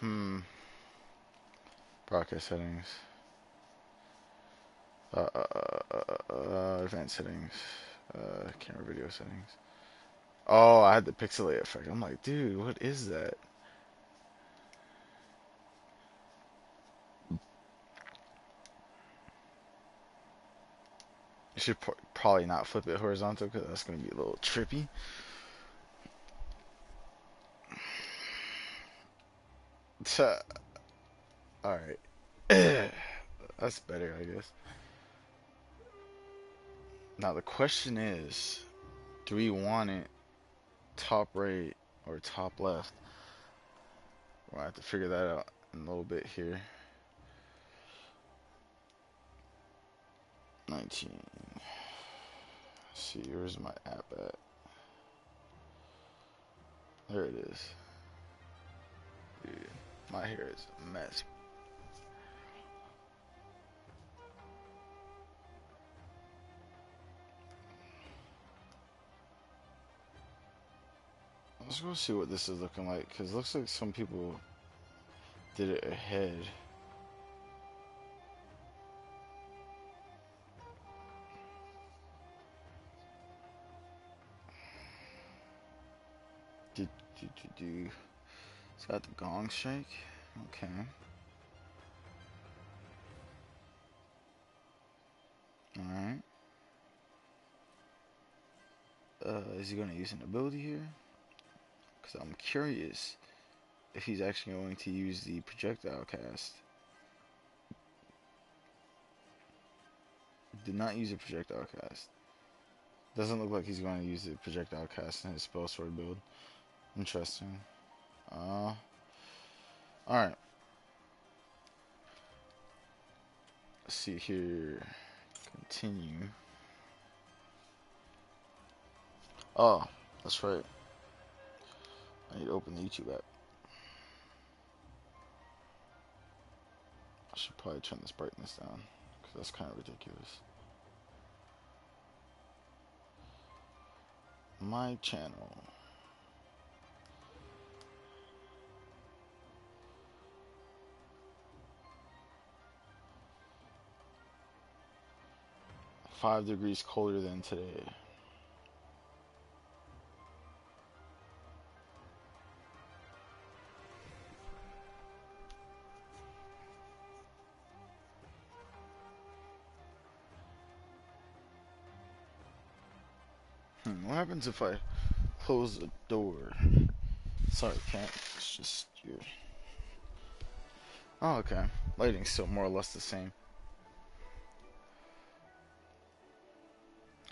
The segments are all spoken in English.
Hmm. Broadcast settings. Advanced settings. Camera video settings. Oh, I had the pixelate effect. I'm like, dude, what is that? You should probably not flip it horizontal because that's gonna be a little trippy. All right, that's better, I guess. Now the question is, do we want it top right or top left? We'll have to figure that out in a little bit here. 19. Let's see, where's my app at? There it is. Dude, my hair is a mess. Let's go see what this is looking like, because it looks like some people did it ahead. Do, do. It's got the gong shake. Okay. Alright. Is he going to use an ability here? Because I'm curious if he's actually going to use the projectile cast. Did not use a projectile cast. Doesn't look like he's going to use the projectile cast in his spell sword build. Interesting. Alright. Let's see here. Continue. Oh, that's right. I need to open the YouTube app. I should probably turn this brightness down, because that's kind of ridiculous. My channel. Five degrees colder than today. What happens if I close the door? Sorry, cat. It's just you. Oh, okay. Lighting's still more or less the same.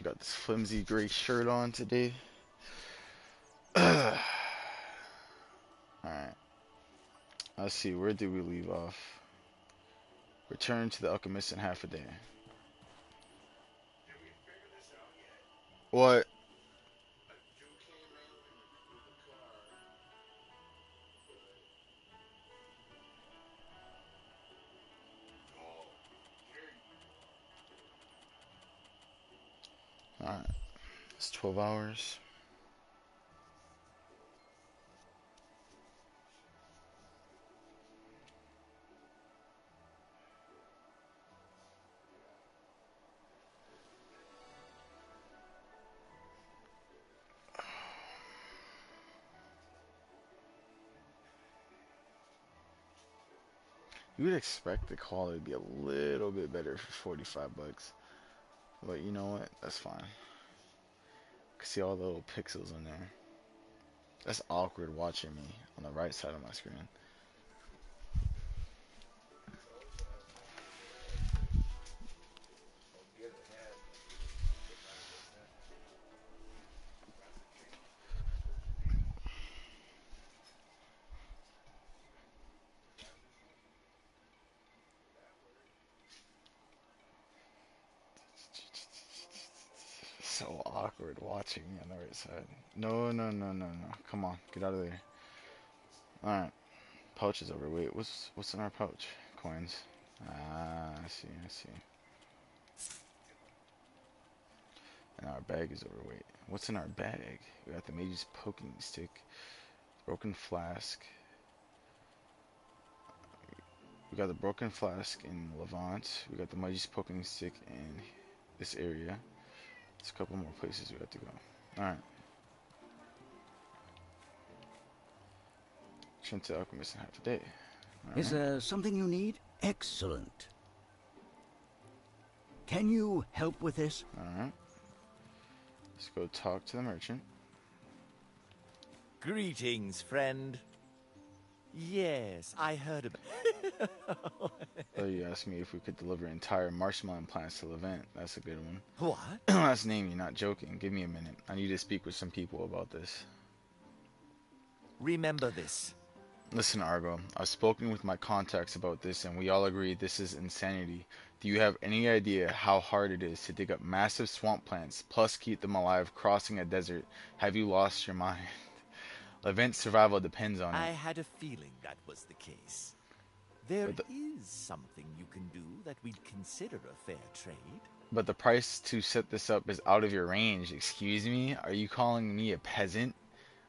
Got this flimsy gray shirt on today. Alright. Let's see, where did we leave off? Return to the alchemist in half a day. What? Alright. It's 12 hours. You would expect the quality to be a little bit better for 45 bucks. But you know what? That's fine. I can see all the little pixels in there. That's awkward watching me on the right side of my screen. So awkward watching me on the right side. No, no, no, no, no. Come on, get out of there. Alright. Pouch is overweight. What's in our pouch? Coins. Ah, I see, I see. And our bag is overweight. What's in our bag? We got the Mage's poking stick, broken flask, We got the broken flask in Levant. We got the Mage's poking stick in this area. There's a couple more places we have to go. Alright. Trinity Alchemist in half a day. Is there something you need? Excellent. Can you help with this? Alright. Let's go talk to the merchant. Greetings, friend. Yes, I heard about... Oh, you asked me if we could deliver entire marshmallow plants to Levant. That's a good one. What? Last name, you're not joking. Give me a minute. I need to speak with some people about this. Remember this. Listen, Argo. I've spoken with my contacts about this, and we all agree this is insanity. Do you have any idea how hard it is to dig up massive swamp plants, plus keep them alive crossing a desert? Have you lost your mind? Levant's survival depends on it. I had a feeling that was the case. There is something you can do that we'd consider a fair trade. But the price to set this up is out of your range. Excuse me? Are you calling me a peasant?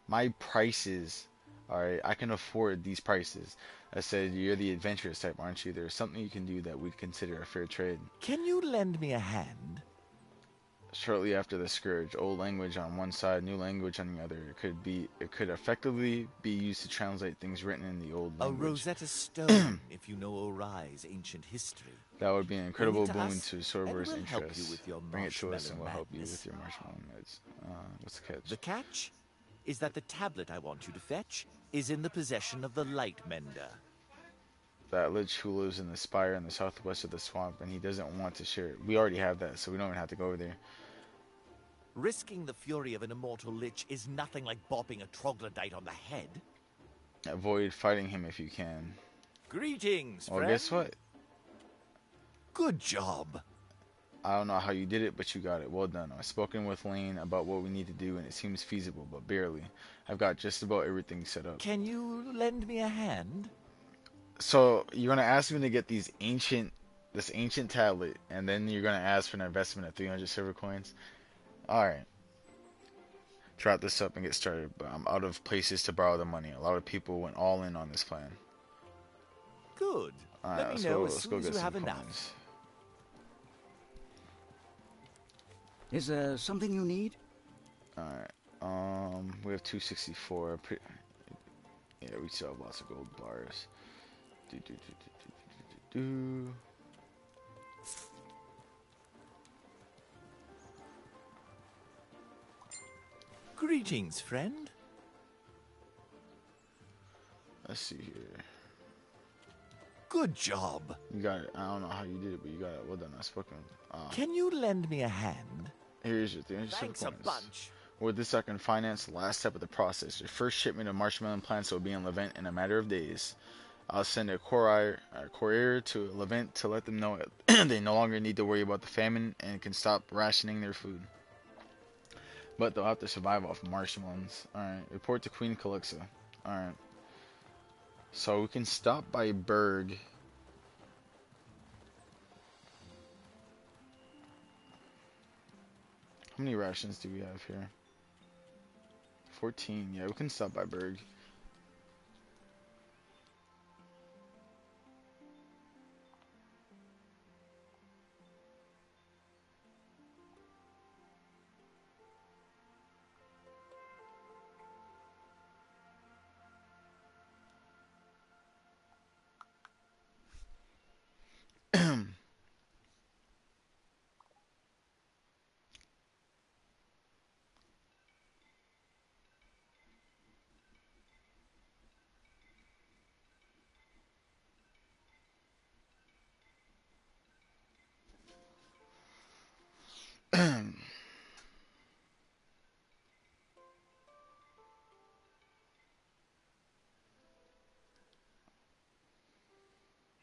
My prices, alright, I can afford these prices. I said, you're the adventurous type, aren't you? There's something you can do that we'd consider a fair trade. Can you lend me a hand? Shortly after the scourge, old language on one side, new language on the other. It could effectively be used to translate things written in the old language. A Rosetta Stone, if you know Orai's ancient history. That would be an incredible boon us, to Sorber's and we'll help interests. you with your Bring it to us and we'll help you madness. with your marshmallow meds. What's the catch? The catch is that the tablet I want you to fetch is in the possession of the Light Mender. That lich who lives in the spire in the southwest of the swamp, and he doesn't want to share it. We already have that, so we don't even have to go over there. Risking the fury of an immortal lich is nothing like bopping a troglodyte on the head. Avoid fighting him if you can. Greetings, Well, friend. guess what? Good job. I don't know how you did it, but you got it. Well done. I've spoken with Lane about what we need to do, and it seems feasible, but barely. I've got just about everything set up. Can you lend me a hand? So, you're going to ask me to get this ancient tablet, and then you're going to ask for an investment of 300 silver coins? Alright. Trap this up and get started, but I'm out of places to borrow the money. A lot of people went all in on this plan. Good. Alright, Let me know as let's soon go as get you some have enough. coins. Is there something you need? Alright. We have 264. Yeah, we still have lots of gold bars. Do. Greetings, friend. Let's see here. Good job. You got it. I don't know how you did it, but you got it. Well done. I've spoken. Can you lend me a hand? Here's your thing. Thanks a bunch. With this, I can finance the last step of the process. Your first shipment of marshmallow plants will be in Levant in a matter of days. I'll send a courier to Levant to let them know they no longer need to worry about the famine and can stop rationing their food. But they'll have to survive off marshmallows. Alright, report to Queen Calixa. Alright. So we can stop by Berg. How many rations do we have here? 14. Yeah, we can stop by Berg.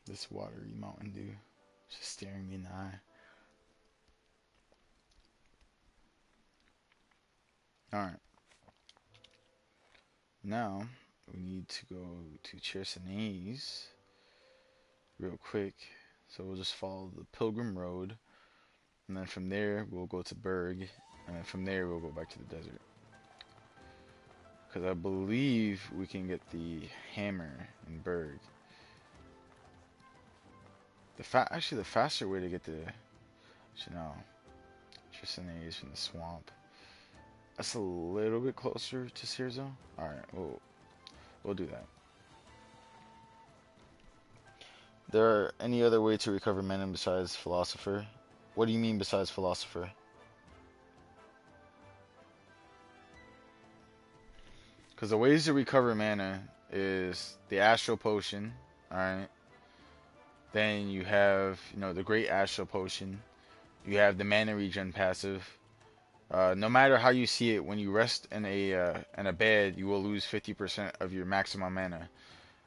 This watery Mountain Dew just staring me in the eye. Alright. Now, we need to go to Chersonese real quick. So we'll just follow the Pilgrim Road. And then from there, we'll go to Berg. And then from there, we'll go back to the desert. Because I believe we can get the hammer in Berg. Actually, the faster way to get to, you know, Tristana is from the swamp. That's a little bit closer to Searzo. All right, we'll do that. There are any other way to recover mana besides Philosopher? What do you mean besides Philosopher? Because the ways to recover mana is the Astral Potion, alright? Then you have, the Great Astral Potion. You have the Mana Regen passive. No matter how you see it, when you rest in a bed, you will lose 50% of your maximum mana.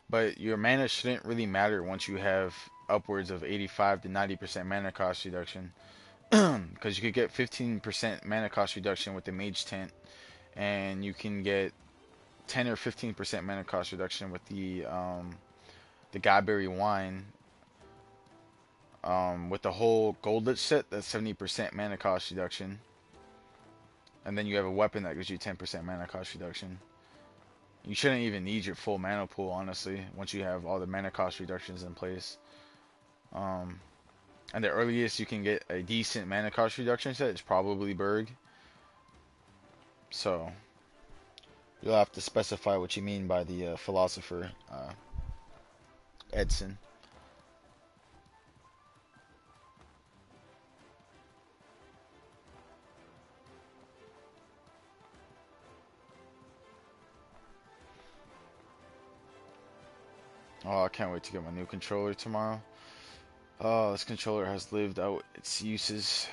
But your mana shouldn't really matter once you have upwards of 85 to 90% mana cost reduction. Because you could get 15% mana cost reduction with the Mage Tent, and you can get 10 or 15% mana cost reduction with the Godberry Wine. With the whole Goldlich set, that's 70% mana cost reduction. And then you have a weapon that gives you 10% mana cost reduction. You shouldn't even need your full mana pool, honestly, once you have all the mana cost reductions in place. And the earliest you can get a decent mana cost reduction set is probably Berg. So, you'll have to specify what you mean by the Philosopher, Edson. Oh, I can't wait to get my new controller tomorrow. Oh, this controller has lived out its uses.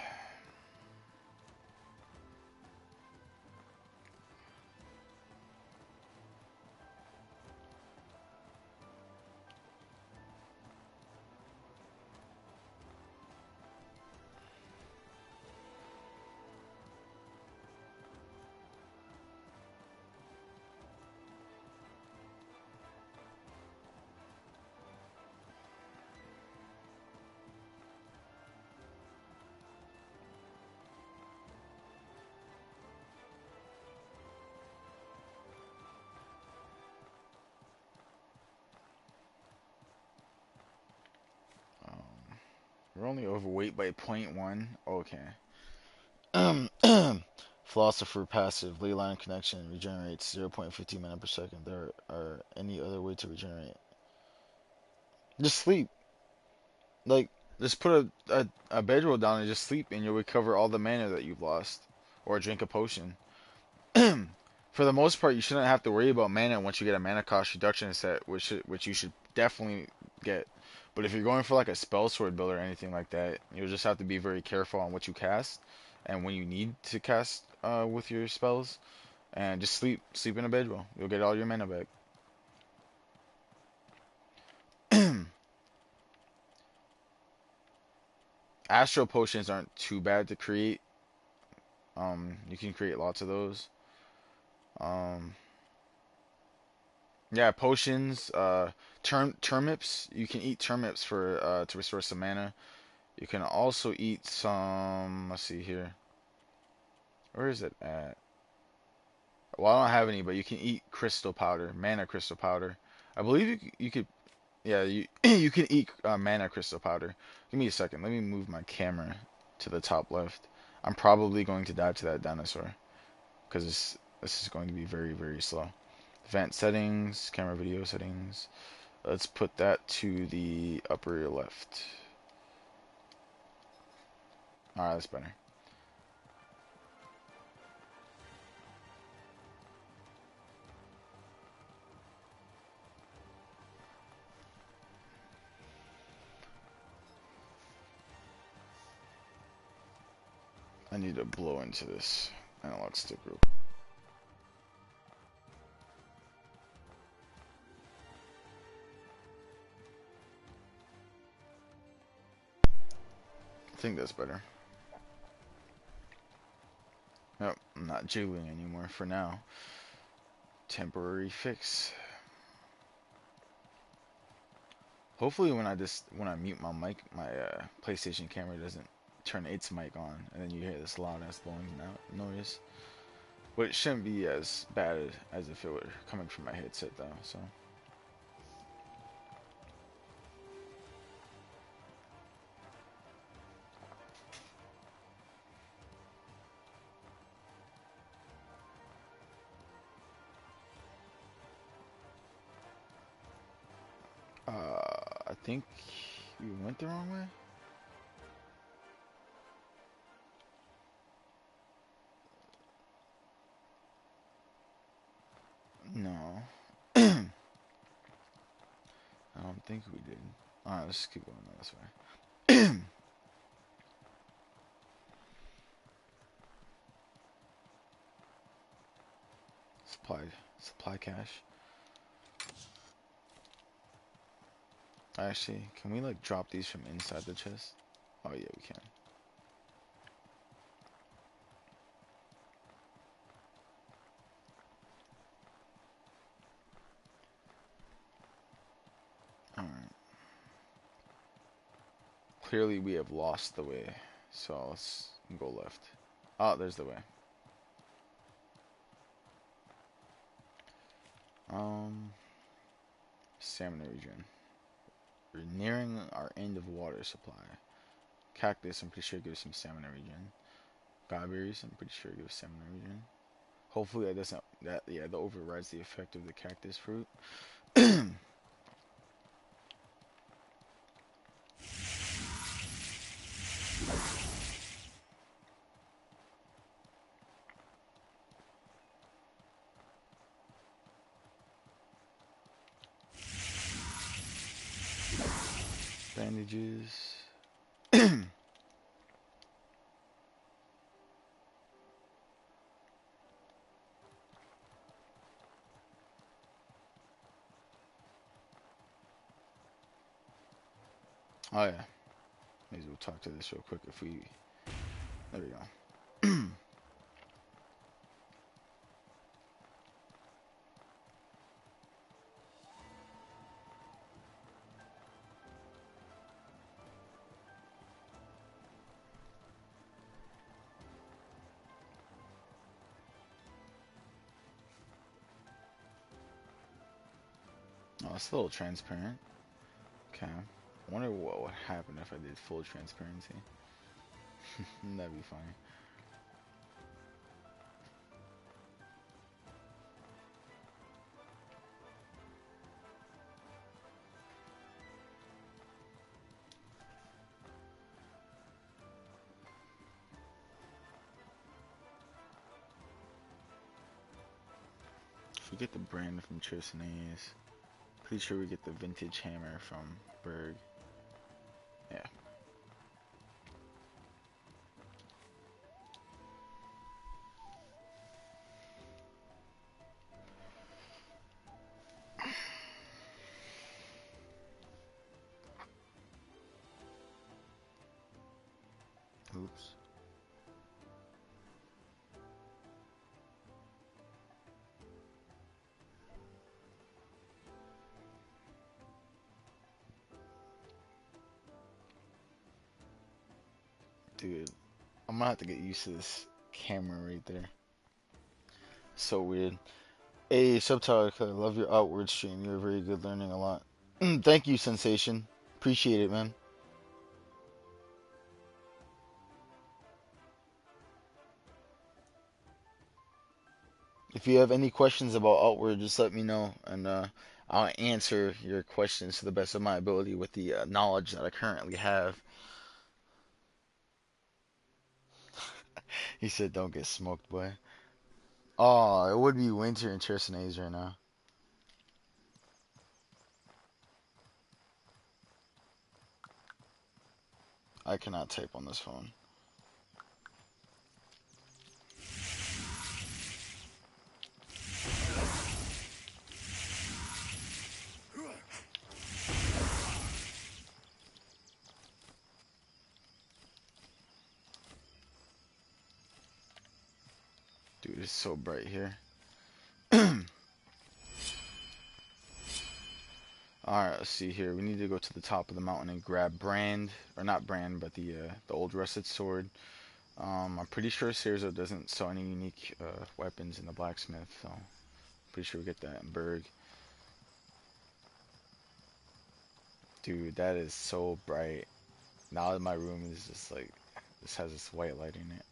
We're only overweight by 0.1. Okay. Philosopher passive. Leyline connection regenerates 0.15 mana per second. There are any other way to regenerate? Just sleep. Like, just put a bedroll down and just sleep, and you'll recover all the mana that you've lost. Or drink a potion. For the most part, you shouldn't have to worry about mana once you get a mana cost reduction set, which you should definitely get. But if you're going for like a spell sword build or anything like that, you'll just have to be very careful on what you cast and when you need to cast with your spells. And just sleep in a bedroll. You'll get all your mana back. Astral potions aren't too bad to create. You can create lots of those. Yeah, potions. Turnips. You can eat turnips for to restore some mana. You can also eat some. Let's see here. Where is it at? Well, I don't have any, but you can eat crystal powder, mana crystal powder. I believe you could. Yeah, you you can eat mana crystal powder. Give me a second. Let me move my camera to the top left. I'm probably going to die to that dinosaur because this is going to be very, very slow. Advanced settings, camera video settings. Let's put that to the upper left. Alright, that's better. I need to blow into this analog stick real quick. I think that's better. Nope, I'm not jiggling anymore for now. Temporary fix. Hopefully when I mute my mic, my PlayStation camera doesn't turn its mic on, and then you hear this loud ass blowing noise. But it shouldn't be as bad as if it were coming from my headset though, so. I think we went the wrong way. No. I don't think we did. Alright, let's just keep going this way. Supply, supply cache. Actually, can we like drop these from inside the chest? Oh yeah, we can. Alright. Clearly we have lost the way, so let's go left. Oh, there's the way. Stamina regen. We're nearing our end of water supply. Cactus, I'm pretty sure gives some stamina regen. Godberries, I'm pretty sure gives stamina regen. Hopefully that doesn't, that overrides the effect of the cactus fruit. Bandages. Oh yeah. May as well talk to this real quick if we... There we go. Oh, it's a little transparent. Okay. I wonder what would happen if I did full transparency. That'd be funny. If we get the brand from Chersonese, pretty sure we get the vintage hammer from Berg. Yeah. Oops. Dude, I'm gonna have to get used to this camera right there. So weird. Hey, Subtilica, I love your outward stream. You're very good, learning a lot. Thank you, Sensation. Appreciate it, man. If you have any questions about Outward, just let me know, and I'll answer your questions to the best of my ability with the knowledge that I currently have. He said, "Don't get smoked, boy." Oh, it would be winter in Chersonese right now. I cannot type on this phone. Dude, it's so bright here. Alright, let's see here. We need to go to the top of the mountain and grab Brand, or not Brand, but the old rusted sword. I'm pretty sure Cerzo doesn't sell any unique weapons in the blacksmith, so I'm pretty sure we get that in Berg. Dude, that is so bright. Now that my room is just like, this has this white light in it.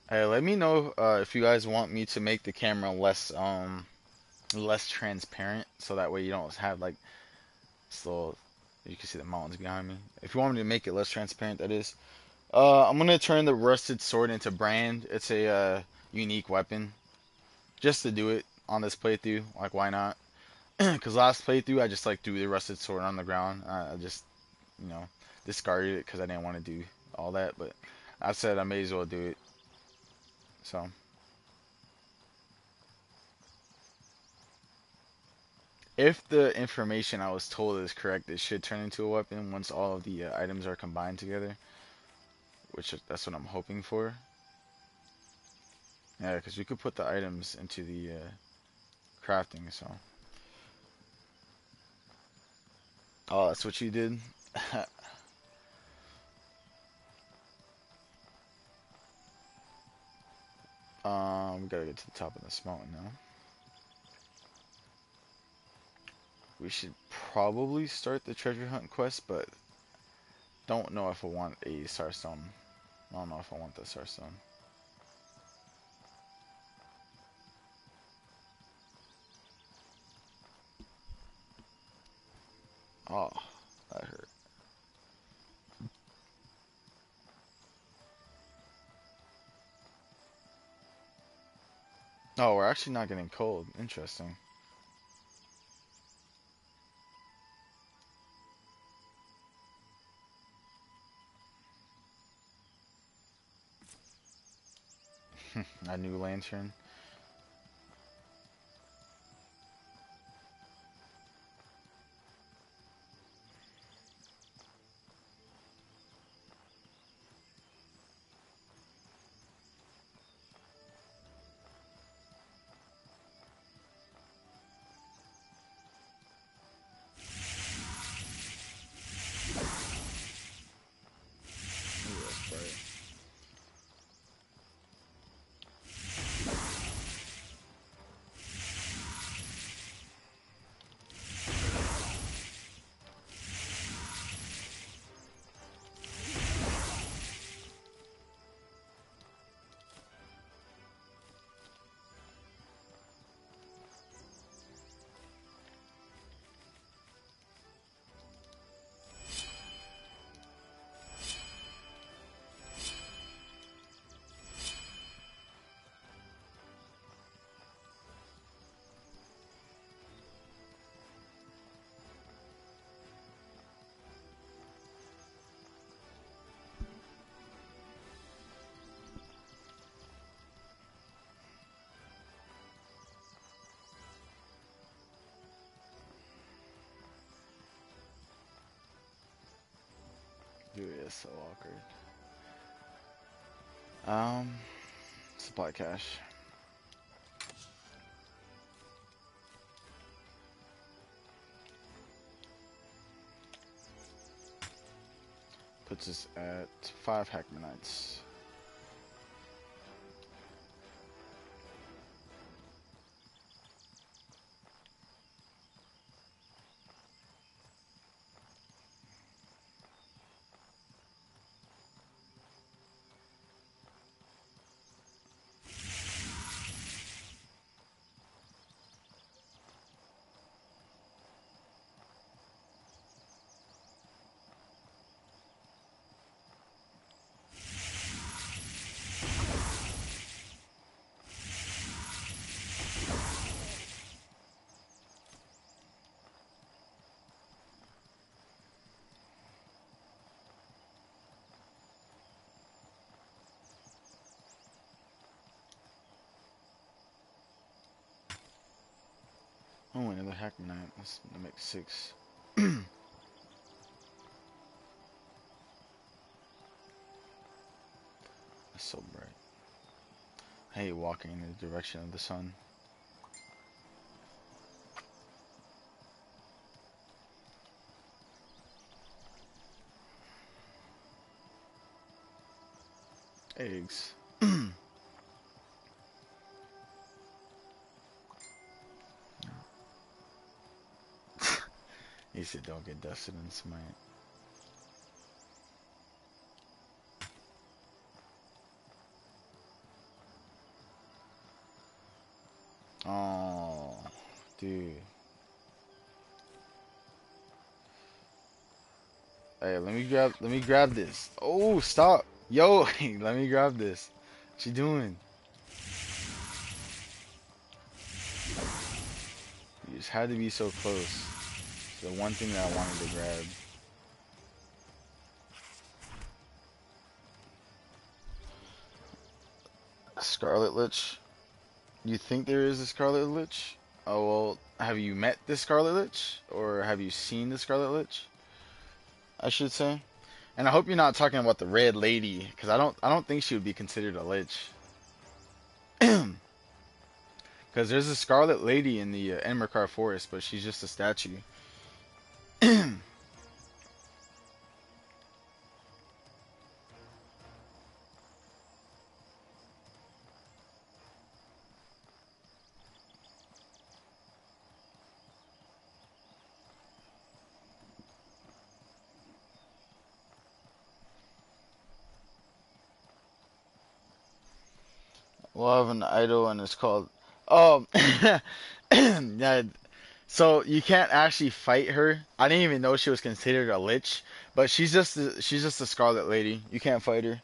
Hey, let me know if you guys want me to make the camera less transparent, so that way you don't have like Still, you can see the mountains behind me. If you want me to make it less transparent, that is. I'm gonna turn the rusted sword into brand. It's a unique weapon, just to do it on this playthrough. Like, why not? Because last playthrough, I just like threw the rusted sword on the ground. I just, you know, discarded it because I didn't want to do all that. But I said I may as well do it. So, if the information I was told is correct, it should turn into a weapon once all of the items are combined together. That's what I'm hoping for. Yeah, because you could put the items into the crafting. So, oh, that's what you did. We gotta get to the top of this mountain now. We should probably start the treasure hunt quest, but don't know if I want a starstone. I don't know if I want the starstone. Oh, that hurt. Oh, we're actually not getting cold. Interesting. A new lantern. Ooh, that's bright. Dude, it's so awkward. Supply cache. Puts us at 5 Hackmanites. Oh, another Hackmanite. That makes 6. That's so bright. I hate walking in the direction of the sun. Eggs. He said don't get dusted in smite. Oh, dude. Hey, let me grab this. Oh, stop. Yo, let me grab this. What you doing? You just had to be so close. The one thing that I wanted to grab. Scarlet Lich. You think there is a Scarlet Lich? Oh well, have you met the Scarlet Lich? Or have you seen the Scarlet Lich? I should say. And I hope you're not talking about the Red Lady, because I don't think she would be considered a Lich. Because there's a Scarlet Lady in the Enmerkar Forest, but she's just a statue. We'll have an idol, and it's called. Oh, yeah. So you can't actually fight her. I didn't even know she was considered a lich, but she's just a Scarlet Lady. You can't fight her.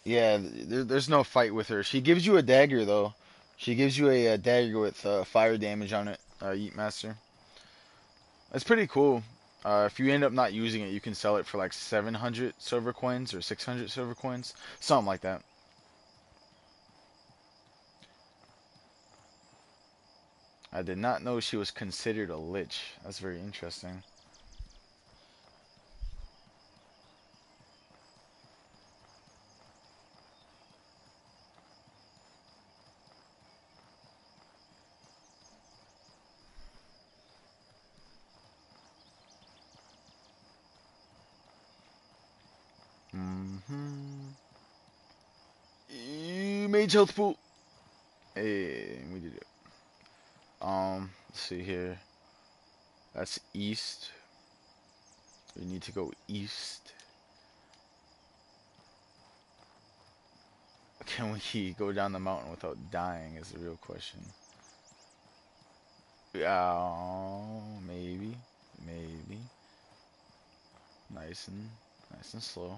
Yeah, there's no fight with her. She gives you a dagger though. She gives you a dagger with fire damage on it. Yeet Master. It's pretty cool. If you end up not using it, you can sell it for like 700 silver coins or 600 silver coins, something like that. I did not know she was considered a lich. That's very interesting. Mm-hmm. Mage health pool. Hey, we did it. Let's see here. That's east. We need to go east. Can we go down the mountain without dying is the real question. Yeah, maybe. Maybe. Nice and slow.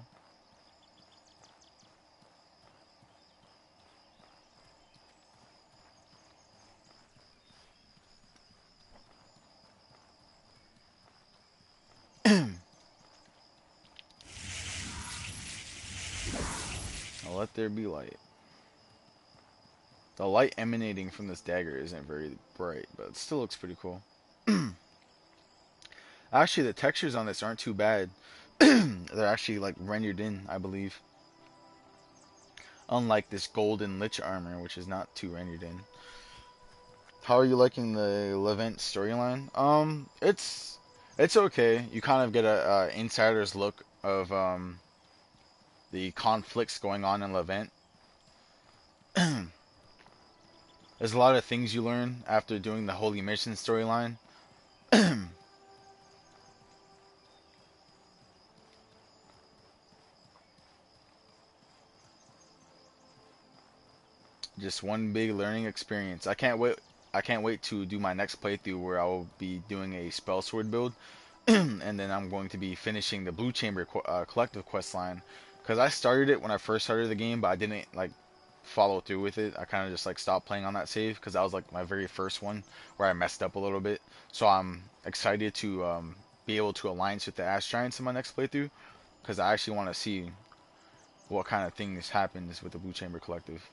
Now let there be light. The light emanating from this dagger isn't very bright, but it still looks pretty cool. Actually, the textures on this aren't too bad. They're actually like rendered in, I believe. Unlike this golden lich armor, which is not too rendered in. How are you liking the Levant storyline? It's okay. You kind of get a insider's look of the conflicts going on in Levant. There's a lot of things you learn after doing the Holy Mission storyline. Just one big learning experience. I can't wait. I can't wait to do my next playthrough where I will be doing a spell sword build, and then I'm going to be finishing the Blue Chamber collective quest line. Cause I started it when I first started the game, but I didn't like follow through with it. I kind of just like stopped playing on that save because that was like my very first one where I messed up a little bit. So I'm excited to be able to alliance with the Ash Giants in my next playthrough because I actually want to see what kind of things happens with the Blue Chamber collective.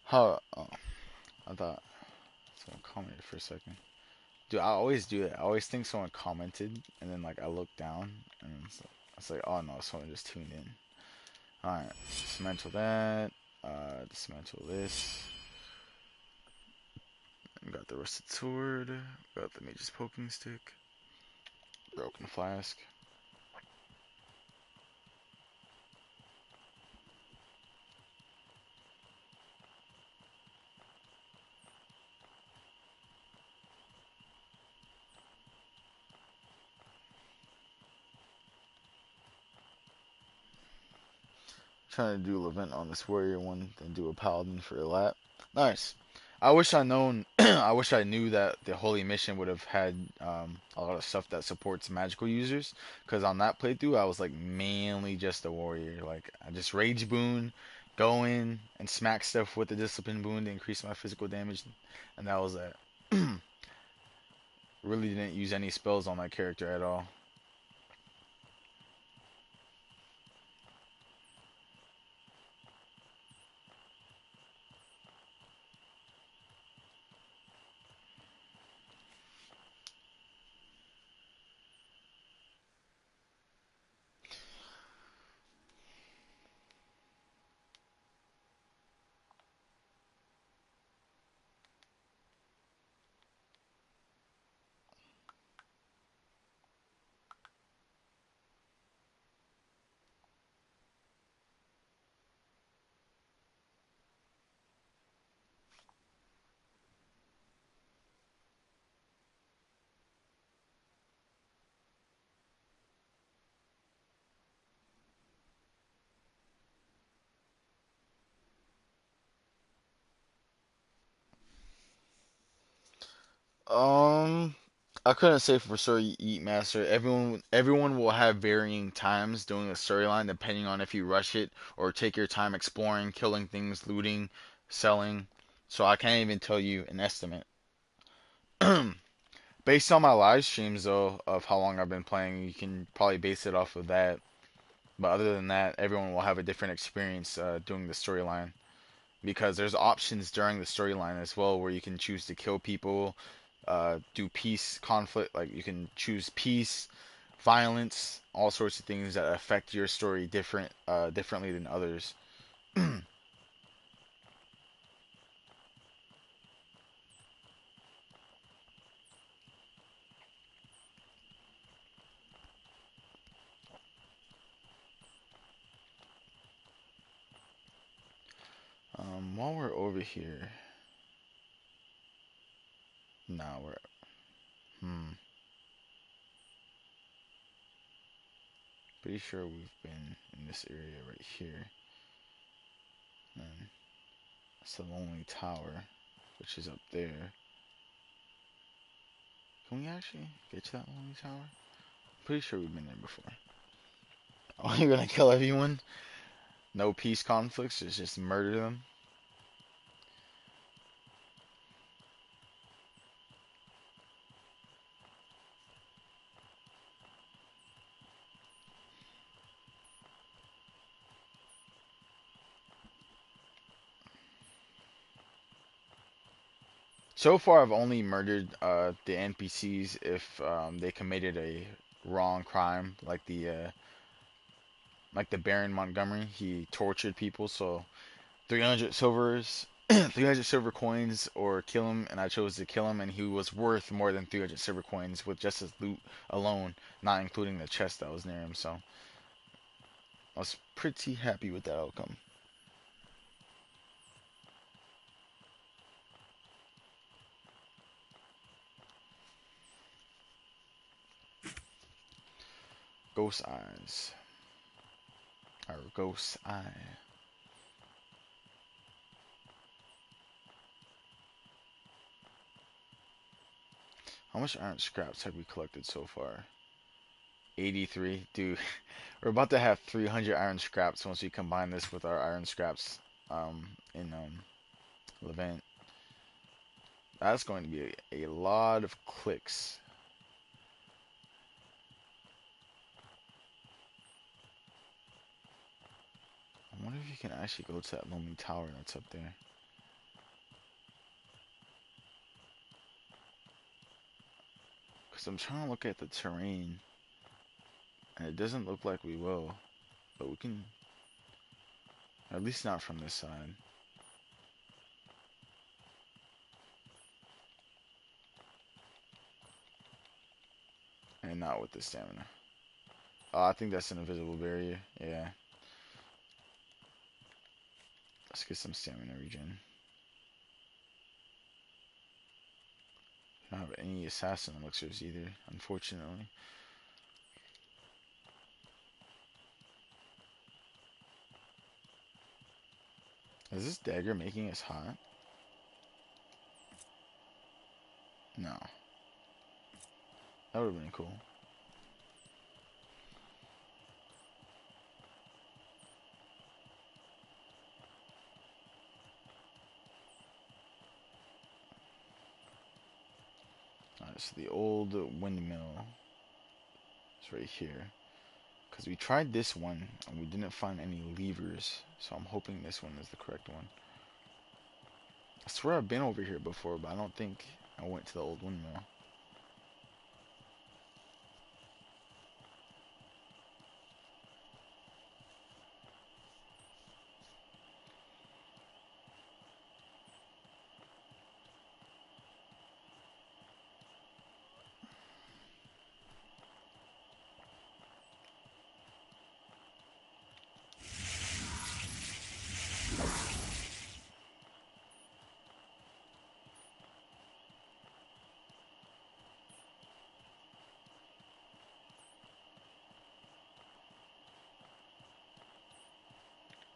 How? Oh, I thought someone commented for a second. Dude, I always do it. I always think someone commented, and then like I look down, and it's like, oh no, someone just tuned in. All right, dismantle that. Dismantle this. Got the rusted sword. Got the mage's poking stick. Broken flask. Trying to do Levant on this warrior one, then do a paladin for a lap. Nice. I wish I known. I wish I knew that the holy mission would have had a lot of stuff that supports magical users. Cause on that playthrough, I was like mainly just a warrior. Like I just rage boon, go in and smack stuff with the discipline boon to increase my physical damage, and that was it. Really didn't use any spells on my character at all. Um, I couldn't say for sure you eat master. Everyone will have varying times doing a storyline depending on if you rush it or take your time exploring, killing things, looting, selling. So I can't even tell you an estimate. Based on my live streams though of how long I've been playing, you can probably base it off of that. But other than that, everyone will have a different experience doing the storyline because there's options during the storyline as well where you can choose to kill people, do peace conflict, like you can choose peace, violence, all sorts of things that affect your story differently than others. While we're over here, nah, we're pretty sure we've been in this area right here. And it's the Lonely Tower, which is up there. Can we actually get to that Lonely Tower? Pretty sure we've been there before. Oh, you're gonna kill everyone? No peace conflicts, just murder them? So far, I've only murdered the NPCs if they committed a wrong crime, like the Baron Montgomery. He tortured people, so 300 silvers, 300 silver coins, or kill him. And I chose to kill him, and he was worth more than 300 silver coins with just his loot alone, not including the chest that was near him. So I was pretty happy with that outcome. Ghost eyes, or ghost eye. How much iron scraps have we collected so far? 83. Dude, we're about to have 300 iron scraps once we combine this with our iron scraps in Levant. That's going to be a lot of clicks. I wonder if you can actually go to that lonely tower that's up there. Because I'm trying to look at the terrain, and it doesn't look like we will. But we can, at least not from this side. And not with the stamina. Oh, I think that's an invisible barrier. Yeah. Let's get some stamina regen. I don't have any assassin elixirs either, unfortunately. Is this dagger making us hot? No. That would have been cool. Alright, so the old windmill is right here. Because we tried this one and we didn't find any levers. So I'm hoping this one is the correct one. I swear I've been over here before, but I don't think I went to the old windmill.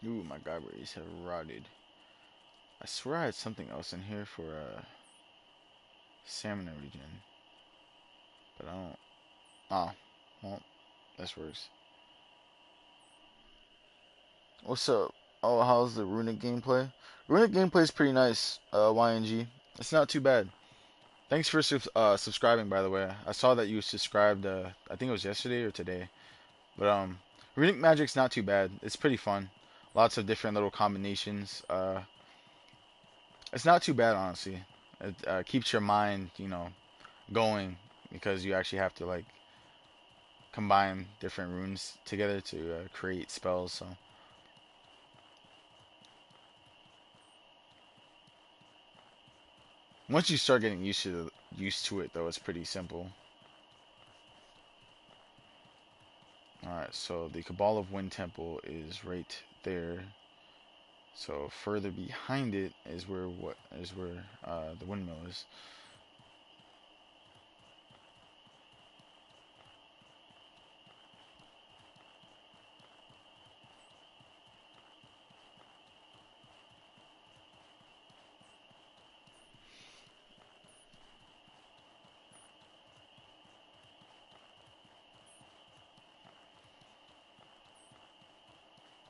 Ooh, my guideways have rotted. I swear I had something else in here for salmon regen. But I don't. Ah, well, this works. What's up? Oh, how's the runic gameplay? Runic gameplay is pretty nice, YNG. It's not too bad. Thanks for subscribing, by the way. I saw that you subscribed, I think it was yesterday or today. But, runic magic's not too bad. It's pretty fun. Lots of different little combinations. It's not too bad, honestly. It keeps your mind, going because you actually have to, like, combine different runes together to create spells, so. Once you start getting used to it, though, it's pretty simple. Alright, so the Cabal of Wind Temple is right there. So further behind it is where the windmill is.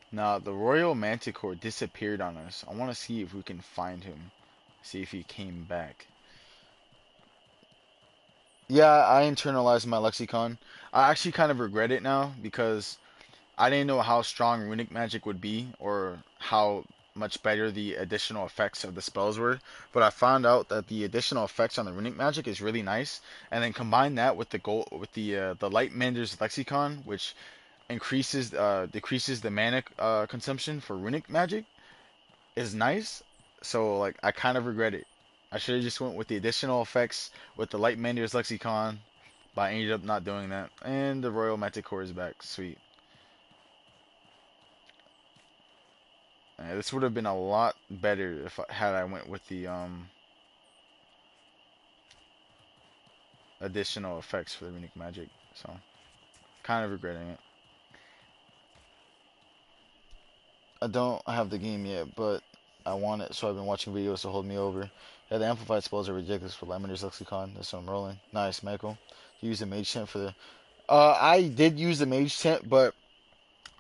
Now the Royal Manticore disappeared on us. I want to see if we can find him. See if he came back. Yeah, I internalized my lexicon. I actually kind of regret it now because I didn't know how strong runic magic would be or how much better the additional effects of the spells were. But I found out that the additional effects on the runic magic is really nice, and then combine that with the Light Mander's lexicon, which decreases the mana consumption for runic magic, is nice. So like I kind of regret it. I should have just went with the additional effects with the Light Mander's lexicon, but I ended up not doing that. And the Royal Manticore is back. Sweet. This would have been a lot better if had I went with the additional effects for the runic magic. So kind of regretting it. I don't have the game yet, but I want it, so I've been watching videos to hold me over. Yeah, the amplified spells are ridiculous for Laminator's Lexicon. That's what I'm rolling. Nice, Michael. You use the Mage tent for the. I did use the Mage tent, but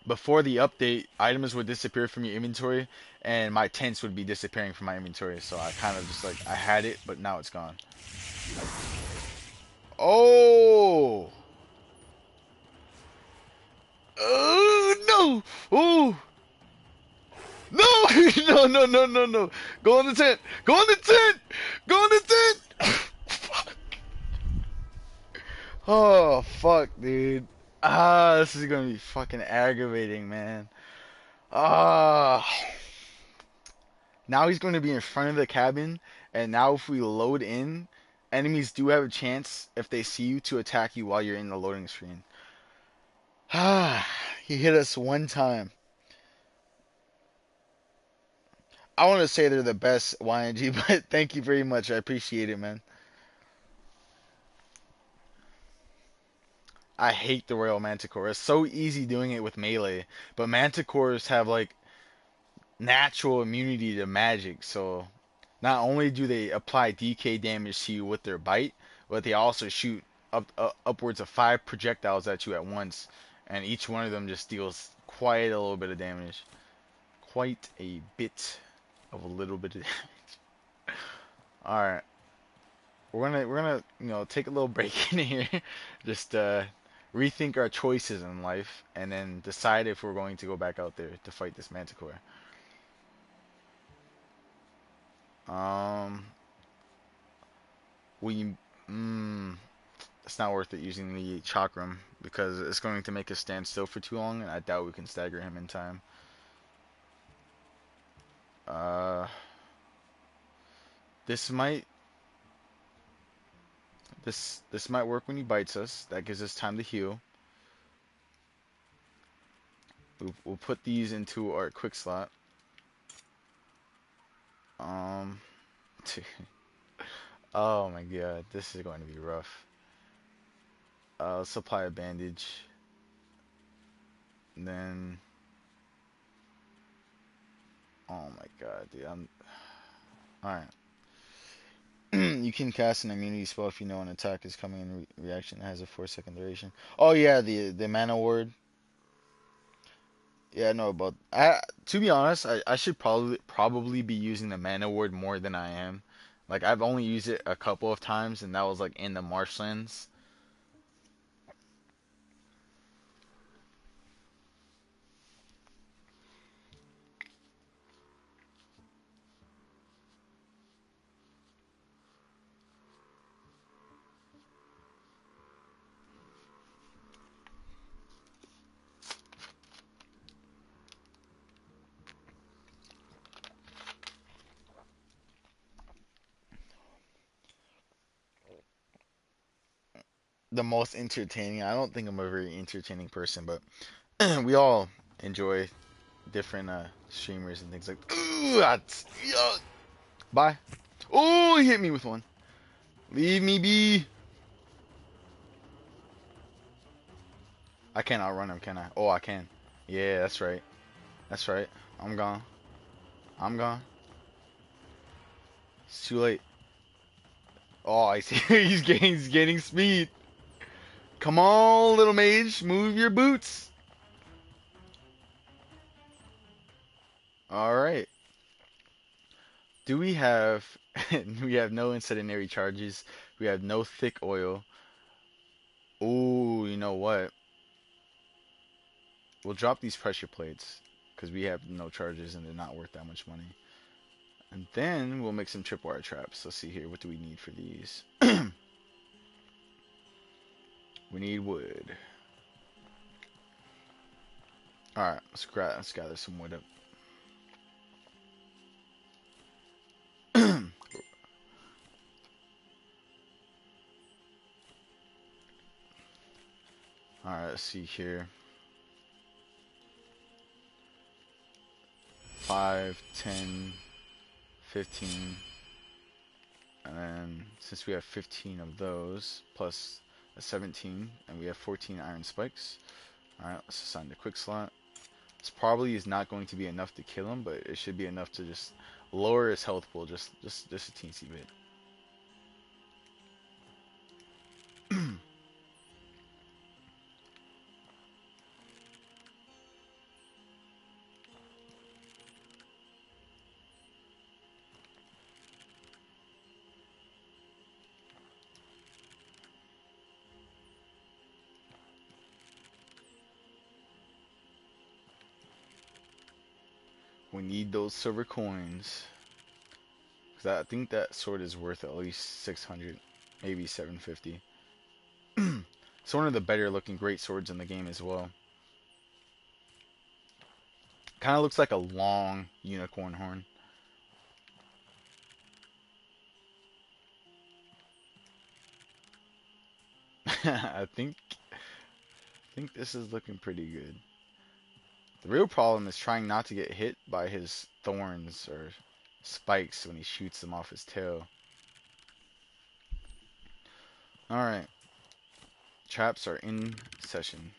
before the update, items would disappear from your inventory, and my tents would be disappearing from my inventory. So I kind of just like I had it, but now it's gone. Oh! No! Oh! No! No! No! No! No! No! Go on the tent! Go on the tent! Go on the tent! Fuck. Oh fuck, dude. This is gonna be fucking aggravating, man. Ah. Now he's going to be in front of the cabin, and now if we load in, enemies do have a chance, if they see you, to attack you while you're in the loading screen. Ah, he hit us one time. I want to say they're the best, YNG, but thank you very much. I appreciate it, man. I hate the Royal Manticore. It's so easy doing it with melee, but Manticores have like natural immunity to magic. So not only do they apply DK damage to you with their bite, but they also shoot upwards of 5 projectiles at you at once, and each one of them just deals quite a little bit of damage. Quite a bit of a little bit of damage. All right, we're gonna take a little break in here, just rethink our choices in life, and then decide if we're going to go back out there to fight this Manticore. Um, we it's not worth it using the chakram because it's going to make us stand still for too long, and I doubt we can stagger him in time. Uh, this might this might work when he bites us. That gives us time to heal. We'll put these into our quick slot. Um, oh my god, this is going to be rough. Let's apply a bandage. And then, oh my god, dude, all right. You can cast an immunity spell if you know an attack is coming in reaction that has a 4-second duration. Oh yeah, the mana ward. Yeah, no, but to be honest, I should probably be using the mana ward more than I am. Like I've only used it a couple of times, and that was like in the marshlands. The most entertaining. I don't think I'm a very entertaining person, but we all enjoy different streamers and things like. Ooh, yeah. Bye. Oh, he hit me with one. Leave me be. I can't outrun him, can I? Oh, I can. Yeah, that's right. That's right. I'm gone. I'm gone. It's too late. Oh, I see. He's gaining speed. Come on, little mage. Move your boots. All right. Do we have... we have no incendiary charges. We have no thick oil. Oh, you know what? We'll drop these pressure plates because we have no charges and they're not worth that much money. And then we'll make some tripwire traps. Let's see here. What do we need for these? We need wood. Alright, let's gather some wood up. Alright, let's see here. 5, 10, 15. And then since we have 15 of those, plus a 17, and we have 14 iron spikes. Alright, let's assign the quick slot. This probably is not going to be enough to kill him, but it should be enough to just lower his health pool just a teensy bit. We need those silver coins. Because I think that sword is worth at least 600, maybe 750. It's one of the better looking great swords in the game as well. Kind of looks like a long unicorn horn. I think this is looking pretty good. The real problem is trying not to get hit by his thorns or spikes when he shoots them off his tail. Alright. Traps are in session.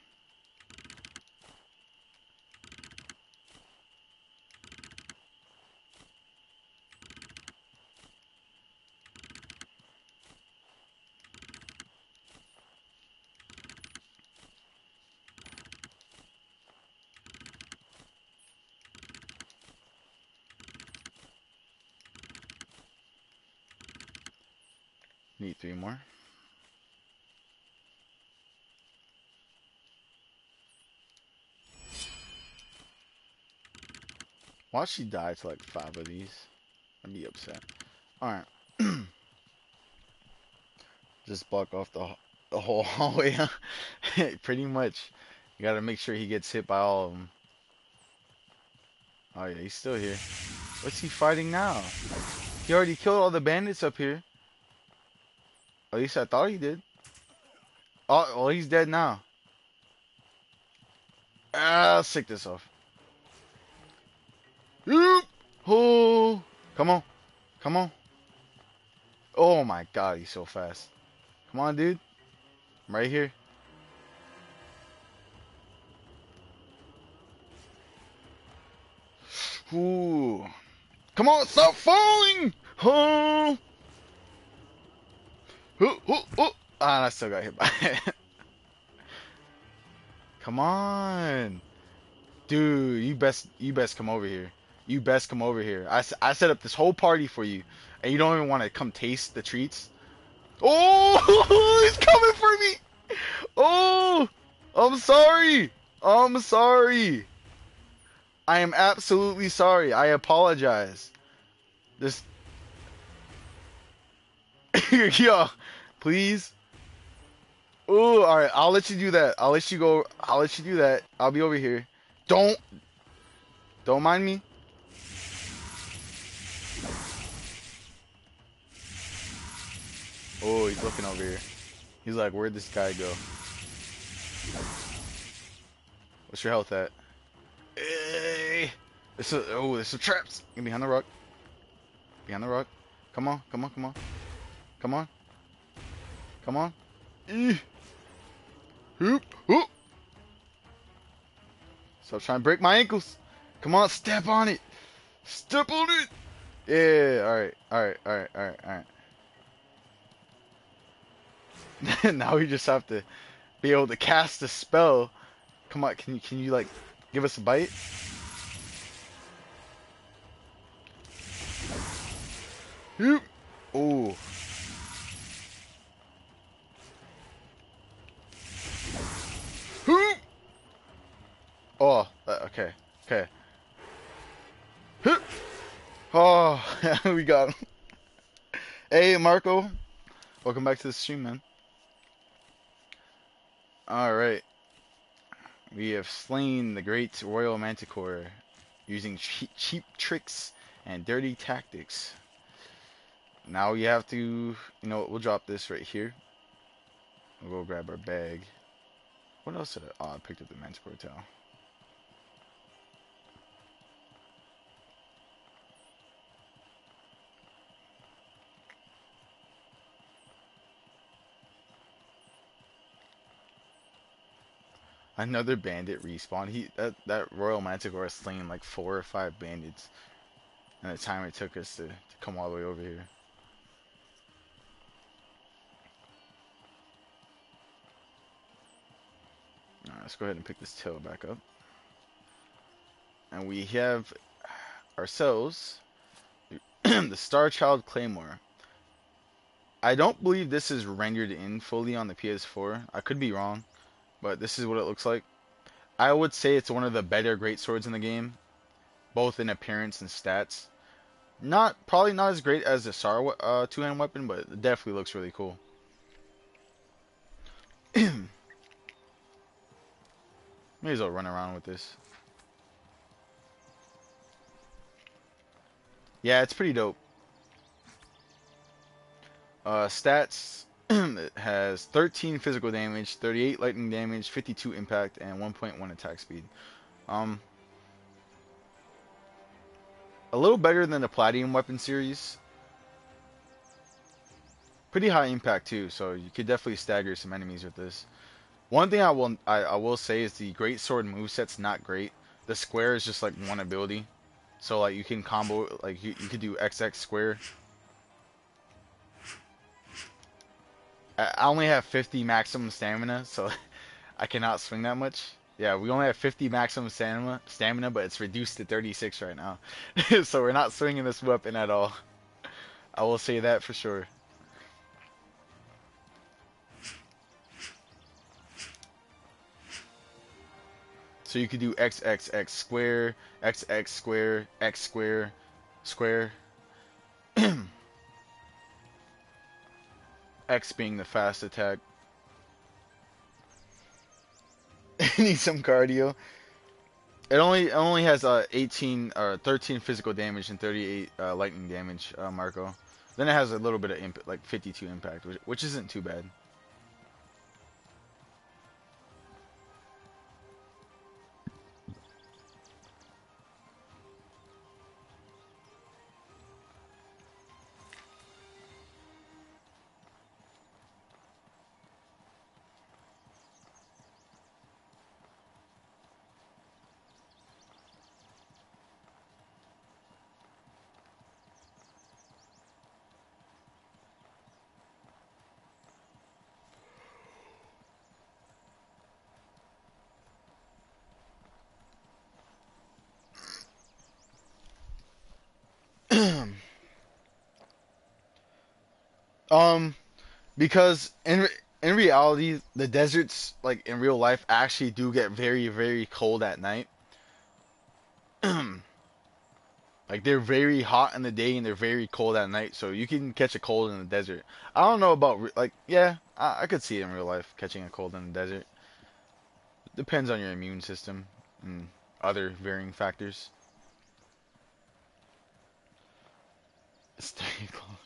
Need 3 more. Watch she die to like 5 of these. I'd be upset. Alright. Just block off the whole hallway. Pretty much. You gotta make sure he gets hit by all of them. Oh yeah, he's still here. What's he fighting now? He already killed all the bandits up here. At least I thought he did. Oh, well, he's dead now. Ah, sick this off. Oop! Oh, come on. Come on. Oh my god, he's so fast. Come on, dude. I'm right here. Ooh. Come on, stop falling! Oh! Oh. Ah, I still got hit by it. Come on. Dude, you best come over here. You best come over here. I set up this whole party for you, and you don't even want to come taste the treats. Oh, he's coming for me. Oh, I'm sorry. I'm sorry. I am absolutely sorry. I apologize. This, yo, please. Oh, all right. I'll let you do that. I'll let you go. I'll let you do that. I'll be over here. Don't mind me. Oh, he's looking over here. He's like, where'd this guy go? What's your health at? Hey! There's some traps. Get behind the rock. Behind the rock. Come on. Come on. Hoop. Stop trying to break my ankles. Come on, step on it. Step on it. Yeah, alright. Now we just have to be able to cast a spell. Come on, can you like give us a bite? Oh. Oh, okay. Oh, we got him. Hey, Marco. Welcome back to the stream, man. Alright. We have slain the great Royal Manticore using cheap tricks and dirty tactics. Now we have to, we'll drop this right here. We'll go grab our bag. What else did I picked up the Manticore tail. Another bandit respawn. That Royal Manticore has slain like 4 or 5 bandits in the time it took us to come all the way over here. Alright, let's go ahead and pick this tail back up. And we have ourselves the Star Child Claymore. I don't believe this is rendered in fully on the PS4. I could be wrong, but this is what it looks like. I would say it's one of the better greatswords in the game, both in appearance and stats. Probably not as great as the Sar two-hand weapon, but it definitely looks really cool. May as well run around with this. Yeah, it's pretty dope. Stats, it has 13 physical damage, 38 lightning damage, 52 impact, and 1.1 attack speed. A little better than the Platinum weapon series. Pretty high impact too, so you could definitely stagger some enemies with this. One thing I will say is the great sword moveset's not great. The square is just like one ability, so like you can combo, like you could do XX square. I only have 50 maximum stamina, so I cannot swing that much. Yeah, we only have 50 maximum stamina, but it's reduced to 36 right now. So we're not swinging this weapon at all. I will say that for sure. So you could do x x x square, x x square, x square, square. X being the fast attack. Need some cardio. It only has 18 or 13 physical damage and 38 lightning damage, Marco. Then it has a little bit of like 52 impact, which isn't too bad. um, because in reality, the deserts like in real life actually do get very very cold at night. Like they're very hot in the day and they're very cold at night, so you can catch a cold in the desert. I don't know about like yeah, I could see it in real life catching a cold in the desert. Depends on your immune system and other varying factors. Stay cold.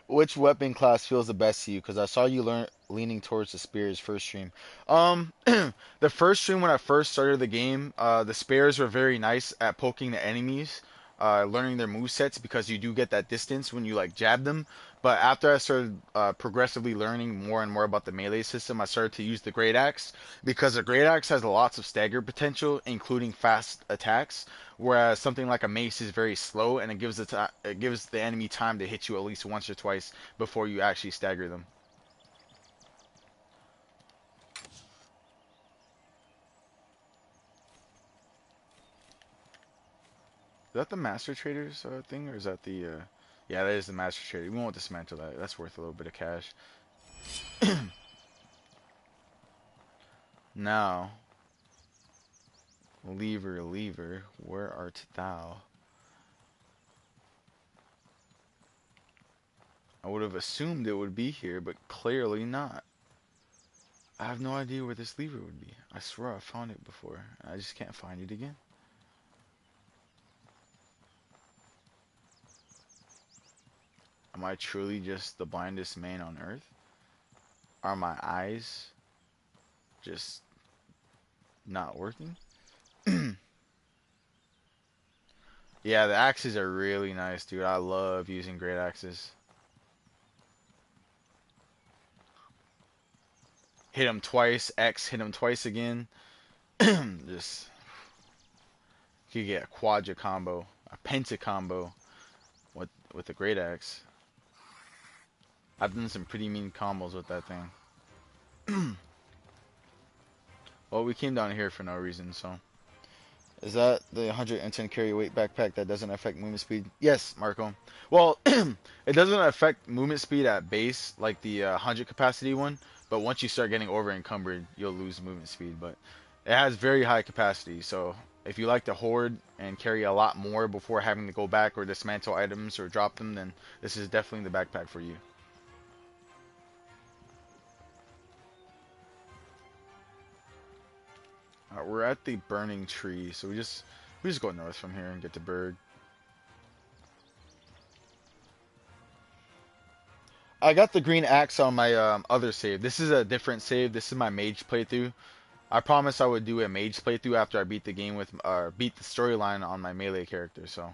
Which weapon class feels the best to you? Because I saw you leaning towards the spears first stream. The first stream when I first started the game, the spears were very nice at poking the enemies, learning their move sets because you do get that distance when you like jab them. But after I started progressively learning more and more about the melee system, I started to use the great axe because the great axe has lots of stagger potential, including fast attacks. Whereas something like a mace is very slow and it gives the enemy time to hit you at least once or twice before you actually stagger them. Is that the Master Traders thing, or is that the? Yeah, that is the Master Trader. We won't dismantle that. That's worth a little bit of cash. Now, lever, lever, where art thou? I would have assumed it would be here, but clearly not. I have no idea where this lever would be. I swear I found it before. I just can't find it again. Am I truly just the blindest man on earth? Are my eyes just not working? Yeah, the axes are really nice, dude. I love using great axes. Hit him twice, X, hit him twice again. Just, you could get a quadra combo, a penta combo with the great axe. I've done some pretty mean combos with that thing. Well, we came down here for no reason, so. Is that the 110 carry weight backpack that doesn't affect movement speed? Yes, Marco. Well, it doesn't affect movement speed at base like the 100 capacity one, but once you start getting over encumbered, you'll lose movement speed. But it has very high capacity, so if you like to hoard and carry a lot more before having to go back or dismantle items or drop them, then this is definitely the backpack for you. We're at the burning tree, so we just go north from here and get to Berg. I got the green axe on my other save. This is a different save. This is my mage playthrough. I promised I would do a mage playthrough after I beat the game with beat the storyline on my melee character. So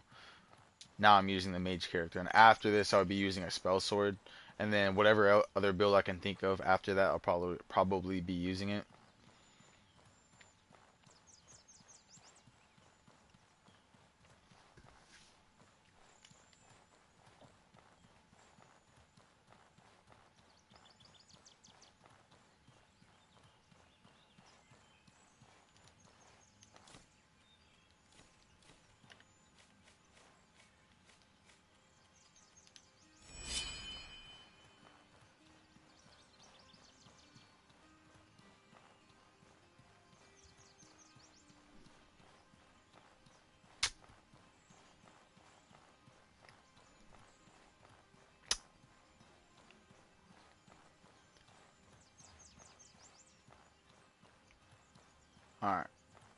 now I'm using the mage character, and after this I would be using a spell sword, and then whatever other build I can think of after that, I'll probably be using it. Alright.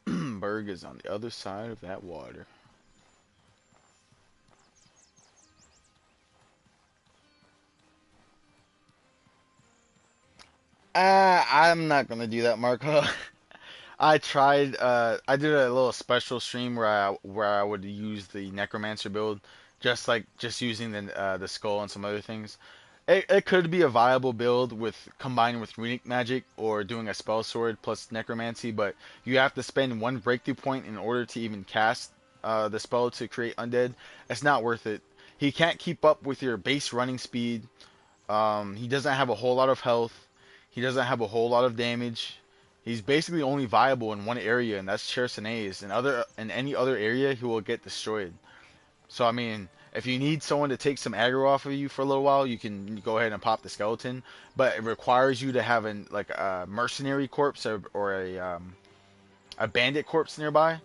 Berg is on the other side of that water. I'm not gonna do that, Marco. I tried. I did a little special stream where I would use the Necromancer build, just using the skull and some other things. It could be a viable build with combining with runic magic or doing a spell sword plus necromancy, but you have to spend one breakthrough point in order to even cast the spell to create undead. It's not worth it. He can't keep up with your base running speed. He doesn't have a whole lot of health. He doesn't have a whole lot of damage. He's basically only viable in one area, and that's Chersonese. In any other area, he will get destroyed. So I mean, if you need someone to take some aggro off of you for a little while, you can go ahead and pop the skeleton. But it requires you to have like a mercenary corpse or a bandit corpse nearby,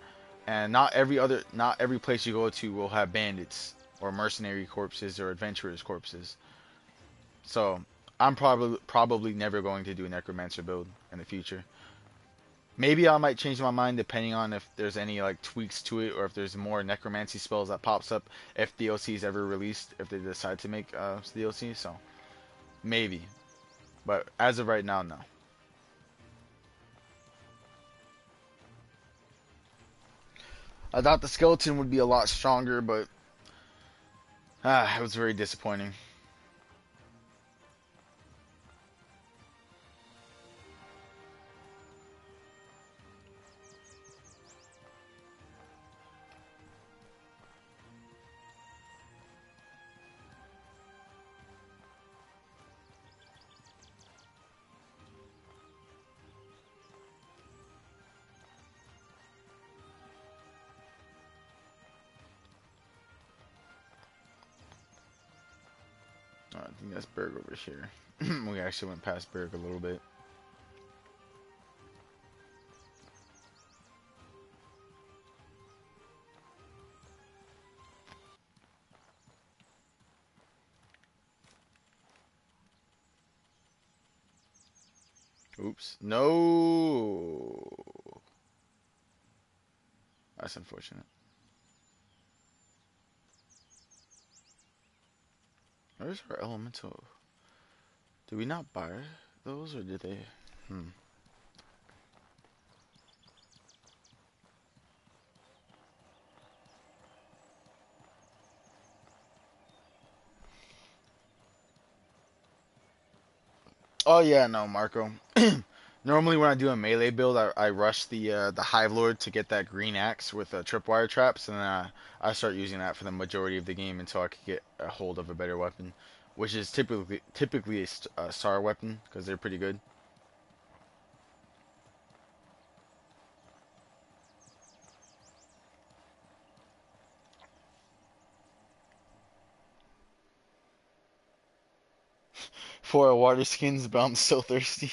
and not every place you go to will have bandits or mercenary corpses or adventurers corpses. So I'm probably never going to do a necromancer build in the future. Maybe I might change my mind depending on if there's any like tweaks to it or if there's more necromancy spells that pops up if DLC is ever released, if they decide to make DLC. So maybe, but as of right now, no. I thought the skeleton would be a lot stronger, but it was very disappointing. I think that's Berg over here. We actually went past Berg a little bit. Oops. No. That's unfortunate. Where's our elemental? Did we not buy those or did they? Hmm. Oh yeah, no, Marco. Normally when I do a melee build, I rush the Hive Lord to get that green axe with tripwire traps, and then I start using that for the majority of the game until I can get a hold of a better weapon, which is typically a star weapon because they're pretty good. For water skins, but I'm so thirsty.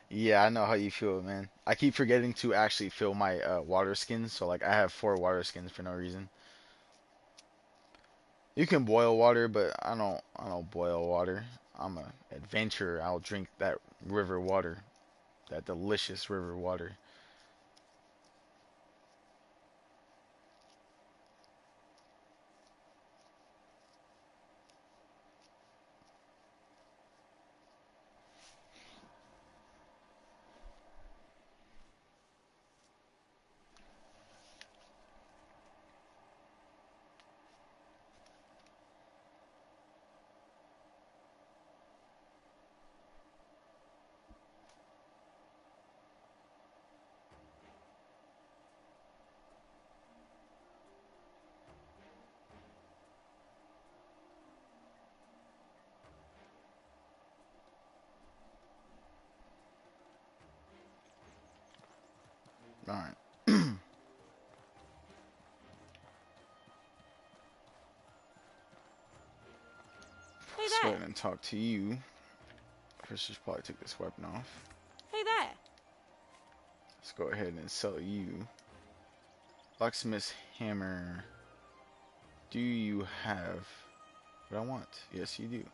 Yeah, I know how you feel, man. I keep forgetting to actually fill my water skins, so like I have 4 water skins for no reason. You can boil water, but I don't boil water. I'm a adventurer. I'll drink that river water, that delicious river water. All right. Hey Let's go there. ahead and talk to you. First, just probably take this weapon off. Hey there. Let's go ahead and sell you. Locksmith's hammer. Do you have what I want? Yes, you do.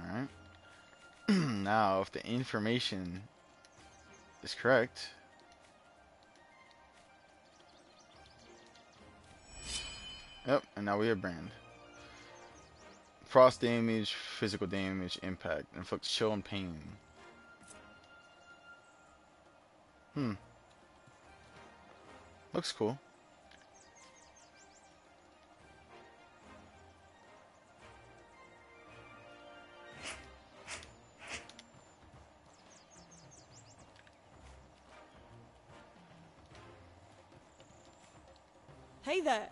Alright. Now, if the information is correct, Yep, and now we have brand. Frost damage, physical damage, impact, inflicts chill and pain. Hmm, looks cool. Hey there.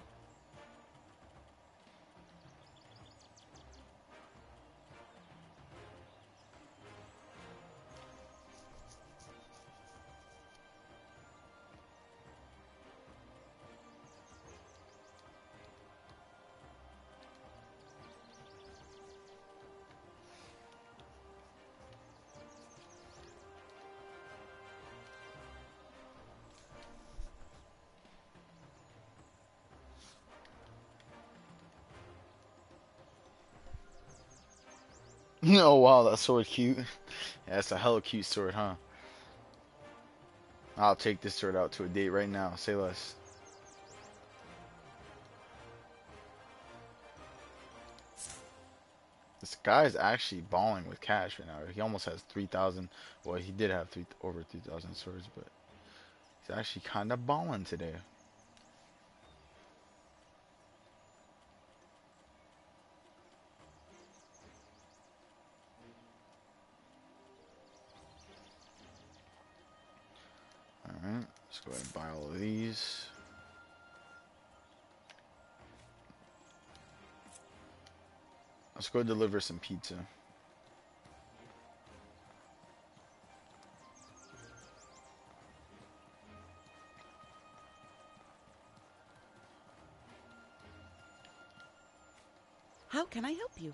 Oh wow, that sword cute. Yeah, that's a hella cute sword, huh? I'll take this sword out to a date right now. Say less. This guy's actually balling with cash right now. He almost has 3,000. Well, he did have over 3,000 swords, but he's actually kind of balling today. Alright, let's go ahead and buy all of these. Let's go deliver some pizza. How can I help you?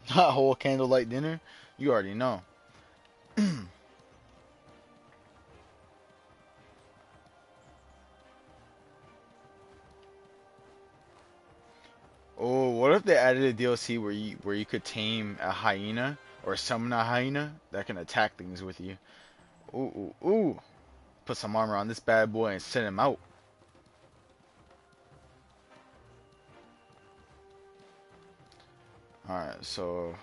That whole candlelight dinner? You already know. Oh, what if they added a DLC where you could tame a hyena or summon a hyena that can attack things with you? Ooh, ooh, ooh. Put some armor on this bad boy and send him out. Alright, so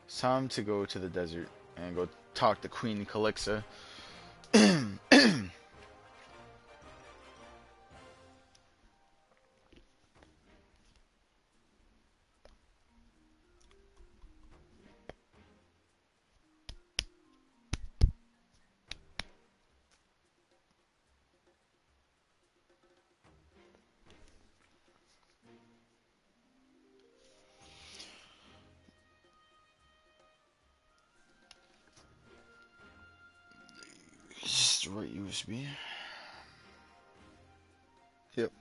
it's time to go to the desert and go talk to Queen Calixa. Just the right USB. Yep.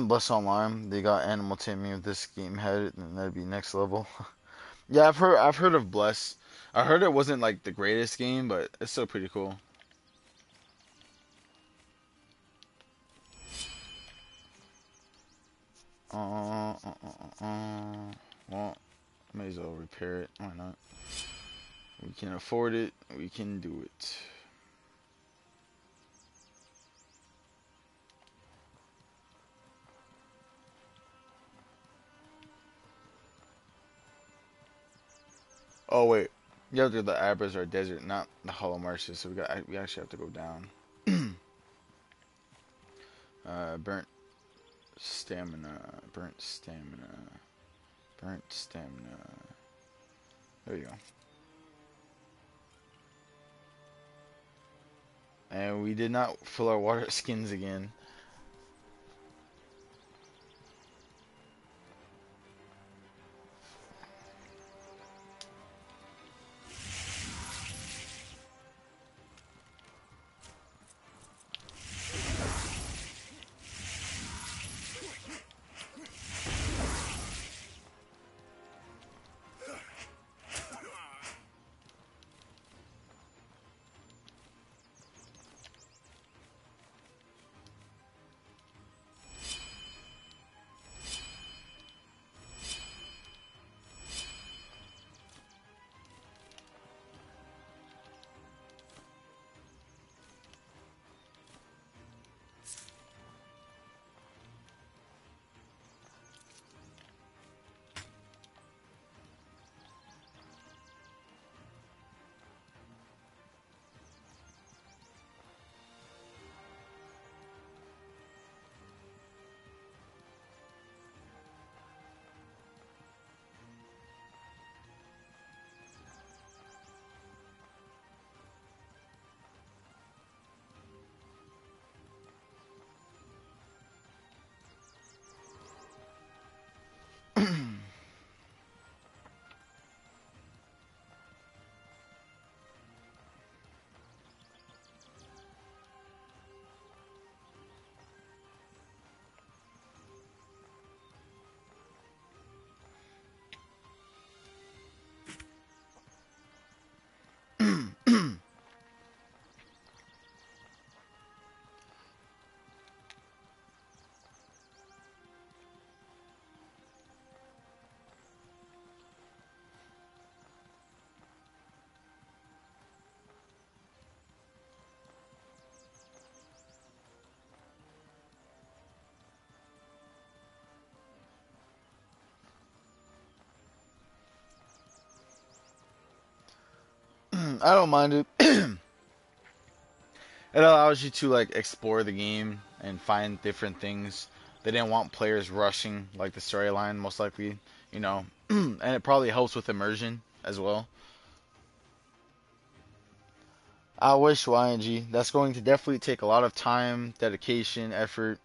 Bless Online, they got animal taming if this game had it, and that'd be next level. Yeah, I've heard of Bless. I heard it wasn't like the greatest game, but it's still pretty cool. Well, may as well repair it. Why not? We can afford it. We can do it. Oh wait, you have to do the Abras or desert, not the hollow marshes. So we actually have to go down. Burnt stamina, burnt stamina, burnt stamina. There you go. And we did not fill our water skins again. I don't mind it. It allows you to like explore the game and find different things. They didn't want players rushing like the storyline, most likely, you know, and it probably helps with immersion as well. I wish YNG. That's going to definitely take a lot of time, dedication, effort.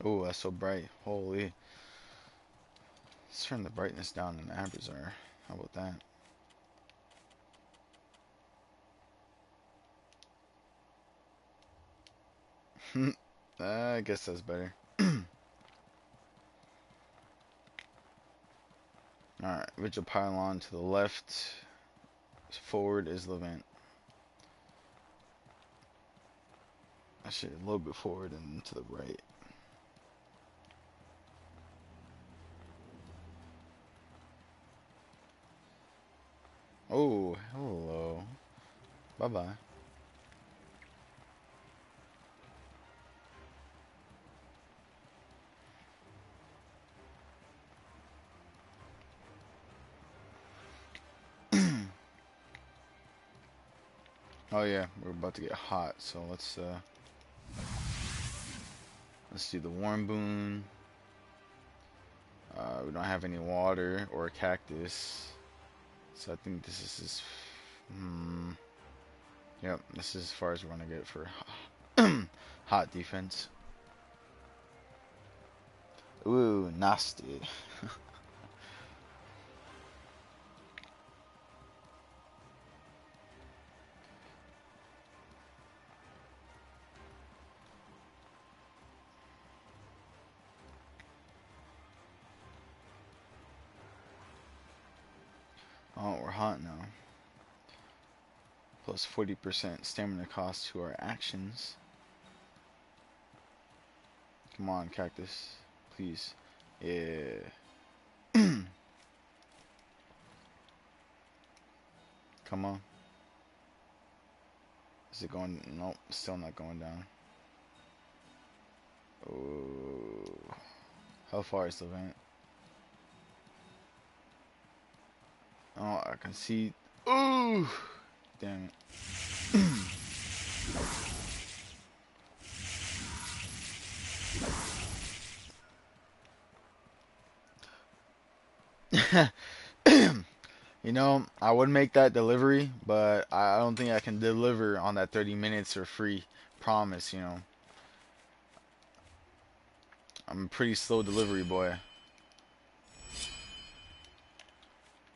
Oh, that's so bright. Holy. Let's turn the brightness down in Abrazar. How about that? I guess that's better. Alright, Vigil Pylon to the left. Forward is Levant. Actually, a little bit forward and to the right. Oh, hello. Bye-bye. Oh yeah, we're about to get hot, so let's do the warm boon. We don't have any water or a cactus, so I think this is yep, this is as far as we're gonna get for hot defense. Ooh, nasty. Oh, we're hot now. Plus 40% stamina cost to our actions. Come on, cactus. Please. Yeah. Come on. Is it going? Nope, still not going down. Oh. How far is Levant? Oh, I can see. Ooh! Damn it. You know, I would make that delivery, but I don't think I can deliver on that 30 minutes or free promise, you know. I'm a pretty slow delivery boy.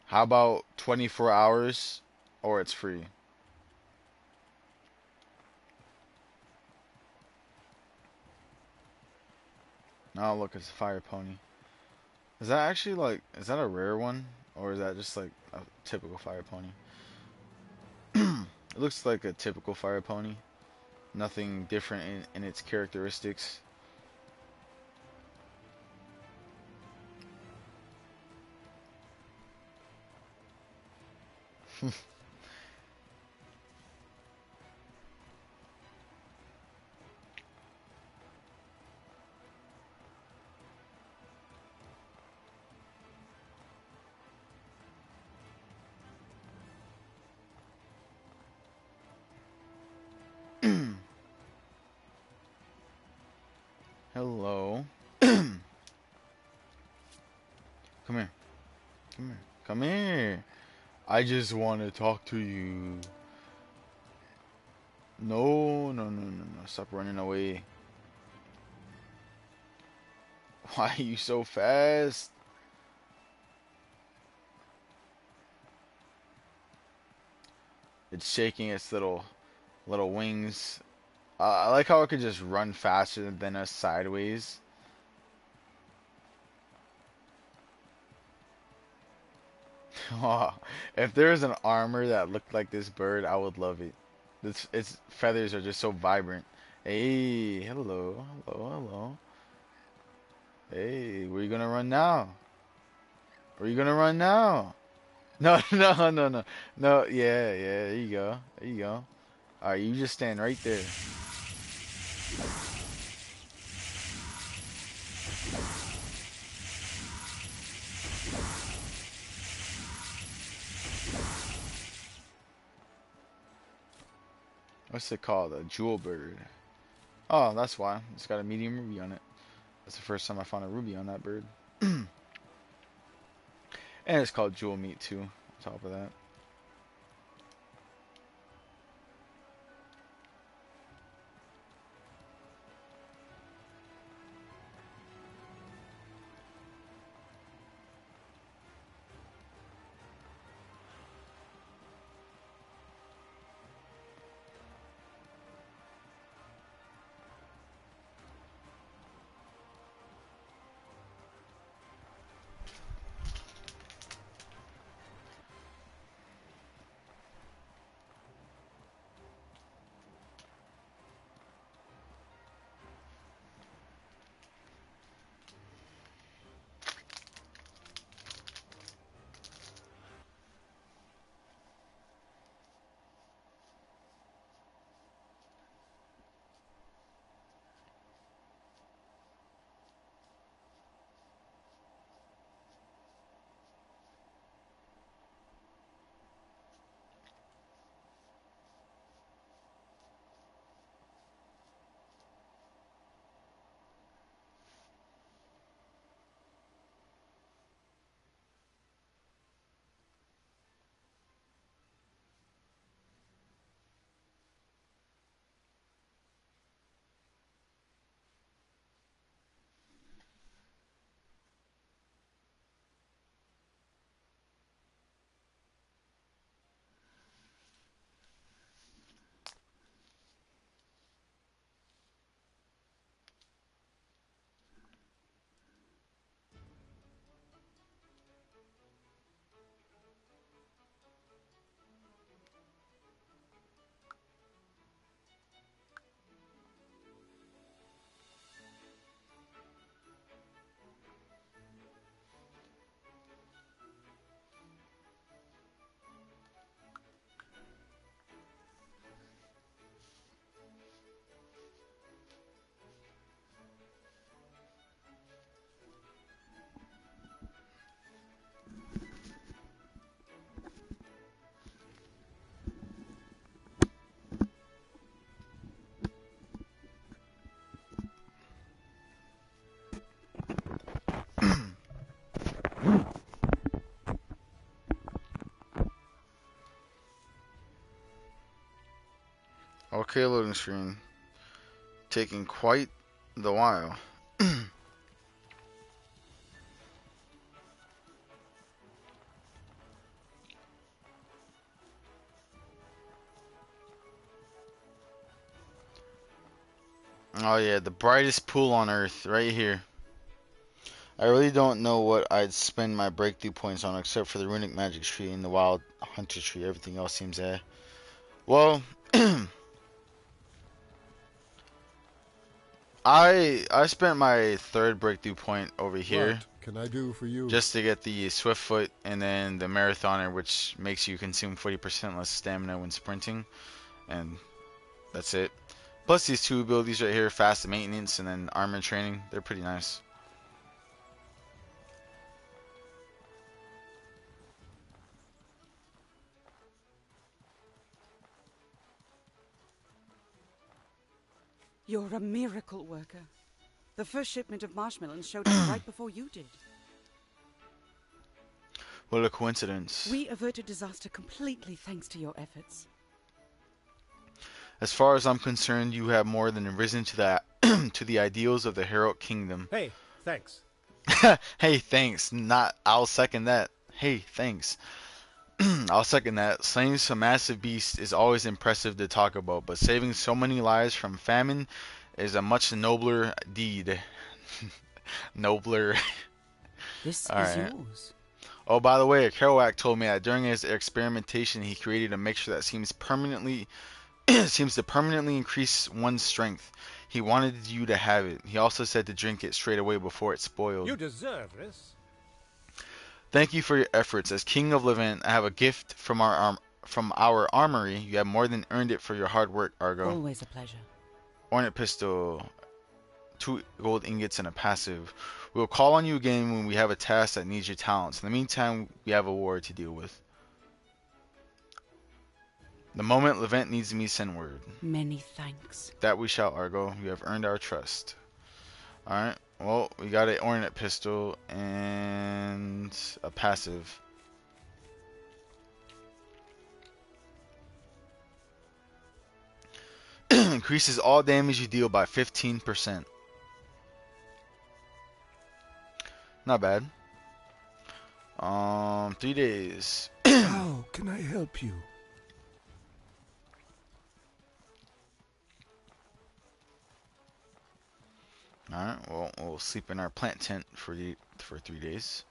How about 24 hours or it's free? Oh, look, it's a fire pony. Is that actually like, is that a rare one? Or is that just like a typical fire pony? It looks like a typical fire pony. Nothing different in its characteristics. Hello. Come here. Come here. Come here. I just want to talk to you. No, no, no, no, no. Stop running away. Why are you so fast? It's shaking its little wings. I like how it could just run faster than us sideways. If there was an armor that looked like this bird, I would love it. Its feathers are just so vibrant. Hey, hello, hello, hello. Hey, where you gonna run now? Where you gonna run now? No, no, no, no, no. Yeah, yeah. There you go. There you go. All right, you just stand right there. What's it called? A jewel bird. Oh, that's why. It's got a medium ruby on it. That's the first time I found a ruby on that bird. And it's called jewel meat too. On top of that. create a loading screen. Taking quite the while. Oh yeah, the brightest pool on Earth, right here. I really don't know what I'd spend my breakthrough points on except for the runic magic tree and the wild hunter tree. Everything else seems well, I spent my third breakthrough point over here What can I do for you? just to get the swift foot and then the marathoner, which makes you consume 40% less stamina when sprinting, and that's it. Plus these two abilities right here, fast maintenance and then armor training, they're pretty nice. You're a miracle worker. The first shipment of marshmallows showed up right before you did. What a coincidence. We averted disaster completely thanks to your efforts. As far as I'm concerned, you have more than risen to the to the ideals of the heroic kingdom. Hey, thanks. Hey, thanks. I'll second that. Hey, thanks. I'll second that. Slaying some massive beast is always impressive to talk about, but saving so many lives from famine is a much nobler deed. Nobler. This is Alright. yours. Oh, by the way, Kerouac told me that during his experimentation, he created a mixture that seems to permanently increase one's strength. He wanted you to have it. He also said to drink it straight away before it spoiled. You deserve this. Thank you for your efforts. As King of Levant, I have a gift from our armory. You have more than earned it for your hard work, Argo. Always a pleasure. Ornate pistol, 2 gold ingots, and a passive. We will call on you again when we have a task that needs your talents. In the meantime, we have a war to deal with. The moment Levant needs me, send word. Many thanks. That we shall, Argo. You have earned our trust. Alright, well, we got an ornate pistol and a passive. Increases all damage you deal by 15%. Not bad. 3 days. How can I help you? Alright, well, we'll sleep in our plant tent for 3 days.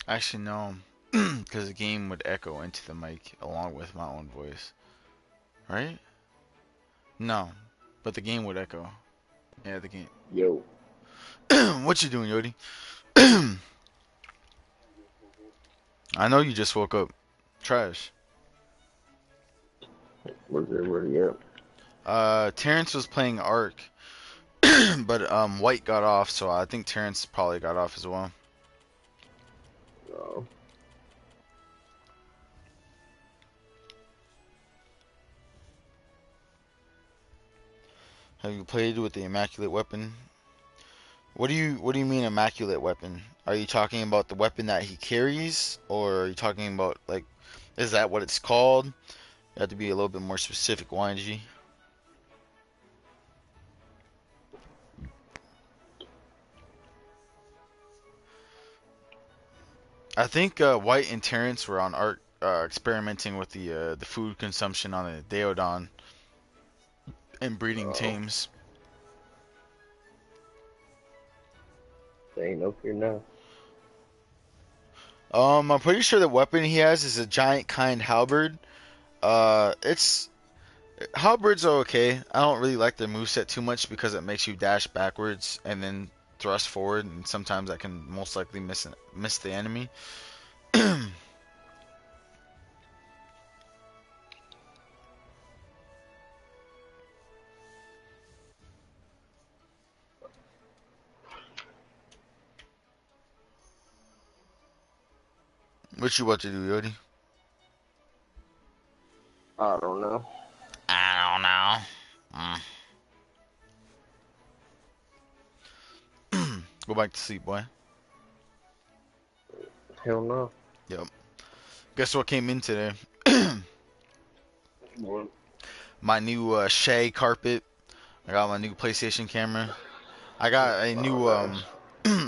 Actually, no. Because the game would echo into the mic along with my own voice. Right? No. But the game would echo. Yeah, the game. Yo. What you doing, Yodi? I know you just woke up. Trash. Was everybody up? Terrence was playing Ark, but White got off, so I think Terrence probably got off as well. No. Have you played with the Immaculate Weapon? What do you mean Immaculate Weapon? Are you talking about the weapon that he carries, or are you talking about like, is that what it's called? You have to be a little bit more specific, YG. I think White and Terrence were on Ark experimenting with the food consumption on the Deodon and breeding tames. They ain't no fear now. I'm pretty sure the weapon he has is a giant kind halberd. It's halberds are okay. I don't really like their moveset too much because it makes you dash backwards and then thrust forward, and sometimes that can most likely miss the enemy. What you about to do, Yodi? I don't know. I don't know. Go back to sleep, boy. Hell no. Yep. Guess what came in today? What? My new shag carpet. I got my new PlayStation camera. I got a new Oh,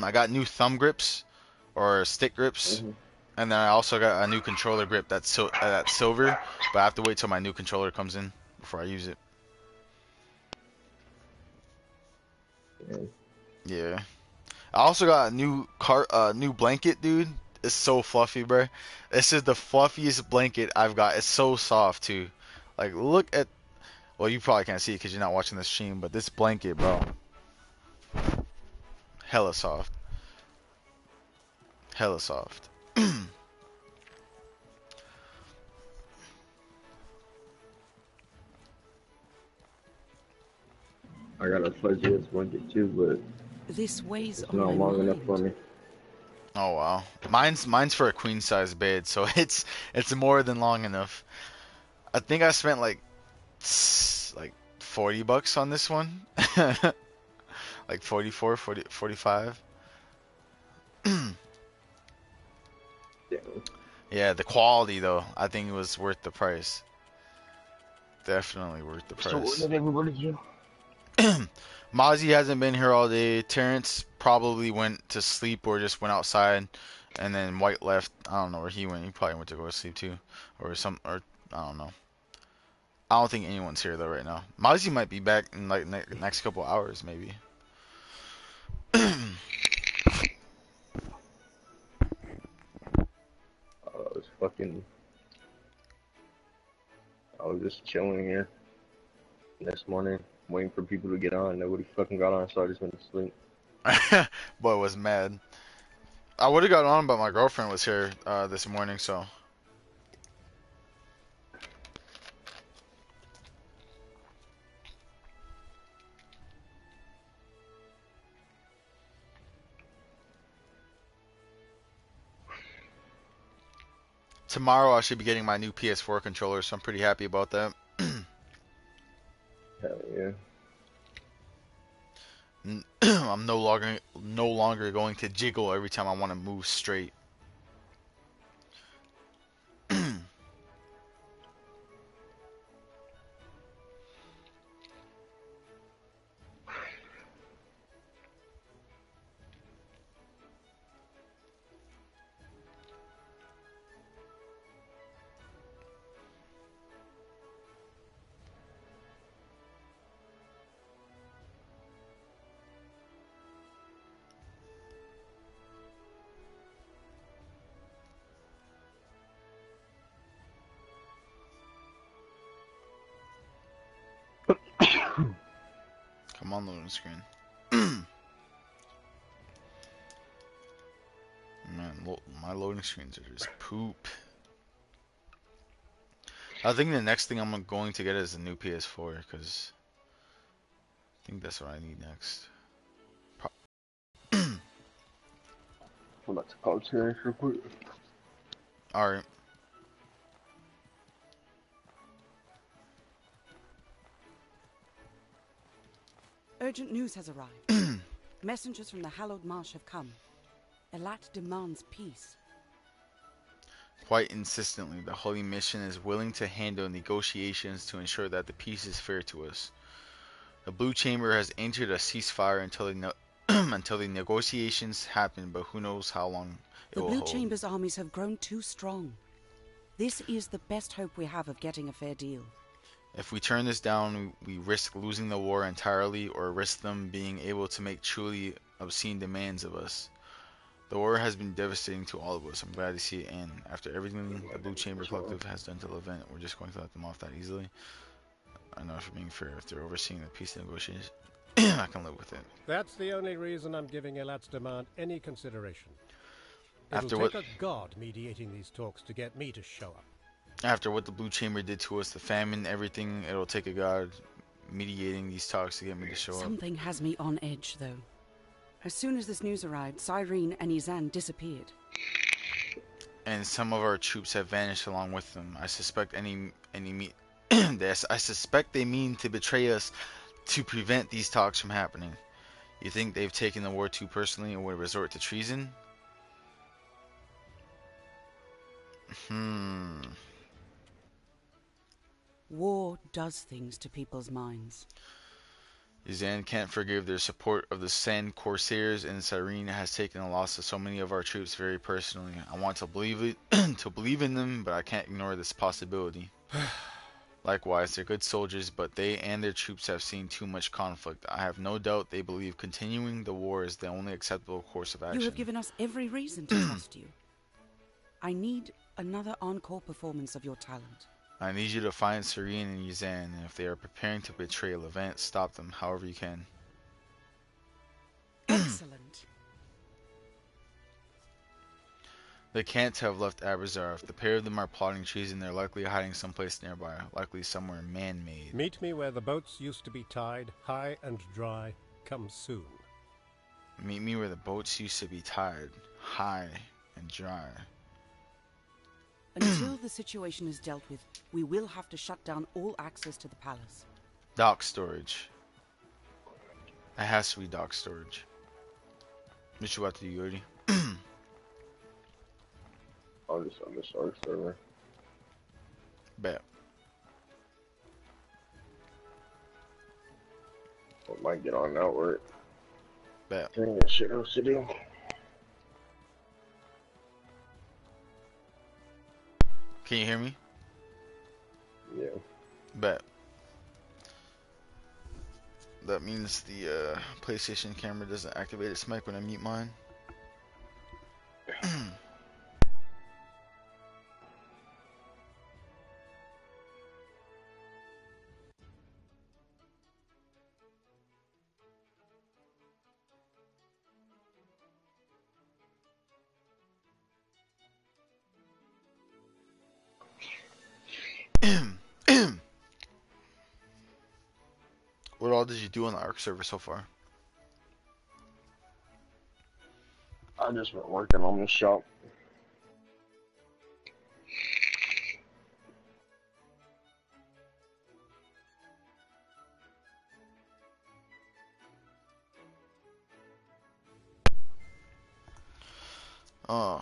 I got new thumb grips or stick grips, mm-hmm. and then I also got a new controller grip that's silver, but I have to wait till my new controller comes in before I use it. Yeah. Yeah. I also got a new blanket, dude. It's so fluffy, bro. This is the fluffiest blanket I've got. It's so soft too. Like, look at. Well, you probably can't see it because you're not watching the stream, but this blanket, bro, hella soft. Hella soft. I got a fuzzy ass blanket too, but This weighs it's on not my long enough for mind. me. Oh wow. Mine's for a queen size bed, so it's more than long enough. I think I spent like $40 on this one. Like 44, 40, 45. Yeah. Yeah, the quality though, I think it was worth the price. Definitely worth the So what price. did everybody do? Mozzie hasn't been here all day. Terrence probably went to sleep or just went outside, and then White left. I don't know where he went. He probably went to go to sleep too, or I don't know. I don't think anyone's here though right now. Mozzie might be back in like next couple hours maybe. Fucking. I was just chilling here this morning, waiting for people to get on. Nobody fucking got on, so I just went to sleep. Boy was mad. I would have got on, but my girlfriend was here this morning, so. Tomorrow I should be getting my new PS4 controller, so I'm pretty happy about that. Hell yeah. I'm no longer going to jiggle every time I want to move straight. Come on, loading screen. Man, my loading screens are just poop. I think the next thing I'm going to get is a new PS4 because I think that's what I need next. I'm about to call Terrence real quick. All right. Urgent news has arrived. Messengers from the hallowed marsh have come. Elat demands peace. Quite insistently, the Holy Mission is willing to handle negotiations to ensure that the peace is fair to us. The Blue Chamber has entered a ceasefire until the negotiations happen, but who knows how long it The will Blue hold. Chamber's armies have grown too strong. This is the best hope we have of getting a fair deal. If we turn this down, we risk losing the war entirely or risk them being able to make truly obscene demands of us. The war has been devastating to all of us. I'm glad to see it end. After everything the Blue Chamber Collective has done to Levant, we're just going to let them off that easily. I know if you're being fair, if they're overseeing the peace negotiations, I can live with it. That's the only reason I'm giving Elat's demand any consideration. After It'll what- take a god mediating these talks to get me to show up. After what the Blue Chamber did to us, the famine, everything, it'll take a god mediating these talks to get me to show up. Something has me on edge, though. As soon as this news arrived, Cyrene and Izan disappeared. And some of our troops have vanished along with them. I suspect I suspect they mean to betray us to prevent these talks from happening. You think they've taken the war too personally and would resort to treason? War does things to people's minds. Izan can't forgive their support of the Sand Corsairs, and Cyrene has taken the loss of so many of our troops very personally. I want to believe it, to believe in them, but I can't ignore this possibility. Likewise, they're good soldiers, but they and their troops have seen too much conflict. I have no doubt they believe continuing the war is the only acceptable course of action. You have given us every reason to trust you. I need another encore performance of your talent. I need you to find Cyrene and Izan, and if they are preparing to betray Levant, stop them however you can. Excellent. They can't have left Abrazar. If the pair of them are plotting treason, they're likely hiding someplace nearby, likely somewhere man-made. Meet me where the boats used to be tied, high and dry. Come soon. Meet me where the boats used to be tied, high and dry. Until the situation is dealt with, we will have to shut down all access to the palace. Dock storage. It has to be dock storage. What you about to do, Yodi? I'm just on the Shark server. Bet. I might get on that work. Bet. Dang, that shit else to do. Can you hear me? Yeah. Bet. That means the PlayStation camera doesn't activate its mic when I mute mine. What all did you do on the Ark server so far? I just been working on the shop. Oh.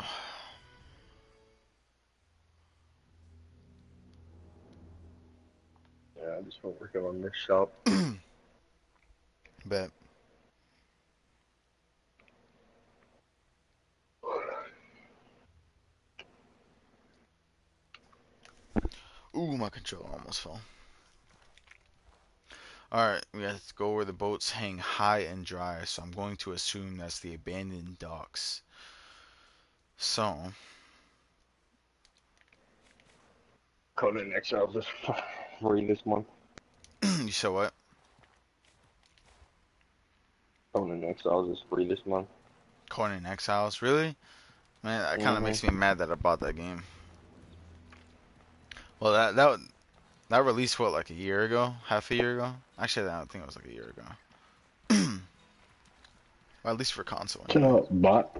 Yeah, I just been working on this shop. Bet. Ooh, my controller almost fell. Alright, we have to go where the boats hang high and dry, so I'm going to assume that's the abandoned docks. So, Conan Exiles is free this month. you said what? Conan Exiles is free this month. Conan Exiles? Really? Man, that kind of makes me mad that I bought that game. Well, that released what, like a year ago, half a year ago. Actually, I don't think it was like a year ago. Or at least for console. Shut Anyway. up, bot.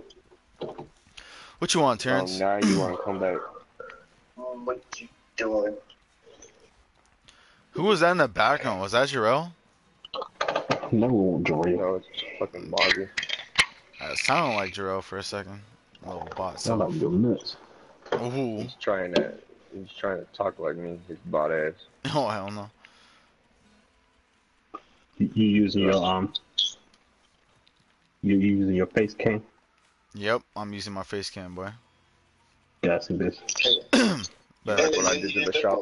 What you want, Terrence? Now you want to come back. What you doing? Who was that in the background? Was that Jarrell? No, Jory. No, it's fucking Bobby. It sounded like Jarrell for a second. A little bot. Sound like you're nuts. Ooh. He's trying to talk like me, his bot ass. Oh hell no. You using your You using your face cam? Yep, I'm using my face cam, boy. Yeah, I see this. But That's what I did to the shop.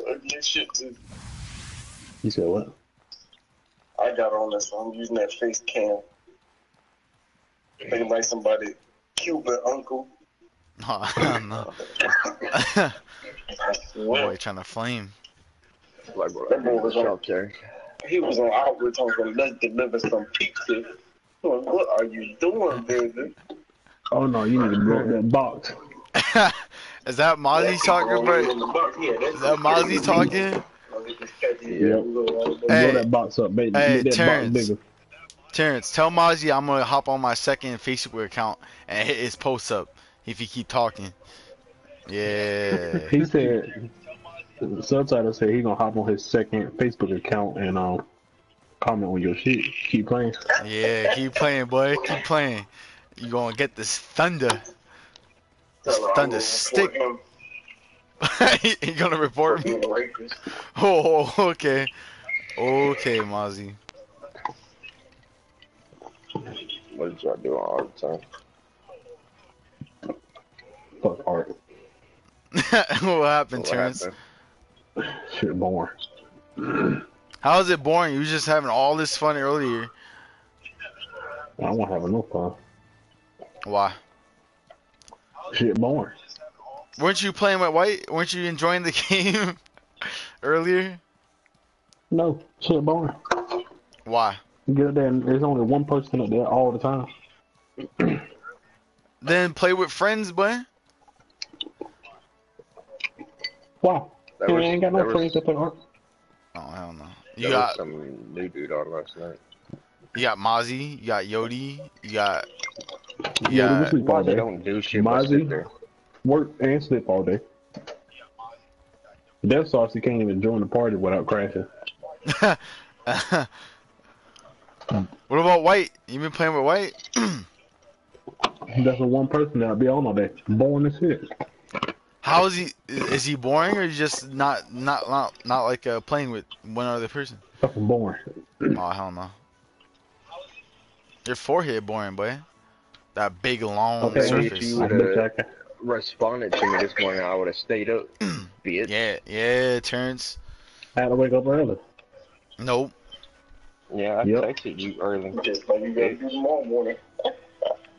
You said what? I got on this, so I'm using that face cam. Thinking like somebody, Cuban uncle. oh, hell no. Boy, trying to flame. Like what That I boy did to was the on. shop, Terry. He was on outward talking, let's deliver some pizza. Well, what are you doing, baby? Oh no, you need to blow up that box. Is that Mozzie talking, bro? Is that Mozzie talking? Yep. Blow Hey. that box up, baby. Hey, Get that Terrence. box bigger. Terrence, tell Mozzie I'm gonna hop on my second Facebook account and hit his posts up if he keep talking. Yeah. He said, the subtitle said he gonna hop on his second Facebook account and comment on your shit. Keep playing. Yeah, keep playing, boy. Keep playing. You gonna get this thunder. This thunder stick. He gonna report me? Oh, okay. Okay, Mozzie. What did y'all do all the time? Fuck art. What happened, What Terrence? happened? Shit boring. How is it boring? You was just having all this fun earlier. I won't have no fun. Why? Shit boring. Weren't you playing with White? Weren't you enjoying the game earlier? No, shit boring. Why? You get up there and there's only one person up there all the time. Then play with friends, boy. Why? That You was- ain't got that no was- friends that play art. Oh hell no. There You got was some new dude on last night. Mozzie, you got Yodi, you got Yeah, we sleep all Why they day. don't do shit but Mozzie? sit there? Work and sleep all day. Death Saucy can't even join the party without crashing. What about White? You been playing with White? That's the one person that'll be on all day. Boring as shit. How is he? Is he boring or is he just not like playing with one other person? Fucking boring. Oh hell no. Your forehead boring, boy. That big long Okay, Maybe surface. if you I would bet you I have can. responded to me this morning, I would have stayed up. Bitch. Yeah, Terrence. I had to wake up early. Nope. Yeah, I Yep. texted you early. Just like you gotta do tomorrow morning.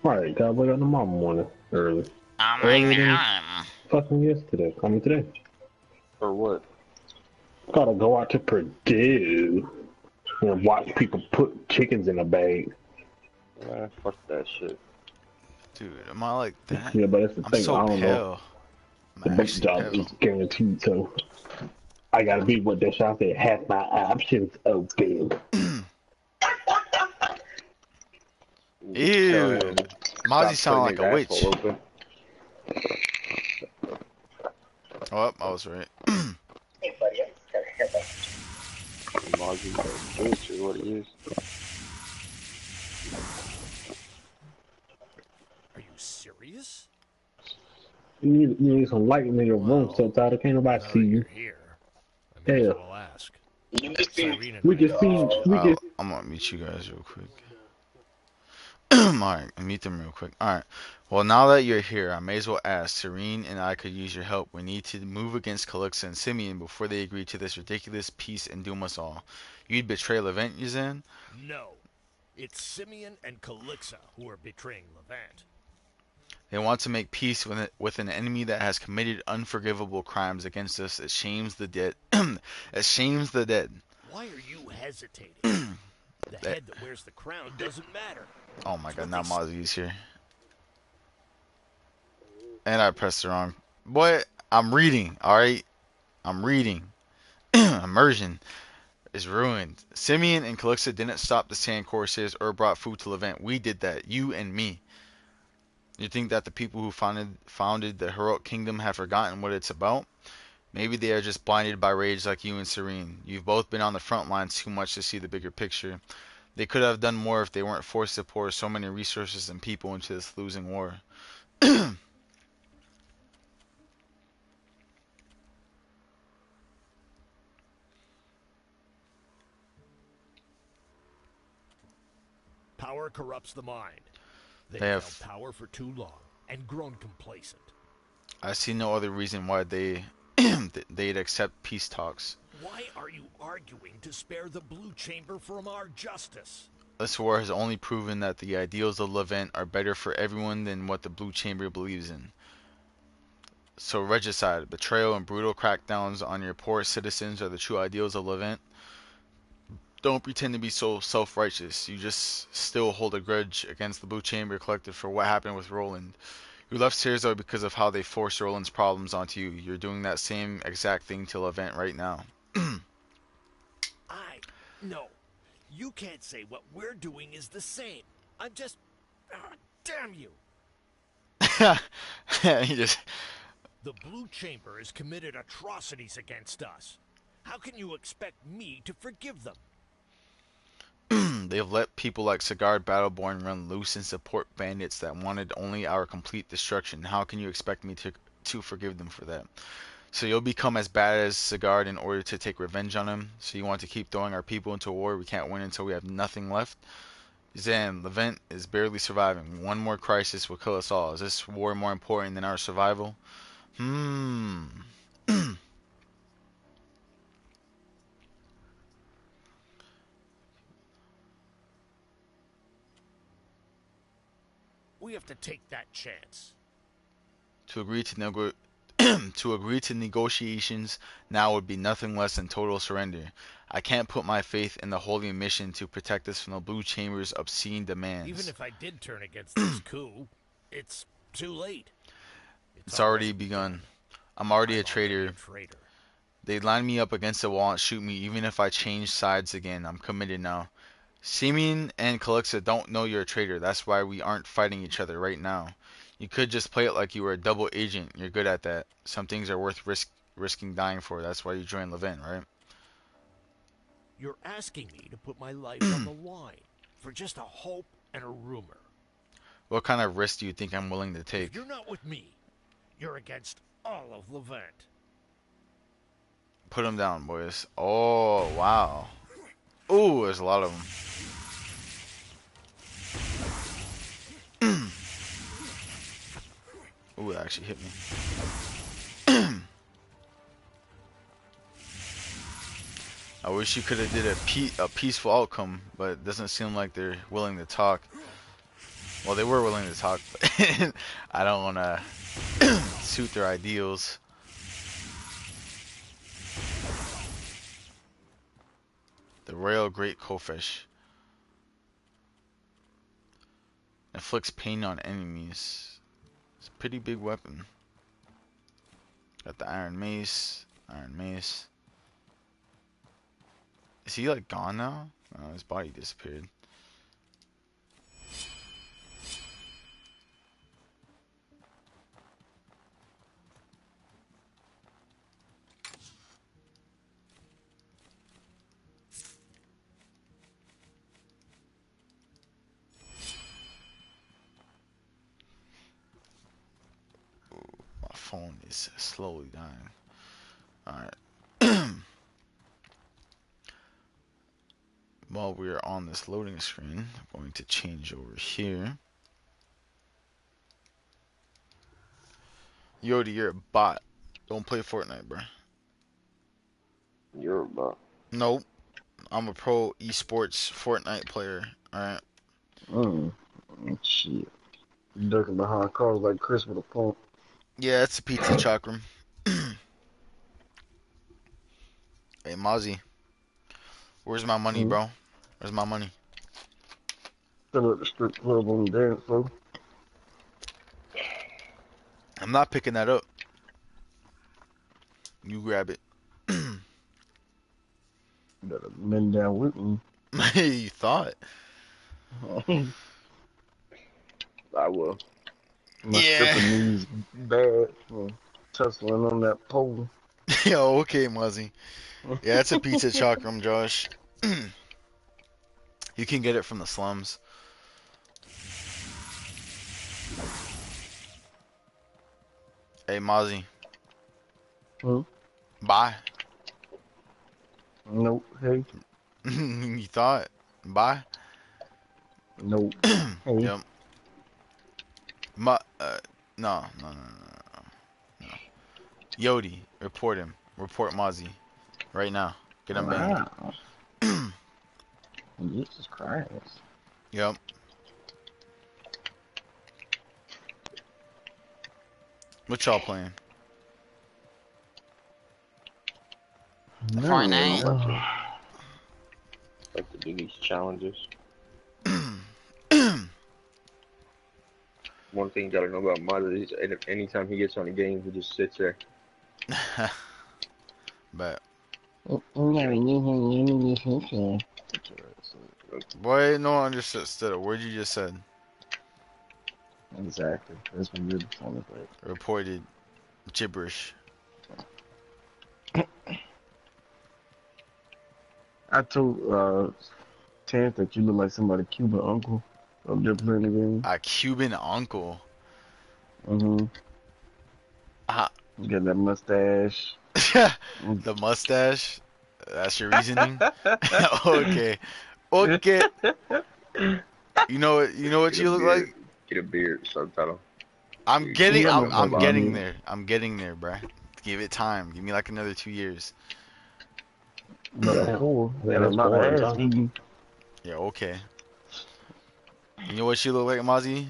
Right, gotta wake up tomorrow morning early. Oh Earlier than fucking yesterday. I mean today. For what? Gotta go out to Purdue and watch people put chickens in a bag. Man, fuck that shit. Dude, am I like that? Yeah, but that's the I'm thing. so I don't know. pale. The I'm best actually job pale. is guaranteed, so I gotta be what that shop said. Have my options open. Ew. Tell him, Mozzie stop sound like putting a his witch. asshole open. Oh, I was right. Hey, buddy, I just gotta head back. Mozzie's a bitch or what he is. Are you serious? You need some lighting in your room, so tired. Can't nobody Now see that you. you're here, I may as Yeah. well ask. You just see Cyrene and We I can are- see. We can. I'm gonna meet you guys real quick. Alright, meet them real quick. Alright. Well, now that you're here, I may as well ask. Serene and I could use your help. We need to move against Calixa and Simeon before they agree to this ridiculous peace and doom us all. You'd betray Levant, Yazan? No. It's Simeon and Calixa who are betraying Levant. They want to make peace with an enemy that has committed unforgivable crimes against us. It shames the dead. It shames the dead. Why are you hesitating? The head that wears the crown doesn't matter. Oh my It's god, what now they Mozzie's here. And I pressed the wrong. Boy, I'm reading, alright? I'm reading. Immersion is ruined. Simeon and Calixa didn't stop the sand courses or brought food to Levant. We did that. You and me. You think that the people who founded the heroic kingdom have forgotten what it's about? Maybe they are just blinded by rage like you and Serene. You've both been on the front lines too much to see the bigger picture. They could have done more if they weren't forced to pour so many resources and people into this losing war. Power corrupts the mind. They've They held have. power for too long and grown complacent. I see no other reason why they'd accept peace talks. Why are you arguing to spare the Blue Chamber from our justice? This war has only proven that the ideals of Levant are better for everyone than what the Blue Chamber believes in. So regicide, betrayal, and brutal crackdowns on your poor citizens are the true ideals of Levant. Don't pretend to be so self-righteous. You just still hold a grudge against the Blue Chamber Collective for what happened with Roland. You left Cersei because of how they forced Roland's problems onto you. You're doing that same exact thing to Levant right now. No. You can't say what we're doing is the same. I'm just... damn you. He just... The Blue Chamber has committed atrocities against us. How can you expect me to forgive them? They've let people like Sigurd Battleborn run loose and support bandits that wanted only our complete destruction. How can you expect me to forgive them for that? So you'll become as bad as Sigurd in order to take revenge on him? So you want to keep throwing our people into a war we can't win until we have nothing left? Zan, Levant is barely surviving. One more crisis will kill us all. Is this war more important than our survival? We have to take that chance. To agree to negotiations now would be nothing less than total surrender. I can't put my faith in the holy mission to protect us from the Blue Chamber's obscene demands. Even if I did turn against this coup, it's too late. It's already begun. I'm already a traitor. They'd line me up against the wall and shoot me even if I change sides again. I'm committed now. Simeon and Calixa don't know you're a traitor. That's why we aren't fighting each other right now. You could just play it like you were a double agent. You're good at that. Some things are worth risking dying for. That's why you joined Levant, right? You're asking me to put my life on the line for just a hope and a rumor. What kind of risk do you think I'm willing to take? If you're not with me, you're against all of Levant. Put them down, boys. Oh, wow. Ooh, there's a lot of them. Ooh, it actually hit me. I wish you could have did a peaceful outcome, but it doesn't seem like they're willing to talk. Well, they were willing to talk, but I don't want to suit their ideals. The Royal Great Kofish inflicts pain on enemies. It's a pretty big weapon. Got the Iron Mace. Iron Mace. Is he like gone now? Oh, his body disappeared. My phone is slowly dying. Alright. While we're on this loading screen, I'm going to change over here. Yodi, you're a bot. Don't play Fortnite, bro. You're a bot. Nope. I'm a pro esports Fortnite player. Alright. Shit. You ducking behind cars like Chris with a phone. Yeah, it's a pizza chakram. Hey, Mozzie. Where's my money, bro? Where's my money? Still at the strip club on the dance floor. I'm not picking that up. You grab it. better been down with me. You thought? I will. My Yeah. stripping knees bad for tussling on that pole. Yo, okay, Muzzy. Yeah, it's a pizza chakram, Josh. You can get it from the slums. Hey, Mozzie. Bye. Nope. Hey. You thought? Bye. Nope. Hey. Yep. No. Yodi, report him. Report Mozzie. Right now. Get him banned. Wow. Jesus Christ. Yep. What y'all playing? Fortnite. Like to do these challenges. One thing you gotta know about Mother is anytime he gets on a game, he just sits there. Bet. Boy, Boy, no one understood a word you just said. exactly. That's what you're funny about. Reported gibberish. I told Terrence that you look like somebody's Cuban uncle up there playing the game. A Cuban uncle. You got that mustache. The mustache. That's your reasoning. Okay. You know what you look like? Get a beard, subtitle. I'm getting there. beard. I'm getting there, bruh. Give it time. Give me like another 2 years. That's cool. Got a lot of ass eating. Yeah, okay. You know what you look like, Mozzie?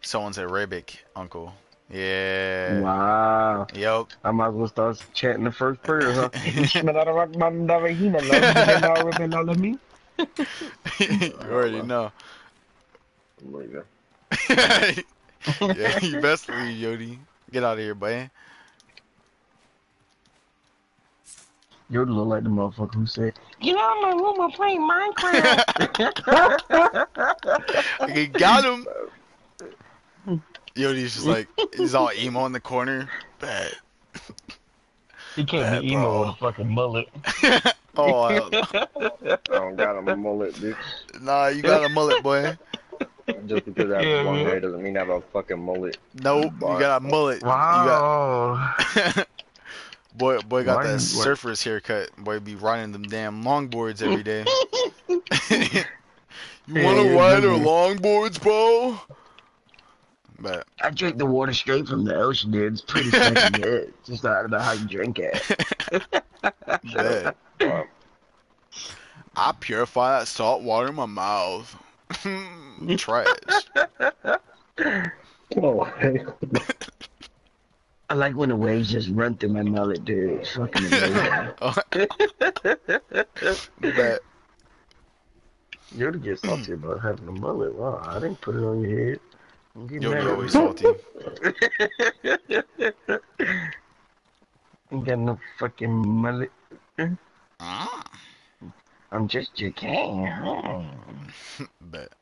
Someone's Arabic uncle. Yeah. Wow. Yep. I might as well start chanting the first prayer, huh? You already know. Yeah, Yeah, you best leave, Yodi. Get out of here, boy. You look like the motherfucker who said, "Get out of my room, I'm playing Minecraft." Okay, got him. Yodi's just like, he's all emo in the corner. Bad. He can't be emo with a fucking mullet. Oh, I don't got a mullet, bitch. Nah, you got a mullet, boy. Just because I have long hair doesn't mean I have a fucking mullet. Nope, you got a mullet. Wow. Boy got that surfer's haircut. Boy be riding them damn longboards every day. You wanna ride our longboards, bro? But I drink the water straight from the ocean, dude. It's pretty fucking good. Just I don't know how you drink it. Bet. I purify that salt water in my mouth. Trash. Oh, hey. I like when the waves just run through my mullet, dude. It's fucking amazing. Bet. You're to get salty about having a mullet. Wow, I didn't put it on your head. You're always salty. Ain't got no fucking mullet. I'm just your king. Bet.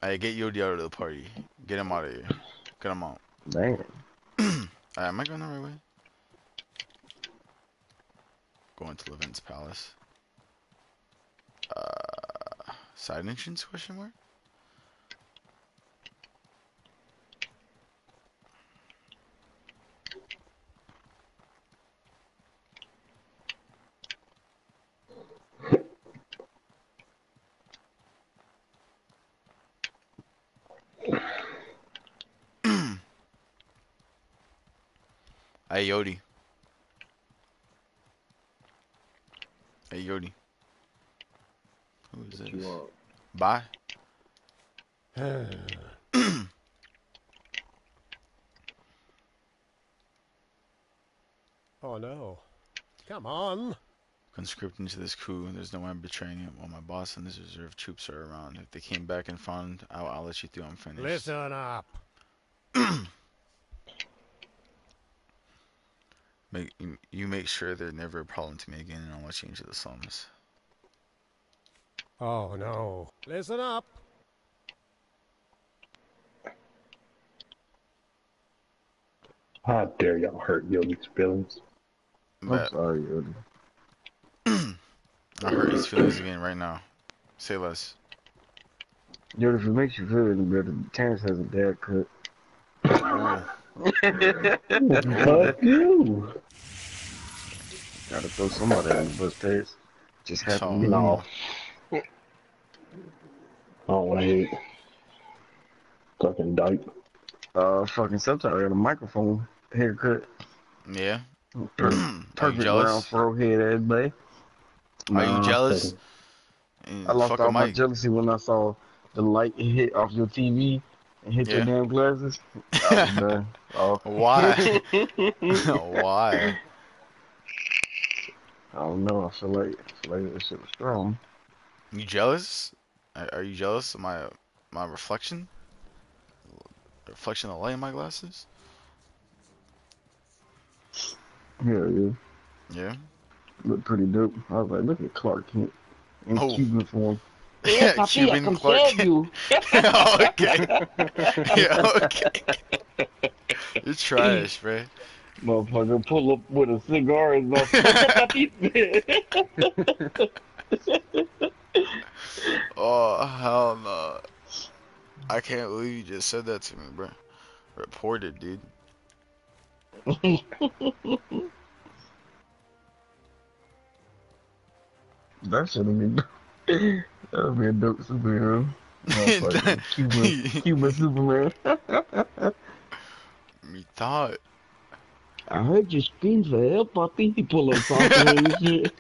Hey, get Yodi out of the party. Get him out of here. Get him out. Damn. Am I going the right way? Going to Levant's palace. Side entrance, question mark? Hey, Yodi. Hey, Yodi. Who is this? Bye. Oh no. Come on. Conscript into this coup. There's no one betraying it while my boss and his reserve troops are around. If they came back and found out, I'll let you through. I'm finished. Listen up. You make sure they're never a problem to me again, and I want to change the Psalms. Oh no. Listen up. How dare y'all hurt Yogi's feelings? I'm But sorry, Yogi. I hurt his feelings again right now. Say less. Yogi, if it makes you feel any better, Terrence has a dad cut. Ooh. Fuck you. Gotta throw somebody on the bus, Terrence. Just happened to be No. you. I don't want to hear it. Fucking dyke. Fucking sometimes I got a microphone haircut. Yeah. Per- Are you perfect round jealous? forehead ass boy. Are you Nah. jealous? I lost Fuck a all my mic. jealousy when I saw the light hit off your TV and hit your Yeah. damn glasses. I was done. Oh. Why? Why? I don't know. I feel like that shit was strong. You jealous? Are you jealous of my reflection? The reflection of light in my glasses? Yeah. Yeah. Looked pretty dope. I was like, look at Clark Kent in Oh. Cuban form. Yeah, papi, I Cuban can Clark serve you. Okay. Yeah, okay. You're trash, bro. Motherfucker pull up with a cigar and go, what's up, papi? Oh, hell no. I can't believe you just said that to me, bro. Reported, dude. That should have been that would be a dope superhero. Motherfucker, Cuban Superman. Me thought. I heard you scream for help, papi. He pull up talking and shit.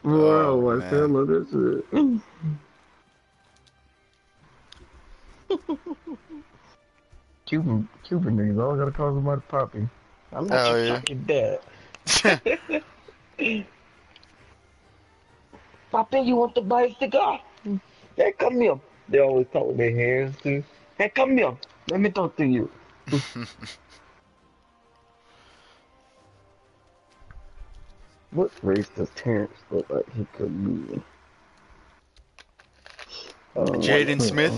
Bro, Oh, I still man. love that shit. Cuban niggas all gotta call somebody papi. I'm not Hell your yeah. fucking dad. Papi, you want to buy a cigar? Hey, come here. They always talk with their hands too. Hey, come here. Let me talk to you. What race does Terrence look like he could be? Jaden Smith.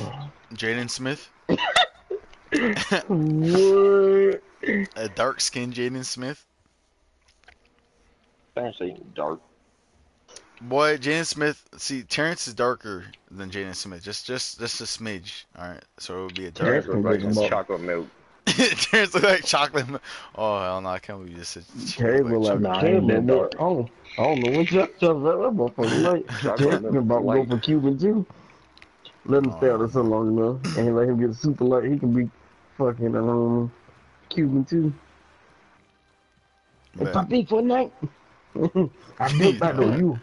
Jaden Smith. What? A dark-skinned Jaden Smith. I didn't say dark. Boy, Jaden Smith. See, Terrence is darker than Jaden Smith. Just a smidge. All right, so it would be a Terrence dark. looks like some chocolate milk. Terrence look like chocolate. Oh hell no! I can't believe you just said Terry look look like chocolate. Nah, Terry ain't that look. dark. I don't know what y'all talking about. That motherfucker like Terry Chocolate about to go milk for Cuban too. Let him Oh, stay out hell there so no. long enough, and let him get a super light. He can be fucking Cuban too. Hey, Bet. papi, for a night. I built that on you.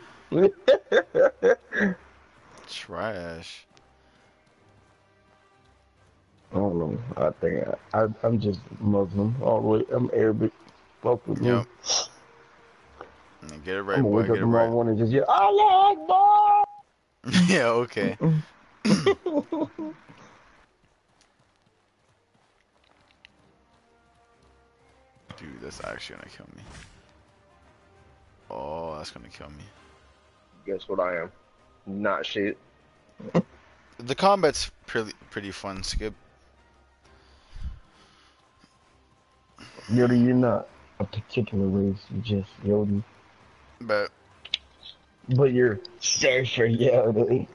Trash. I don't know. I think I'm just Muslim all the way. I'm Arabic. Fuck with me. Yep. Get it I'm right, gonna boy. wake Get up it tomorrow right. morning and just yell, Allah Akbar! Yeah. Okay. Dude, that's actually gonna kill me. Oh, that's gonna kill me. Guess what I am? Not shit. The combat's pretty fun, Skip. Yoda, you're not a particular race. You're just Yoda. But But you're Surfer Yoda.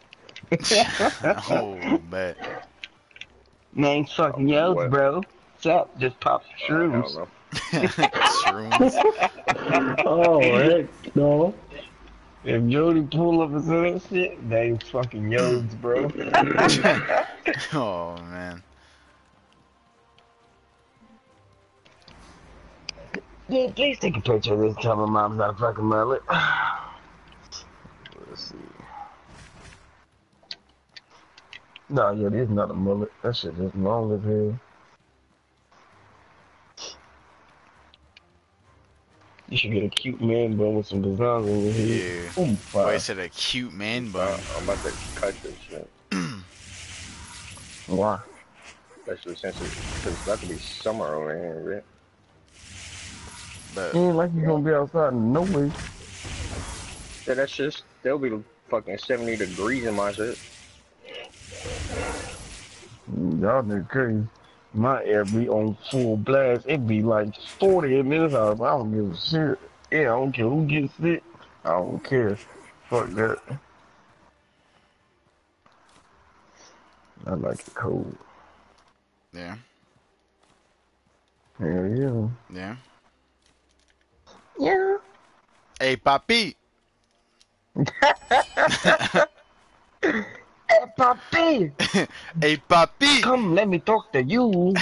oh, bet. Name's fucking Oh, Yoda, what? bro. What's up? Just pop Hell shrooms. no. Shrooms. Oh, heck no. If Jody pull up and say that shit, name's fucking Yodes, bro. Oh man. Dude, please take a picture of this. Tell my mom's not a fucking mullet. Let's see. No, yeah, this is not a mullet. That shit just long as hell. You should get a cute man bun with some designs on your head. Yeah. Ooh, Boy, fire. I said a cute man bun. I'm about to cut this shit. Why? Especially since because it's about to be summer over here, right? But It ain't like you gonna be outside no way. Yeah, that's just, they'll be fucking 70 degrees in my shit. Y'all niggas crazy. My air be on full blast. It be like 40 in this house. I don't give a shit. Yeah, I don't care who gets sick. I don't care. Fuck that. I like it cold. yeah, Hell yeah. yeah. Yeah. Hey, papi. Hey, papi. Hey, papi. Come, let me talk to you.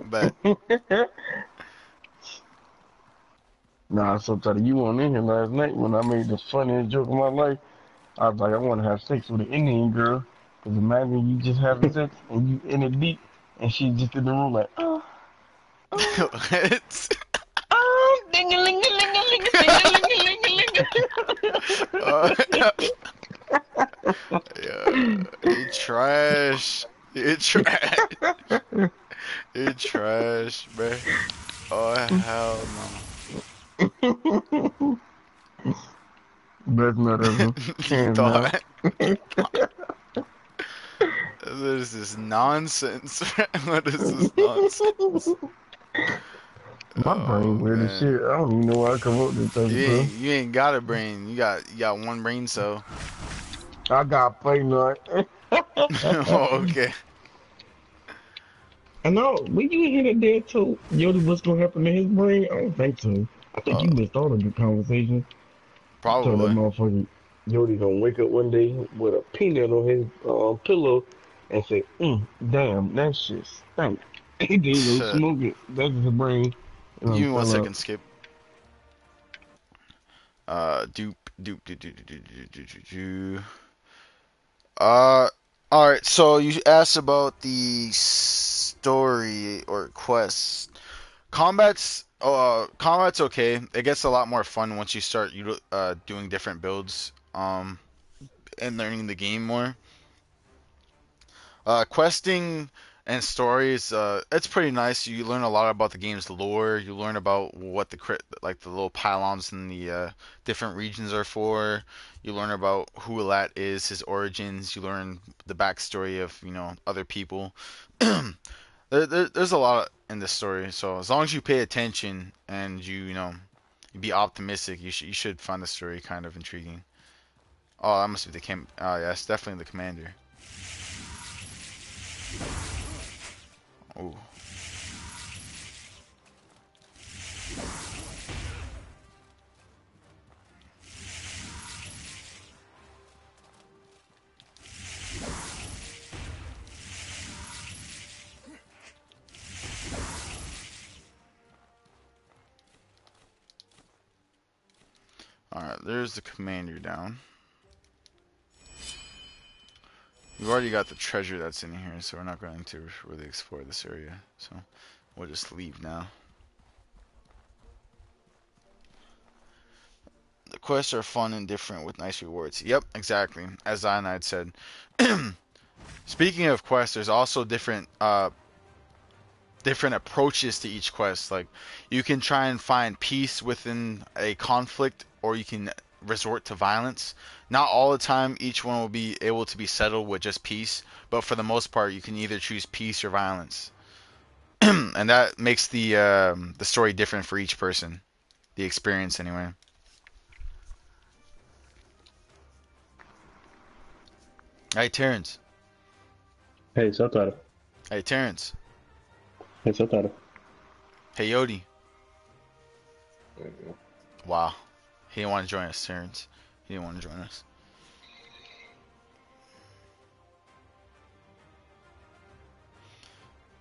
But Nah, sometimes you weren't in here last night when I made the funniest joke of my life. I was like, I want to have sex with an Indian girl. Because imagine you just having sex and you in it deep and she's just in the room like, oh, oh, what? oh, Uh, ding-a-ling-a-ling-a-ling-a-ling. yeah, you trash. You trash. You trash, bro. Oh hell Best nut no. ever. You Hands down. thought. You thought. What is this nonsense? What is this nonsense? My brain Oh weird as man. shit. I don't even know why I come up with this type of stuff. You ain't got a brain. You got one brain cell. I got play nut. Oh, okay. I know. When you hear that dad told Yoda what's gonna happen to his brain, I don't think so. I think you missed all of the conversation. You told that Probably. motherfucker Yoda gonna wake up one day with a peanut on his pillow and say, damn, that shit stank. He didn't go Give smoke it. That's his brain. me one Fell out. second, Skip. Dupe, dupe, dupe, dupe, dupe, dupe, dupe, dupe, dupe. All right. So you asked about the story or quest. Combat's okay. It gets a lot more fun once you start doing different builds and learning the game more. Questing and stories, it's pretty nice. You learn a lot about the game's lore. You learn about what like the little pylons in the different regions are for. You learn about who Alat is, his origins. You learn the backstory of other people. There's a lot in this story. So as long as you pay attention and you be optimistic, you should find the story kind of intriguing. Oh, that must be the camp. Oh yeah, it's definitely the commander. Oh. Alright, there's the commander down. We've already got the treasure that's in here, so we're not going to really explore this area. So we'll just leave now. The quests are fun and different with nice rewards. Yep, exactly. As Cyanide said. Speaking of quests, there's also different approaches to each quest. Like, you can try and find peace within a conflict, or you can resort to violence. Not all the time each one will be able to be settled with just peace, but for the most part you can either choose peace or violence. And that makes the story different for each person, the experience anyway. Hey Terrence. Hey, subtitle. Hey Terrence. Hey, subtitle. Hey Yodi. Wow, he didn't want to join us, Terrence. He didn't want to join us.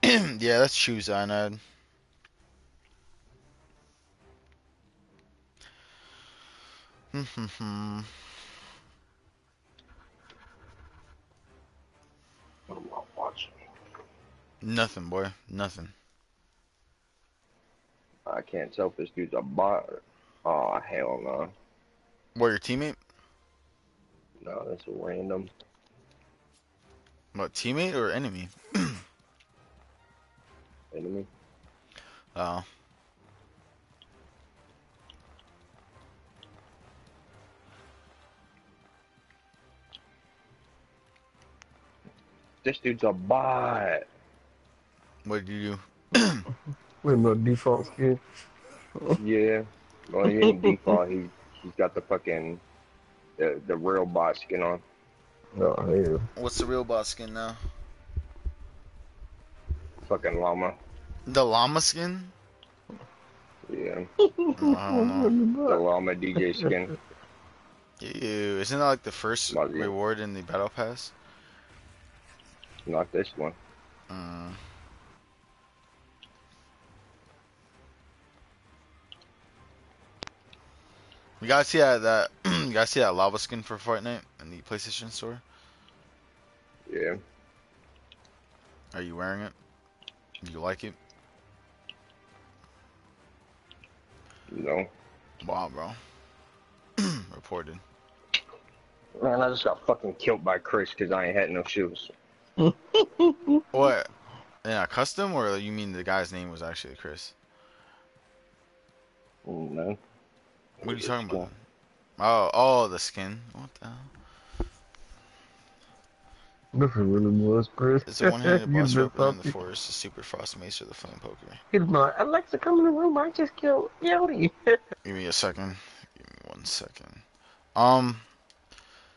Yeah, let's choose Cyanide. What am I watching? Nothing, boy. Nothing. I can't tell if this dude's a bot. Oh, hell no. What, your teammate? No, that's a random. What, teammate or enemy? Enemy. Oh. This dude's a bot. What did you do? With no default skin. Yeah. Well, he ain't default. He's got the fucking the real bot skin on. Oh hell. What's the real boss skin now? Fucking llama. The llama skin? Yeah. I don't know. The llama DJ skin. Ew, isn't that like the first Not yet. reward in the battle pass? Not this one. You guys see that you guys see that lava skin for Fortnite in the PlayStation Store? Yeah. Are you wearing it? Do you like it? No. Wow, bro. Reported. Man, I just got fucking killed by Chris because I ain't had no shoes. What? Yeah, custom, or you mean the guy's name was actually Chris? No. What are you talking about? Oh, the skin. What the hell? This is really was, Chris. It's a one-handed You boss just weapon in the thought forest, the super frost mace, or the flame poker. he's like, Alexa, come in the room. I just killed Yodi. Give me a second. Give me 1 second.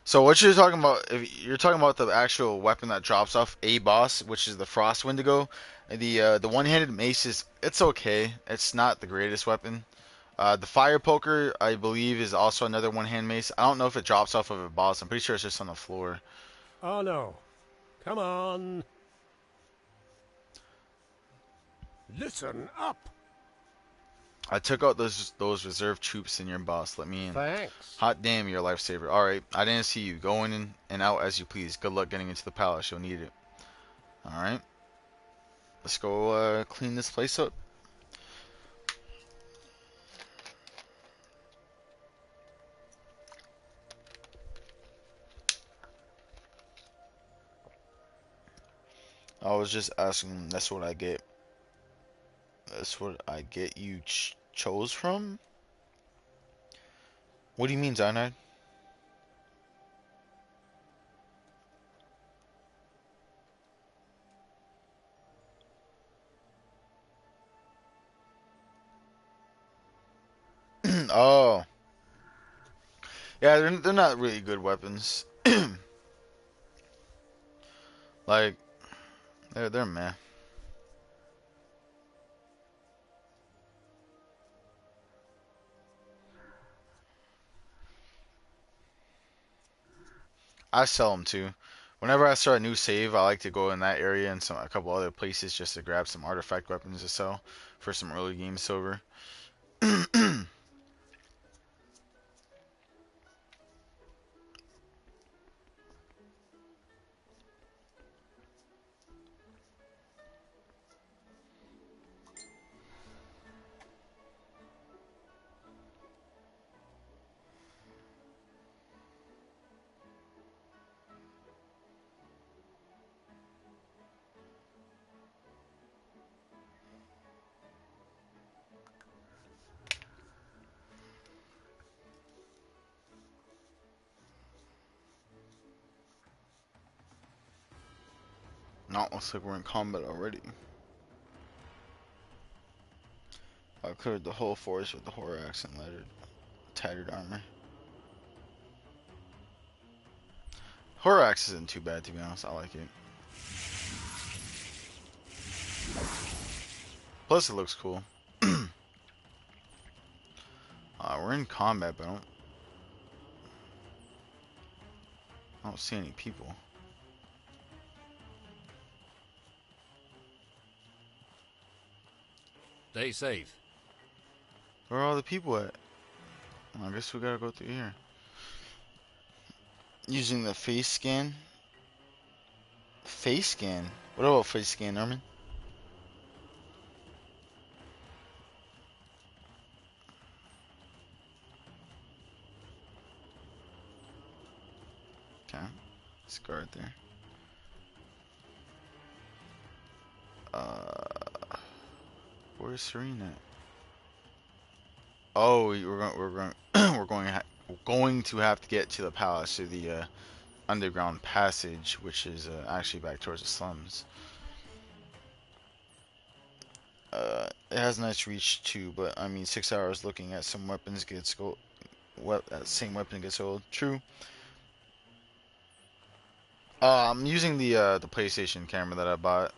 So what you're talking about, if you're talking about the actual weapon that drops off a boss, which is the Frost Wendigo, the one-handed mace it's okay. It's not the greatest weapon. The Fire Poker, I believe, is also another one-hand mace. I don't know if it drops off of a boss. I'm pretty sure it's just on the floor. Oh no. Come on. Listen up. I took out those reserve troops in your boss. Let me in. Thanks. Hot damn, you're a lifesaver. Alright, I didn't see you. Go in and out as you please. Good luck getting into the palace. You'll need it. Alright. Let's go clean this place up. I was just asking, that's what I get. That's what I get you chose from? What do you mean, Cyanide? Oh. Yeah, they're not really good weapons. Like, they're meh. I sell them too. Whenever I start a new save, I like to go in that area and a couple other places just to grab some artifact weapons to sell for some early game silver. No, looks like we're in combat already. I cleared the whole forest with the horror axe and tattered armor. Horror axe isn't too bad, to be honest. I like it. Plus, it looks cool. We're in combat, but I don't see any people. Stay safe. Where are all the people at? Well, I guess we gotta go through here. Using the face scan. Face scan? What about face scan, Norman? Okay. Let's go right there. Where's Serena at? Oh, we're going we're going to have to get to the palace through the underground passage, which is actually back towards the slums. It has nice reach too, but I mean 6 hours looking at some weapons gets gold. That same weapon gets old. True. I'm using the PlayStation camera that I bought.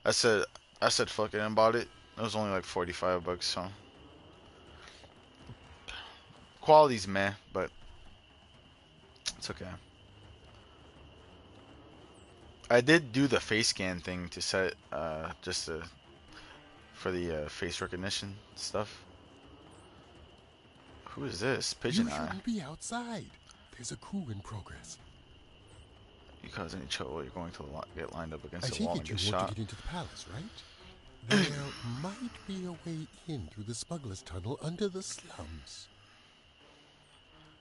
I said fuck it and bought it. It was only like $45, so quality's meh, but it's okay. I did do the face scan thing to set just for the face recognition stuff. Who is this? Pigeon You Eye. shouldn't be outside. There's a coup in progress. You cause any trouble, you're going to get lined up I against the take wall it and you get want shot. to get into the palace, right? There might be a way in through the smuggler's tunnel under the slums.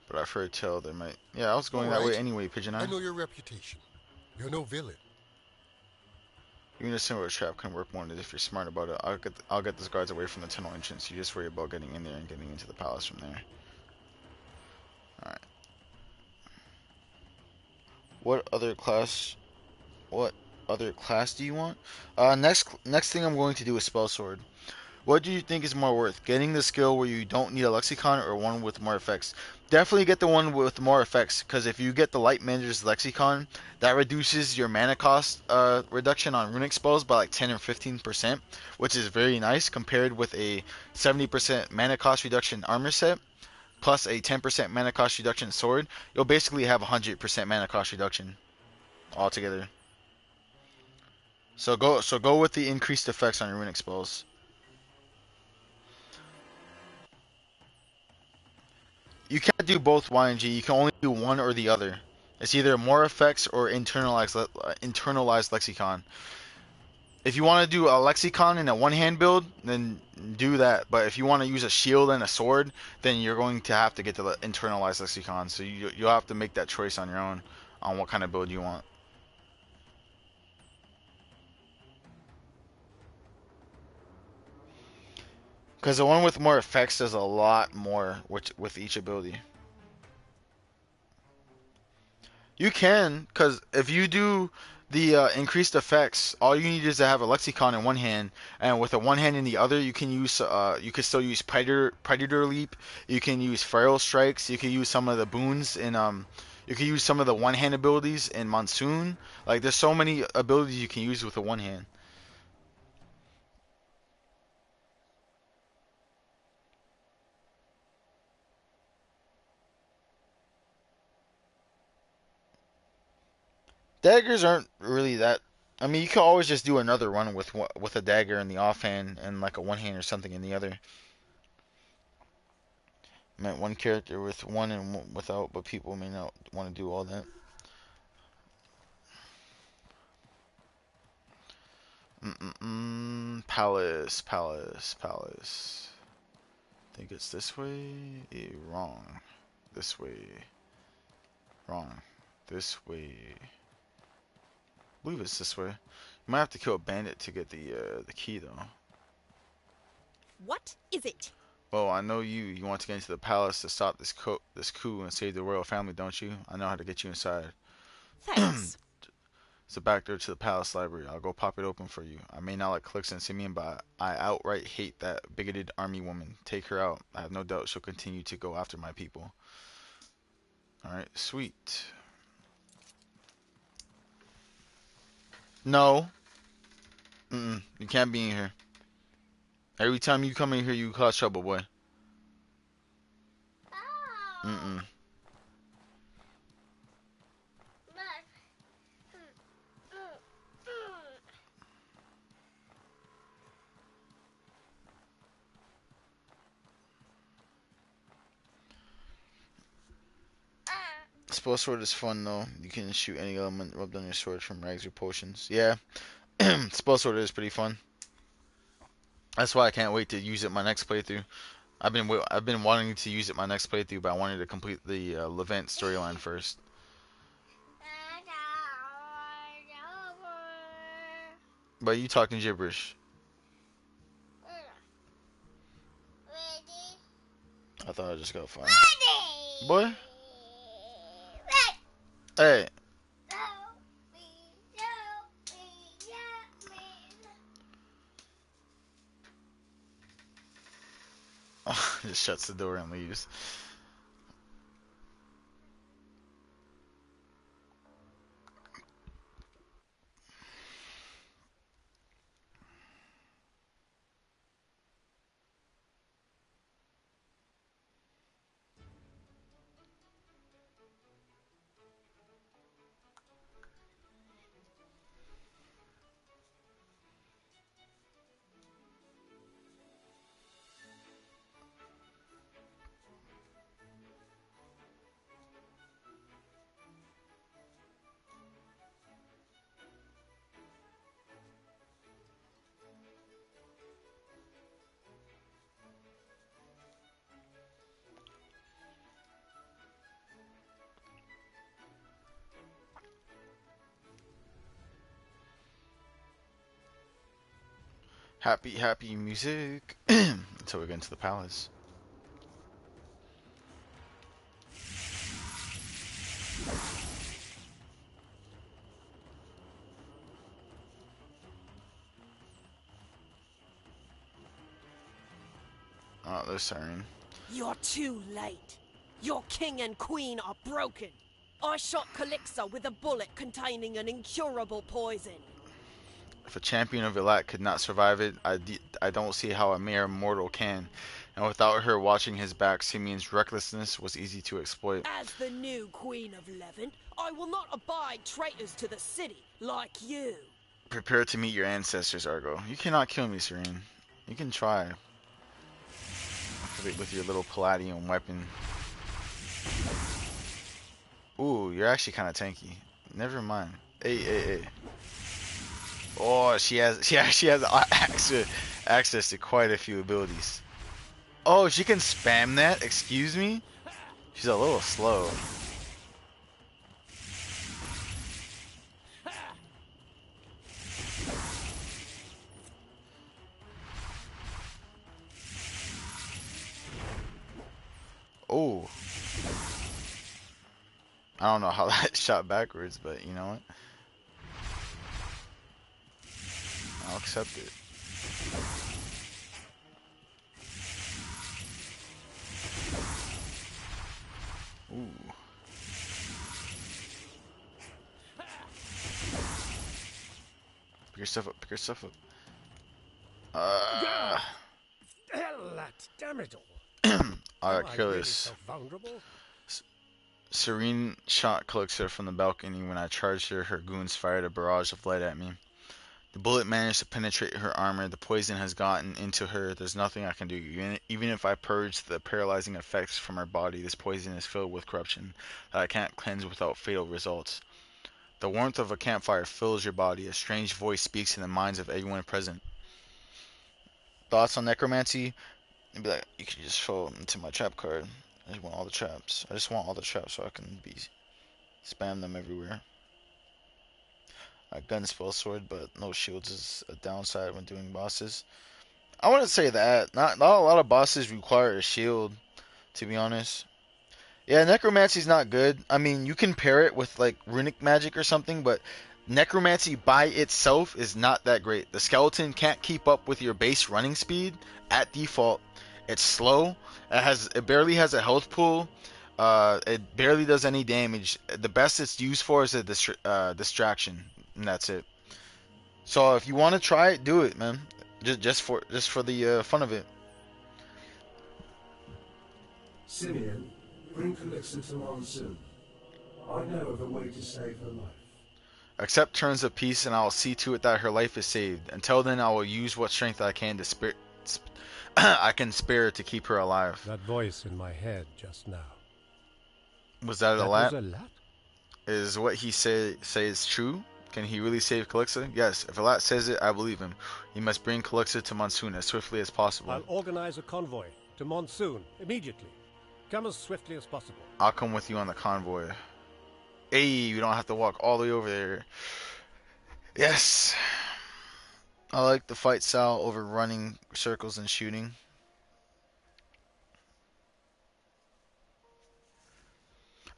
But I've heard tell there might. Yeah, I was going All that way right. anyway, Pigeon Eye. I know your reputation. You're no villain. Even a similar trap can work wonders if you're smart about it. I'll get those guards away from the tunnel entrance. You just worry about getting in there and getting into the palace from there. Alright. What other class do you want? Next thing I'm going to do is Spell Sword. What do you think is more worth? Getting the skill where you don't need a lexicon or one with more effects? Definitely get the one with more effects, because if you get the Light Manager's lexicon, that reduces your mana cost reduction on runic spells by like 10 or 15%, which is very nice compared with a 70% mana cost reduction armor set plus a 10% mana cost reduction sword. You'll basically have 100% mana cost reduction altogether. So go with the increased effects on your runic spells. You can't do both Y and G. You can only do one or the other. It's either more effects or internalized lexicon. If you want to do a lexicon in a one-hand build, then do that. But if you want to use a shield and a sword, then you're going to have to get the internalized lexicon. So you'll have to make that choice on your own on what kind of build you want. Because the one with more effects does a lot more with each ability. You can, because if you do the increased effects, all you need is to have a lexicon in one hand, and with a one hand in the other, you can still use predator leap. You can use feral strikes. You can use some of the boons in you can use some of the one hand abilities in monsoon. Like there's so many abilities you can use with a one hand. Daggers aren't really that. I mean, you can always just do another run with a dagger in the offhand and like a one hand or something in the other. I meant one character with one and one without, but people may not want to do all that. Palace. Think it's this way? Wrong. This way. Wrong. This way. I believe it's this way. You might have to kill a bandit to get the key though. What is it? Well, I know you want to get into the palace to stop this coup and save the royal family, don't you? I know how to get you inside. Thanks. It's a back door to the palace library. I'll go pop it open for you. I may not like clicks and Simeon, but I outright hate that bigoted army woman. Take her out. I have no doubt she'll continue to go after my people. Alright, sweet. No. You can't be in here. Every time you come in here, you cause trouble, boy. Spell sword is fun though. You can shoot any element rubbed on your sword from rags or potions. Yeah, spell sword is pretty fun. That's why I can't wait to use it my next playthrough. I've been wanting to use it my next playthrough, but I wanted to complete the Levant storyline first. But you talking gibberish. I thought I just got fine. Boy. Hey. Oh, just shuts the door and leaves. Happy, happy music. Until we get into the palace. Oh, there's siren. You're too late. Your king and queen are broken. I shot Calixa with a bullet containing an incurable poison. If a champion of Elat could not survive it, I don't see how a mere mortal can. And without her watching his back, Simeon's recklessness was easy to exploit. As the new queen of Levant, I will not abide traitors to the city like you. Prepare to meet your ancestors, Argo. You cannot kill me, Serene. You can try. With your little Palladium weapon. Ooh, you're actually kind of tanky. Never mind. Hey. Oh, she actually has access to quite a few abilities. Oh, she can spam that? Excuse me? She's a little slow. Oh. I don't know how that shot backwards, but you know what? I'll accept it. Ooh. Pick your stuff up, pick your stuff up. Elat, damn it all. Alright, kill this. So vulnerable? Serene shot Calixa from the balcony. When I charged her, her goons fired a barrage of light at me. The bullet managed to penetrate her armor. The poison has gotten into her. There's nothing I can do. Even if I purge the paralyzing effects from her body, this poison is filled with corruption that I can't cleanse without fatal results. The warmth of a campfire fills your body. A strange voice speaks in the minds of everyone present. Thoughts on necromancy? You'd be like, you can just fall into my trap card. I just want all the traps. I just want all the traps so I can spam them everywhere. A gun spell sword, but no shields is a downside when doing bosses. I wouldn't say that. Not a lot of bosses require a shield, to be honest. Yeah, necromancy's not good. I mean, you can pair it with like runic magic or something, but necromancy by itself is not that great. The skeleton can't keep up with your base running speed at default. It's slow. It barely has a health pool. It barely does any damage. The best it's used for is a distraction, and that's it. So if you want to try it, do it, man. Just for the fun of it. Simeon, bring Calixa to Monsoon. I know of a way to save her life. Accept terms of peace, and I will see to it that her life is saved. Until then, I will use what strength I can to spare to keep her alive. That voice in my head just now. Was that a was lot? Is what he says true? Can he really save Calixa? Yes. If Alat says it, I believe him. He must bring Calixa to Monsoon as swiftly as possible. I'll organize a convoy to Monsoon immediately. Come as swiftly as possible. I'll come with you on the convoy. Hey, you don't have to walk all the way over there. Yes. I like the fight style over running circles and shooting.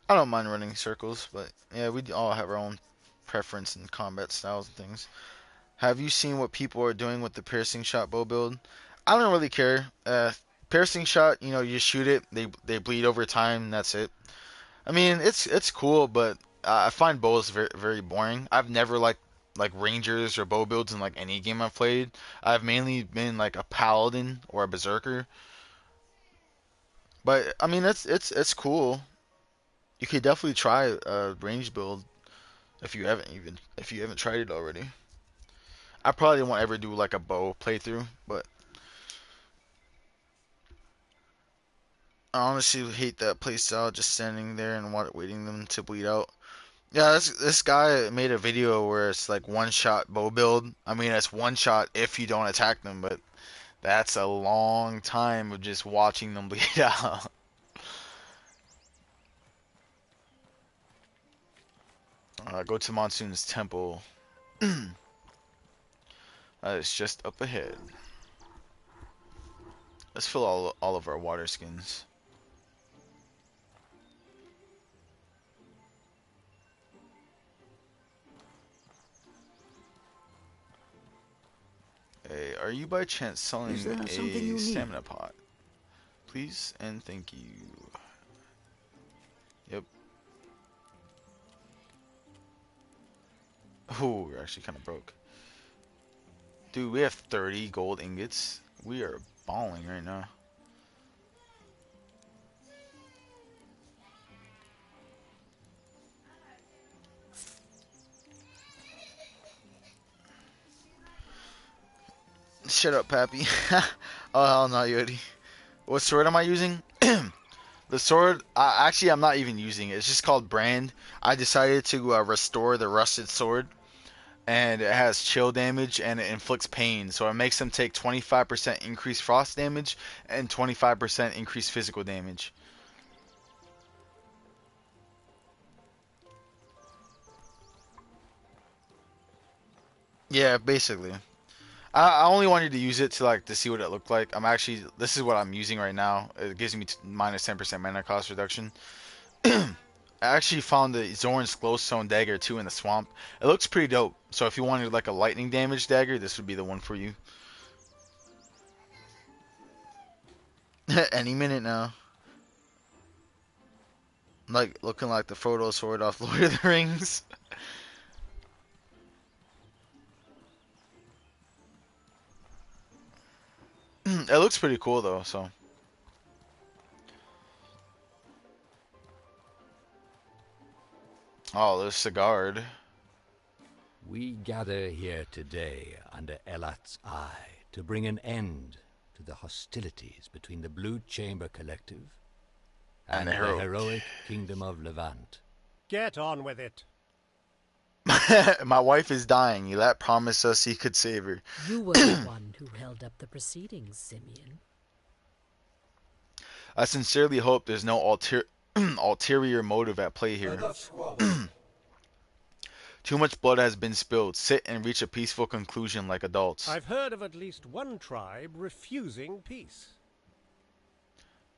I don't mind running circles, but yeah, we all have our own preference in combat styles and things. Have you seen what people are doing with the piercing shot bow build? I don't really care. Piercing shot, you know, you shoot it, they bleed over time, and that's it. I mean, it's cool, but I find bows very very boring. I've never liked like rangers or bow builds in like any game I've played. I've mainly been like a paladin or a berserker. But I mean, it's cool. You could definitely try a range build if you haven't tried it already. I probably won't ever do like a bow playthrough, but I honestly hate that playstyle, just standing there and waiting them to bleed out. Yeah, this guy made a video where it's like one shot bow build. I mean, it's one shot if you don't attack them, but that's a long time of just watching them bleed out. Go to Monsoon's temple. It's just up ahead. Let's fill all of our water skins. Hey, are you by chance selling a stamina pot? Please and thank you. Yep. Oh, we're actually kind of broke. Dude, we have 30 gold ingots. We are balling right now. Shut up, Pappy. Oh, hell no, Yodi. What sword am I using? The sword, actually, I'm not even using it. It's just called Brand. I decided to restore the rusted sword. And it has chill damage and it inflicts pain. So it makes them take 25% increased frost damage and 25% increased physical damage. Yeah, basically. I only wanted to use it to see what it looked like. This is what I'm using right now. It gives me minus 10% mana cost reduction. I actually found the Zoran's Glowstone dagger too in the swamp. It looks pretty dope. So if you wanted like a lightning damage dagger, this would be the one for you. Any minute now. Like looking like the Frodo sword off Lord of the Rings. It looks pretty cool though, so. Oh, there's Sigard. We gather here today under Elat's eye to bring an end to the hostilities between the Blue Chamber Collective and the heroic Kingdom of Levant. Get on with it. My wife is dying. Elat promised us he could save her. You were the one who held up the proceedings, Simeon. I sincerely hope there's no ulterior motive at play here. Too much blood has been spilled. Sit and reach a peaceful conclusion like adults. I've heard of at least one tribe refusing peace.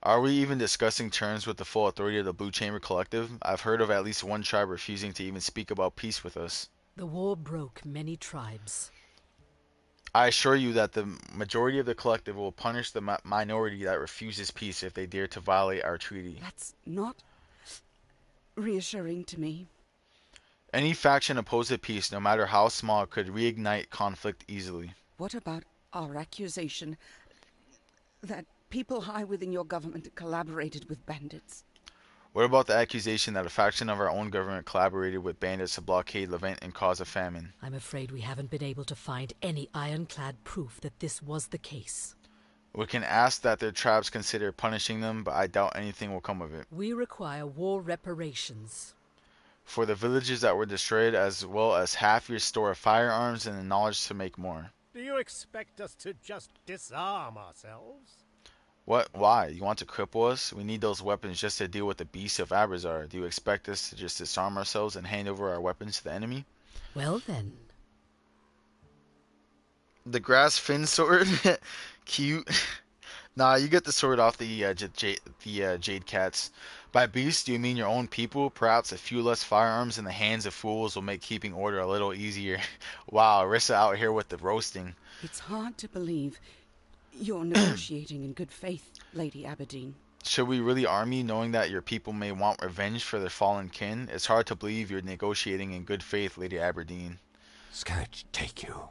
Are we even discussing terms with the full authority of the Blue Chamber Collective? I've heard of at least one tribe refusing to even speak about peace with us. The war broke many tribes. I assure you that the majority of the collective will punish the minority that refuses peace if they dare to violate our treaty. That's not reassuring to me. Any faction opposed to peace, no matter how small, could reignite conflict easily. What about our accusation that people high within your government collaborated with bandits? What about the accusation that a faction of our own government collaborated with bandits to blockade Levant and cause a famine? I'm afraid we haven't been able to find any ironclad proof that this was the case. We can ask that their tribes consider punishing them, but I doubt anything will come of it. We require war reparations. For the villages that were destroyed, as well as half your store of firearms and the knowledge to make more. Do you expect us to just disarm ourselves? What? Why? You want to cripple us? We need those weapons just to deal with the beasts of Abrazar. Do you expect us to just disarm ourselves and hand over our weapons to the enemy? Well then. The grass fin sword? Cute. Nah, you get the sword off the Jade Cats. By beast, do you mean your own people? Perhaps a few less firearms in the hands of fools will make keeping order a little easier. Wow, Rissa out here with the roasting. It's hard to believe you're negotiating in good faith, Lady Aberdeen. Should we really arm you, knowing that your people may want revenge for their fallen kin? It's hard to believe you're negotiating in good faith, Lady Aberdeen. Scourge, take you.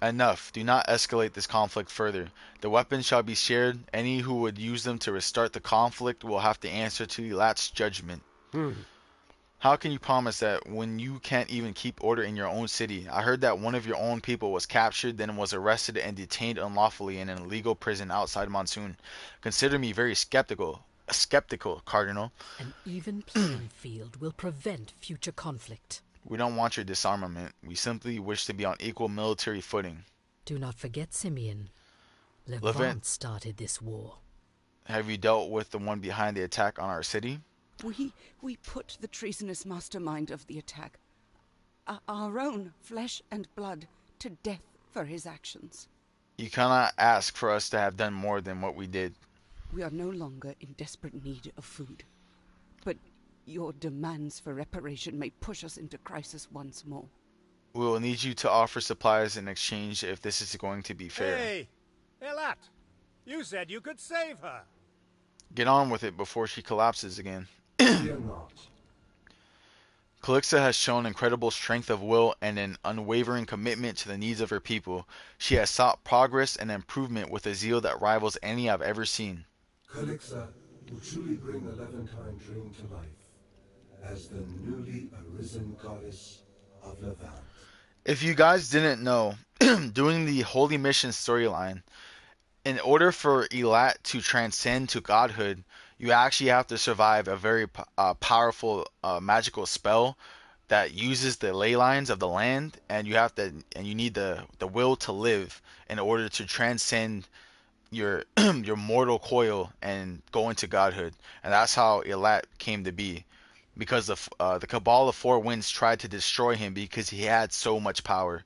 Enough. Do not escalate this conflict further. The weapons shall be shared. Any who would use them to restart the conflict will have to answer to Elat's judgment. How can you promise that when you can't even keep order in your own city? I heard that one of your own people was captured, then was arrested and detained unlawfully in an illegal prison outside Monsoon. Consider me very skeptical, Cardinal. An even playing field will prevent future conflict. We don't want your disarmament. We simply wish to be on equal military footing. Do not forget, Simeon. Levant started this war. Have you dealt with the one behind the attack on our city? We put the treasonous mastermind of the attack, our own flesh and blood, to death for his actions. You cannot ask for us to have done more than what we did. We are no longer in desperate need of food, but your demands for reparation may push us into crisis once more. We will need you to offer supplies in exchange if this is going to be fair. Hey, Elat, you said you could save her. Get on with it before she collapses again. Fear not. Calixa has shown incredible strength of will and an unwavering commitment to the needs of her people. She has sought progress and improvement with a zeal that rivals any I've ever seen. Calixa will truly bring the Levantine dream to life as the newly arisen goddess of Levant. If you guys didn't know, doing the Holy Mission storyline, in order for Elat to transcend to godhood, you actually have to survive a very powerful magical spell that uses the ley lines of the land, and you need the will to live in order to transcend your your mortal coil and go into godhood. And that's how Elat came to be, because the Cabal of Four Winds tried to destroy him because he had so much power.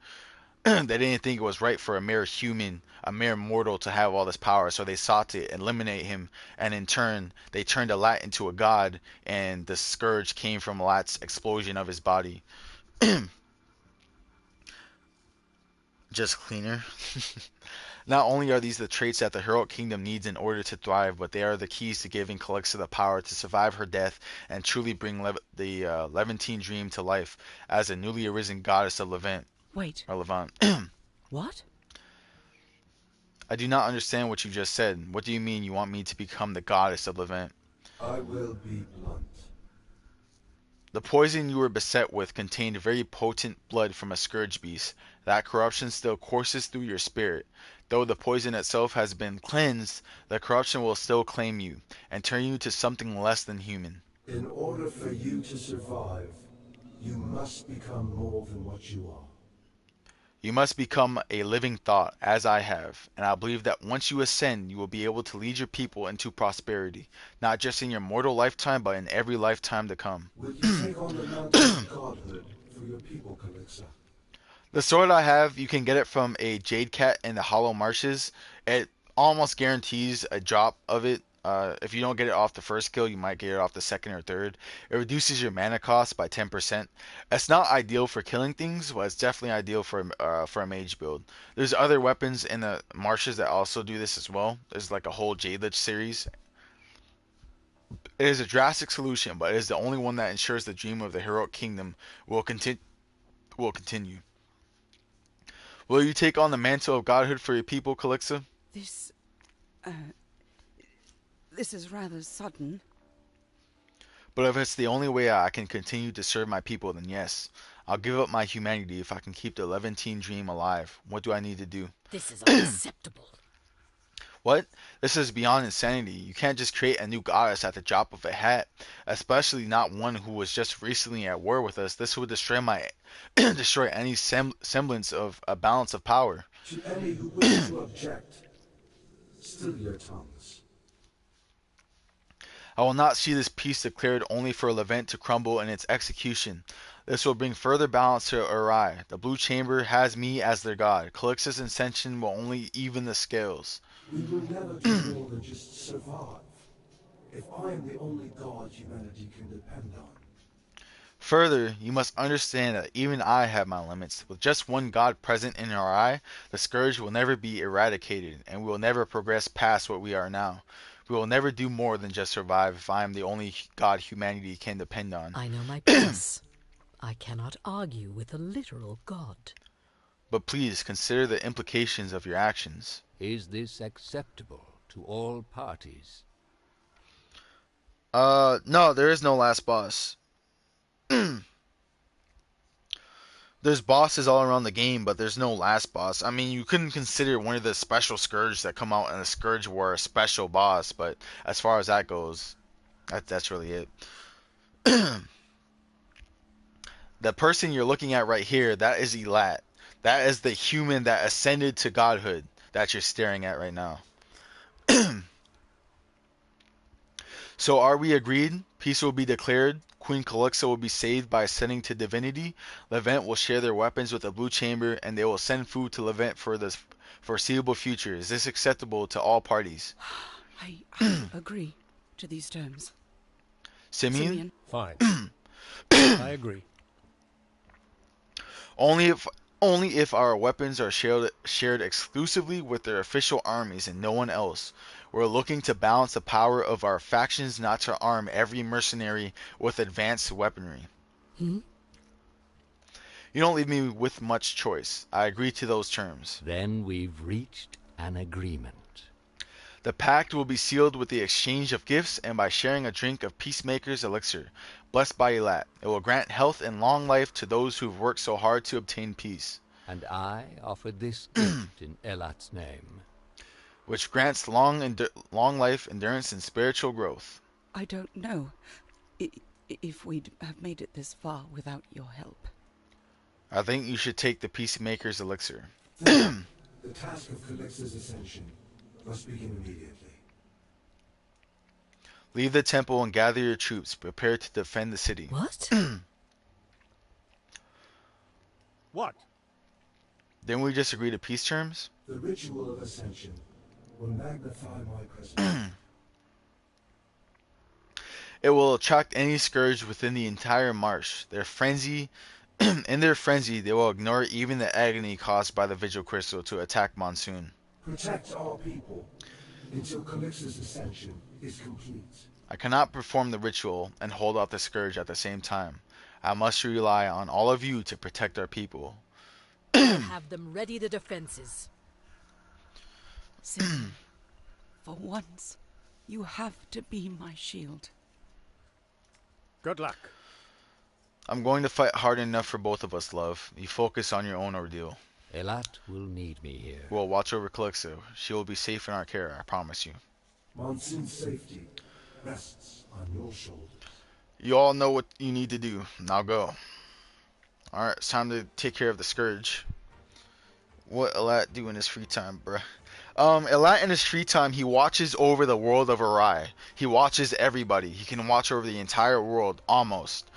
They didn't think it was right for a mere human, a mere mortal, to have all this power, so they sought to eliminate him, and in turn, they turned Elat into a god, and the scourge came from Elat's explosion of his body. Just cleaner. Not only are these the traits that the heroic kingdom needs in order to thrive, but they are the keys to giving Calixa the power to survive her death and truly bring the Levantine dream to life as a newly arisen goddess of Levant. Wait. Or Levant. What? I do not understand what you just said. What do you mean you want me to become the goddess of Levant? I will be blunt. The poison you were beset with contained very potent blood from a scourge beast. That corruption still courses through your spirit. Though the poison itself has been cleansed, the corruption will still claim you and turn you to something less than human. In order for you to survive, you must become more than what you are. You must become a living thought, as I have, and I believe that once you ascend, you will be able to lead your people into prosperity, not just in your mortal lifetime, but in every lifetime to come. Will you take on the mantle of godhood for your people, Calixa? The sword I have, you can get it from a Jade Cat in the Hollow Marshes. It almost guarantees a drop of it. If you don't get it off the first kill, you might get it off the second or third. It reduces your mana cost by 10%. It's not ideal for killing things, but it's definitely ideal for a mage build. There's other weapons in the marshes that also do this as well. There's like a whole Jade Lich series. It is a drastic solution, but it is the only one that ensures the dream of the heroic kingdom will continue. Will you take on the mantle of godhood for your people, Calixa? This is rather sudden. But if it's the only way I can continue to serve my people, then yes. I'll give up my humanity if I can keep the Levantine dream alive. What do I need to do? This is unacceptable. What? This is beyond insanity. You can't just create a new goddess at the drop of a hat, especially not one who was just recently at war with us. This would destroy destroy any semblance of a balance of power. To any who wish to object, still your tongues. I will not see this peace declared only for Levant to crumble in its execution. This will bring further balance to Uri. The Blue Chamber has me as their god. Calix's ascension will only even the scales. We will never do more than just survive. If I am the only god humanity can depend on. Further, you must understand that even I have my limits. With just one god present in our eye, the scourge will never be eradicated, and we will never progress past what we are now. We will never do more than just survive if I am the only god humanity can depend on. I know my place. I cannot argue with a literal god. But please consider the implications of your actions. Is this acceptable to all parties? No, there is no last boss. There's bosses all around the game, but there's no last boss. I mean, you couldn't consider one of the special Scourge that come out in the Scourge War a special boss, but as far as that goes, that's really it. The person you're looking at right here, that is Elat. That is the human that ascended to godhood that you're staring at right now. So are we agreed? Peace will be declared. Queen Calixa will be saved by ascending to divinity. Levant will share their weapons with the Blue Chamber, and they will send food to Levant for the foreseeable future. Is this acceptable to all parties? I agree to these terms. Simeon? Fine. I agree. Only if our weapons are shared exclusively with their official armies and no one else. We're looking to balance the power of our factions, not to arm every mercenary with advanced weaponry. Hmm? You don't leave me with much choice. I agree to those terms. Then we've reached an agreement. The pact will be sealed with the exchange of gifts and by sharing a drink of Peacemaker's elixir, blessed by Elat. It will grant health and long life to those who've worked so hard to obtain peace. And I offered this gift in Elat's name, which grants long life, endurance, and spiritual growth. I don't know if we'd have made it this far without your help. I think you should take the Peacemaker's elixir. The task of Calix's ascension must begin immediately. Leave the temple and gather your troops. Prepare to defend the city. What? What? Didn't we just agree to peace terms? The ritual of ascension will magnify my presence. It will attract any scourge within the entire marsh. In their frenzy, they will ignore even the agony caused by the Vigil Crystal to attack Monsoon. Protect our people until Calix's ascension is complete. I cannot perform the ritual and hold out the scourge at the same time. I must rely on all of you to protect our people. Have them ready the defenses. Simeon, for once, you have to be my shield. Good luck. I'm going to fight hard enough for both of us, love. You focus on your own ordeal. Elat will need me here. We'll watch over Calixa. She will be safe in our care, I promise you. Monsoon's safety rests on your shoulders. You all know what you need to do. Now go. Alright, it's time to take care of the Scourge. What Elat do in his free time, bruh? Elat in his free time, he watches over the world of Arai. He watches everybody. He can watch over the entire world, almost.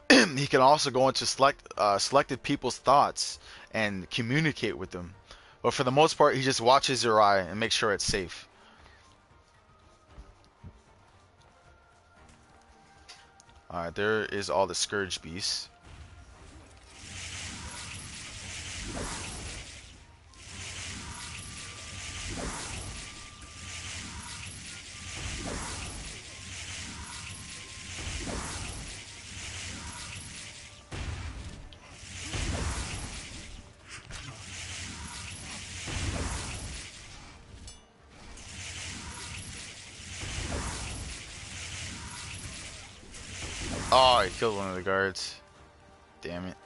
He can also go into selected people's thoughts and communicate with them. But for the most part, he just watches Arai and makes sure it's safe. Alright, there is all the Scourge beasts. Oh, he killed one of the guards. Damn it.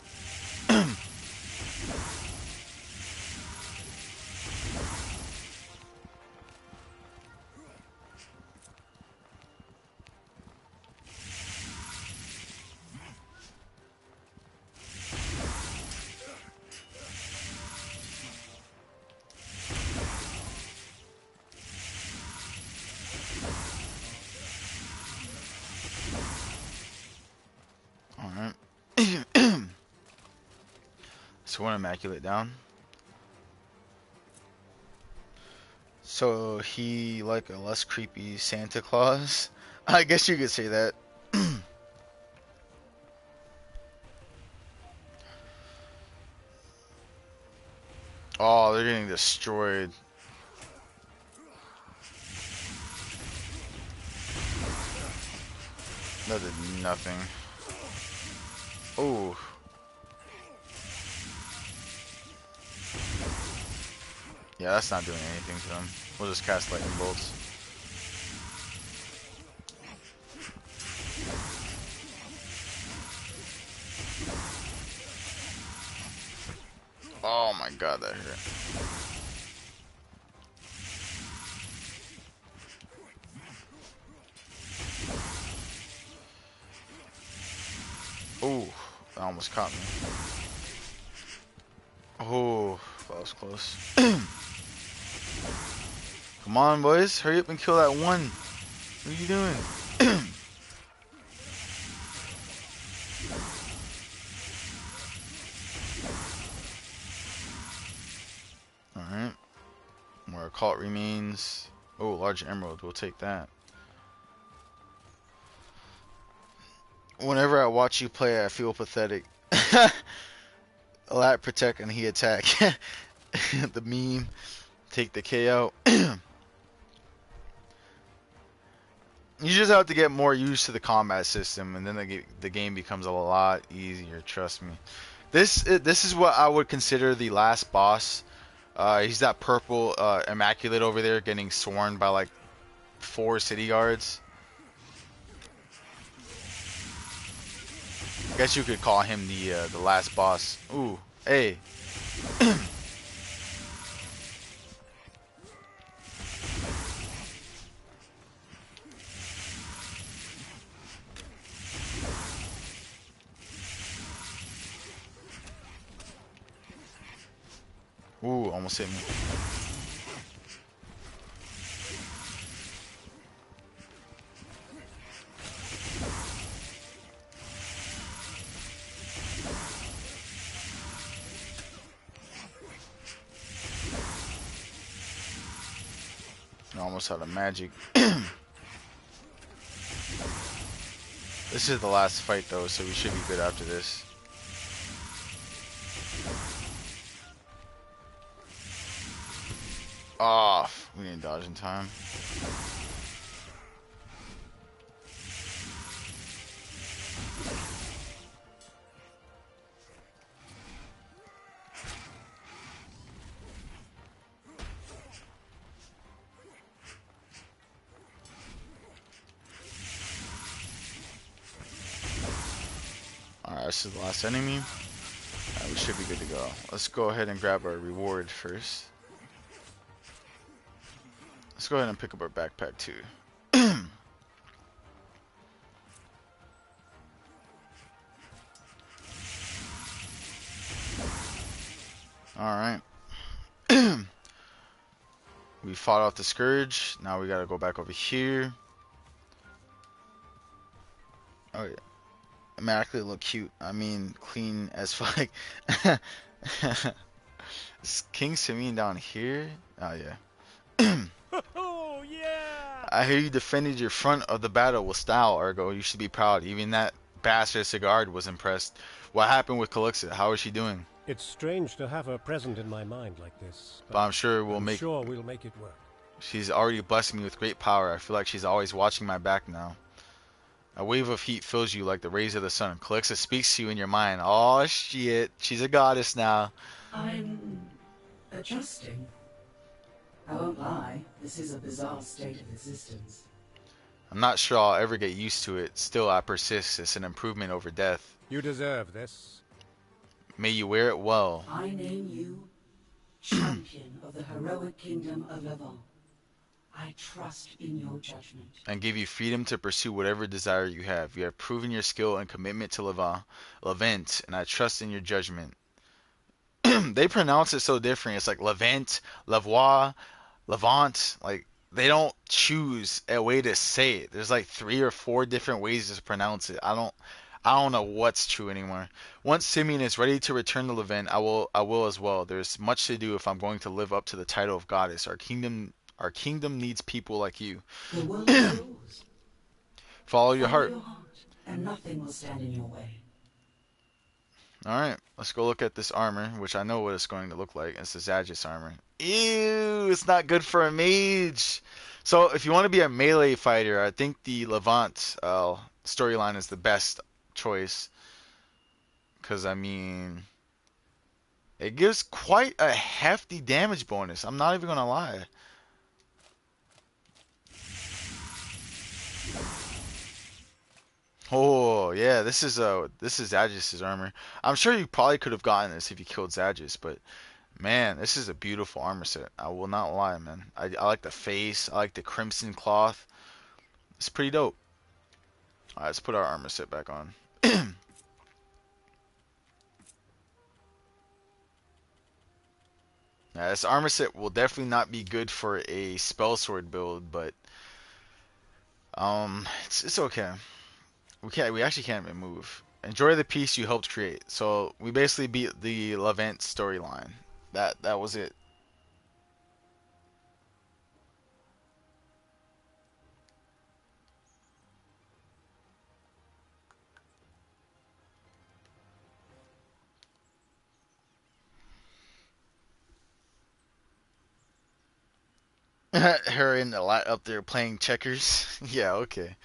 Alright. So one immaculate down. So he like a less creepy Santa Claus. I guess you could say that. Oh, they're getting destroyed. That did nothing. Oh. Yeah, that's not doing anything to them. We'll just cast lightning bolts. Oh my god, that hurt. Oh, that almost caught me. Oh, that was close. Come on, boys. Hurry up and kill that one. What are you doing? Alright. More occult remains. Oh, large emerald. We'll take that. Whenever I watch you play, I feel pathetic. Lat protect and he attack. The meme. Take the KO. You just have to get more used to the combat system, and then the game becomes a lot easier. Trust me. This is what I would consider the last boss. He's that purple immaculate over there, getting swarmed by like 4 city guards. I guess you could call him the last boss. Ooh, hey. Ooh, almost hit me. I almost out of magic. This is the last fight though, so we should be good after this. Oh, we didn't dodge in time. Alright, this is the last enemy. Alright, we should be good to go. Let's go ahead and grab our reward first. Let's go ahead and pick up our backpack too. Alright. We fought off the Scourge. Now we gotta go back over here. Oh yeah. Immaculate look cute. I mean, clean as fuck. Is King Simeon down here? Oh yeah. Oh yeah! I hear you defended your front of the battle with style, Argo. You should be proud. Even that bastard Sigurd was impressed. What happened with Calixa? How is she doing? It's strange to have her present in my mind like this. But I'm sure we'll make it work. She's already blessed me with great power. I feel like she's always watching my back now. A wave of heat fills you like the rays of the sun. Calixa speaks to you in your mind. Oh shit, she's a goddess now. I'm adjusting. I won't lie, this is a bizarre state of existence. I'm not sure I'll ever get used to it. Still, I persist. It's an improvement over death. You deserve this. May you wear it well. I name you champion of the heroic kingdom of Levant. I trust in your judgment. And give you freedom to pursue whatever desire you have. You have proven your skill and commitment to Levant, and I trust in your judgment. They pronounce it so different. It's like Levant, Lavoie, Levant. Like, they don't choose a way to say it. There's like 3 or 4 different ways to pronounce it. I I don't know what's true anymore. Once Simeon is ready to return to Levant, I will as well. There's much to do if I'm going to live up to the title of goddess. Our kingdom needs people like you. The world is yours. Follow your Follow heart. your heart, and nothing will stand in your way. Alright, let's go look at this armor, which I know what it's going to look like. It's the Zadgis armor. Ew, it's not good for a mage. So if you want to be a melee fighter, I think the Levant storyline is the best choice. Because, I mean, it gives quite a hefty damage bonus. I'm not even going to lie. Oh, yeah, this is Zadgis' armor. I'm sure you probably could have gotten this if you killed Zadgis, but man, this is a beautiful armor set. I will not lie, man. I like the face. I like the crimson cloth. It's pretty dope. Alright, let's put our armor set back on. Now, this armor set will definitely not be good for a spell sword build, but it's okay. We actually can't even move. Enjoy the piece you helped create. So we basically beat the Levant storyline. That was it. Her in the light up there playing checkers. Yeah, okay.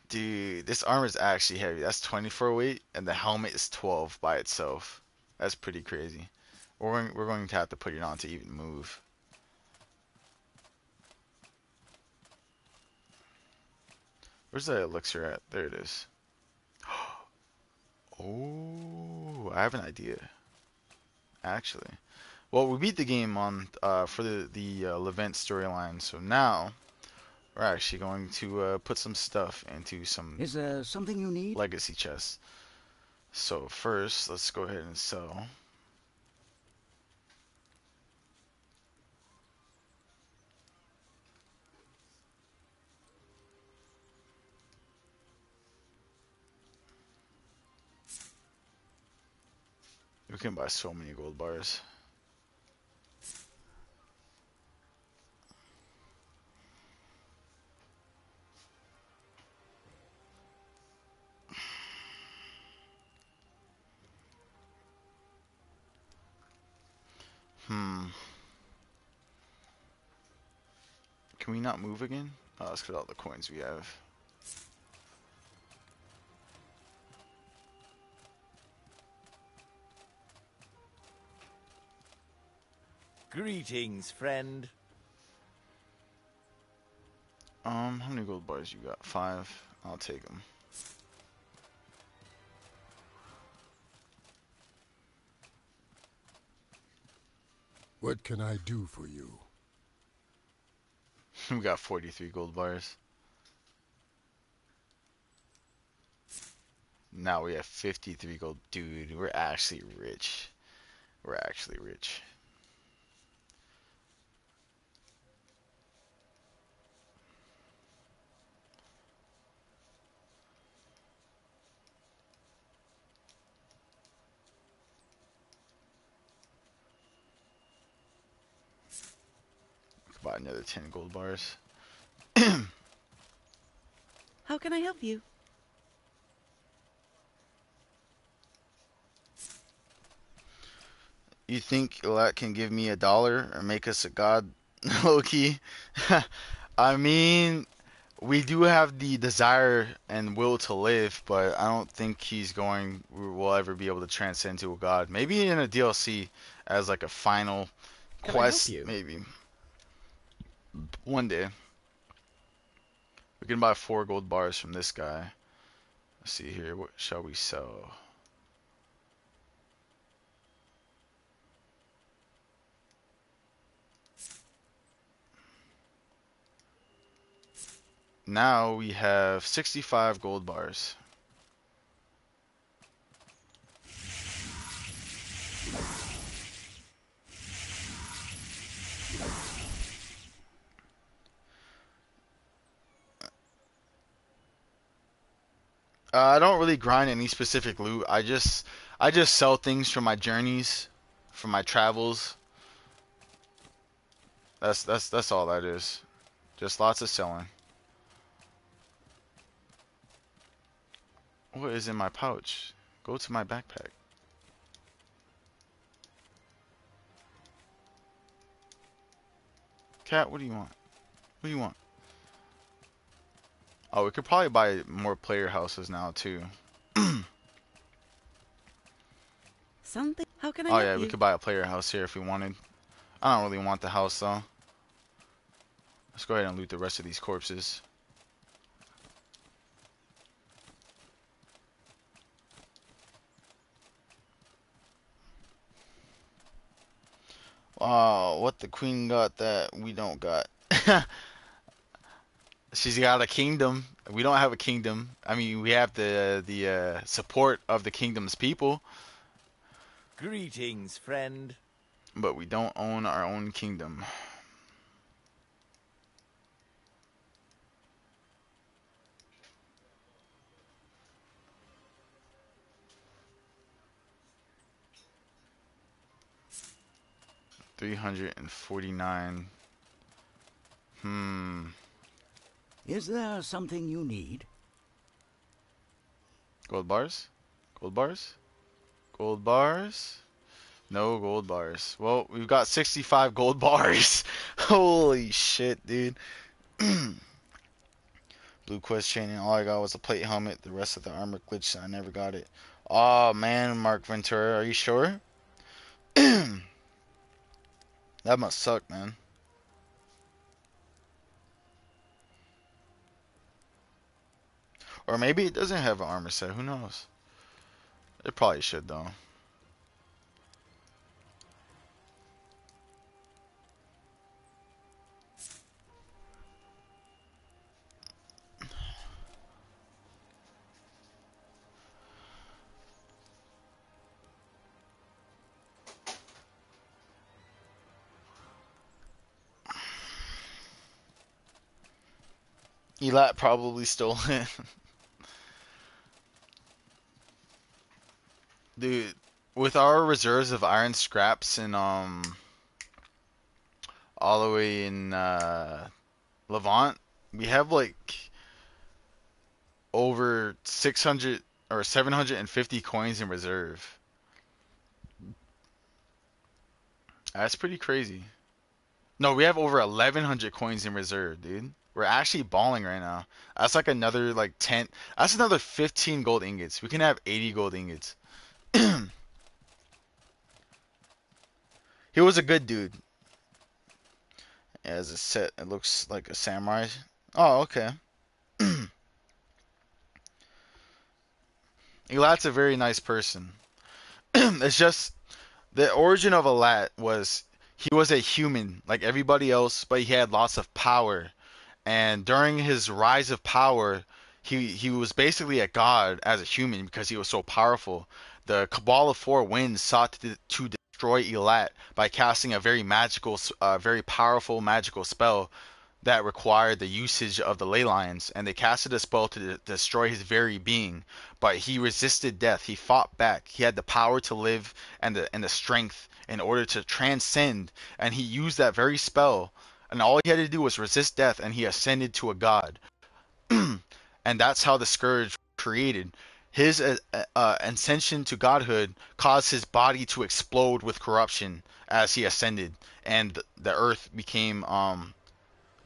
Dude, this armor is actually heavy. That's 24 weight, and the helmet is 12 by itself. That's pretty crazy. We're going to have to put it on to even move. Where's that elixir at? There it is. Oh, I have an idea. Actually, well, we beat the game on for the Levant storyline, so now we're actually going to put some stuff into some. Is there something you need? Legacy chests. So first, let's go ahead and sell. We can buy so many gold bars. Can we not move again? Oh, that's because all the coins we have. Greetings, friend. How many gold bars you got? 5. I'll take them. What can I do for you? We got 43 gold bars. Now we have 53 gold. Dude, we're actually rich. We're actually rich. Buy another 10 gold bars. How can I help you? You think that can give me $1 or make us a god, Loki? I mean, we do have the desire and will to live, but I don't think we'll ever be able to transcend to a god. Maybe in a DLC as like a final quest, maybe. One day. We can buy 4 gold bars from this guy. Let's see here. What shall we sell? Now we have 65 gold bars. I don't really grind any specific loot. I just sell things from my journeys, from my travels. That's all that is. Just lots of selling. What is in my pouch? Go to my backpack. Cat, what do you want? What do you want? Oh, we could probably buy more player houses now too. Something. How can I Oh help yeah, you? we could buy a player house here if we wanted. I don't really want the house though. Let's go ahead and loot the rest of these corpses. What the queen got that we don't got? She's got a kingdom. We don't have a kingdom. I mean, we have the support of the kingdom's people, Greetings, friend. but we don't own our own kingdom. $349. Is there something you need? Gold bars? Gold bars? Gold bars? No gold bars. Well, we've got 65 gold bars. Holy shit, dude. Blue quest chaining. All I got was a plate helmet. The rest of the armor glitched. I never got it. Oh man, Mark Ventura, are you sure? That must suck, man. Or maybe it doesn't have an armor set. Who knows? It probably should though. Elat probably stole it. Dude, with our reserves of iron scraps and all the way in Levant, we have like over 600 or 750 coins in reserve. That's pretty crazy. No, we have over 1100 coins in reserve, dude. We're actually balling right now. That's like another like 10. That's another 15 gold ingots. We can have 80 gold ingots. He was a good dude. As a set, it looks like a samurai. Oh, okay. Elat's a very nice person. It's just the origin of Elat was he was a human like everybody else, but he had lots of power. And during his rise of power, he was basically a god as a human because he was so powerful. The Cabal of Four Winds sought to destroy Elat by casting a very magical, very powerful magical spell that required the usage of the ley lines, and they casted a spell to destroy his very being. But he resisted death. He fought back. He had the power to live and the strength in order to transcend, and he used that very spell. And all he had to do was resist death, and he ascended to a god. And that's how the scourge created. His ascension to godhood caused his body to explode with corruption as he ascended, and the earth became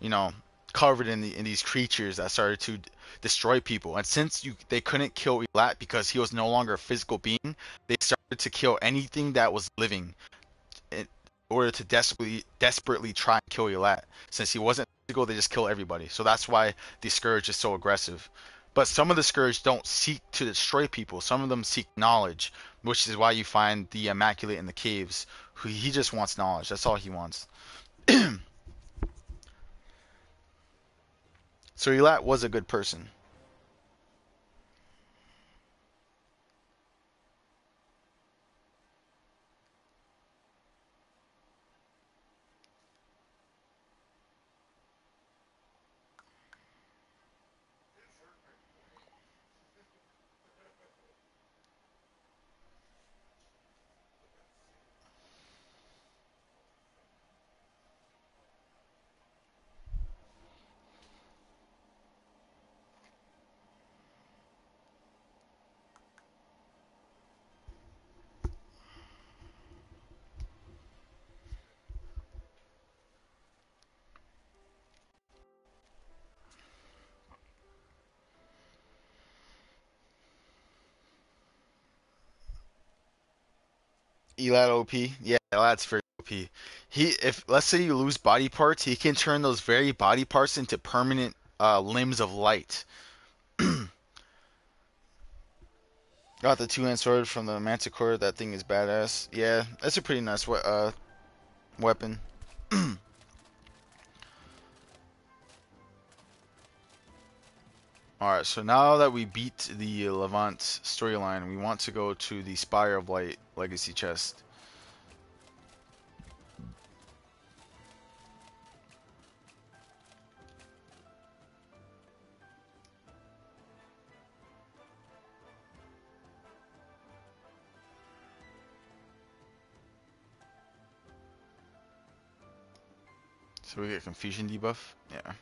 you know, covered in these creatures that started to destroy people. And since they couldn't kill Elat because he was no longer a physical being, they started to kill anything that was living in order to desperately try and kill Elat. Since he wasn't physical, they just kill everybody. So that's why the Scourge is so aggressive. But some of the Scourge don't seek to destroy people. Some of them seek knowledge, which is why you find the Immaculate in the caves. Who he just wants knowledge. That's all he wants. So Elat was a good person. Elat OP. Yeah, Elat's very OP. If let's say you lose body parts, he can turn those very body parts into permanent limbs of light. Got the two-hand sword from the Manticore. That thing is badass. Yeah, that's a pretty nice weapon. Alright, so now that we beat the Levant storyline, we want to go to the Spire of Light Legacy chest. So we get confusion debuff? Yeah.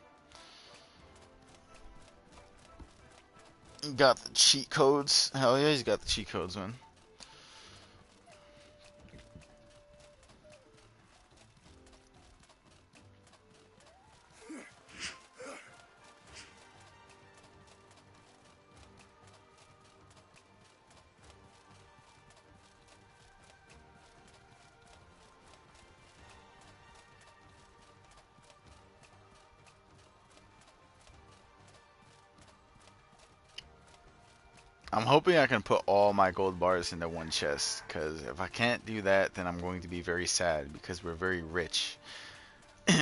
Got the cheat codes. Hell yeah, he's got the cheat codes, man. I'm hoping I can put all my gold bars into one chest, because if I can't do that, then I'm going to be very sad, because we're very rich.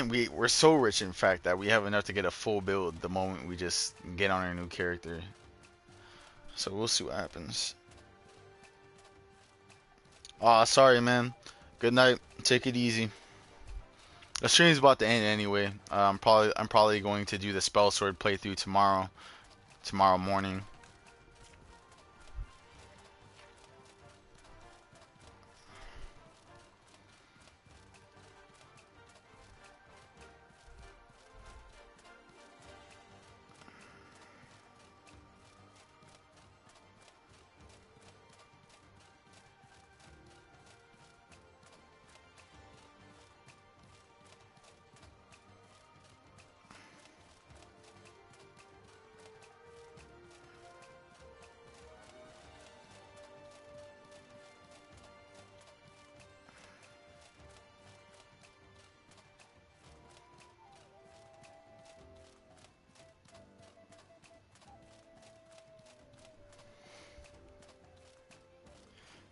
We're so rich, in fact, that we have enough to get a full build the moment we just get on our new character. So we'll see what happens. Aw, sorry, man. Good night. Take it easy. The stream's about to end anyway. I'm probably going to do the spell sword playthrough tomorrow morning.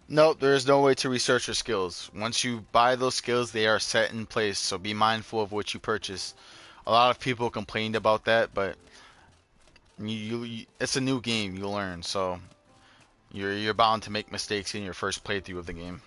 Nope, there is no way to research your skills. Once you buy those skills, they are set in place, so be mindful of what you purchase. A lot of people complained about that, but it's a new game, you learn, so you're bound to make mistakes in your first playthrough of the game.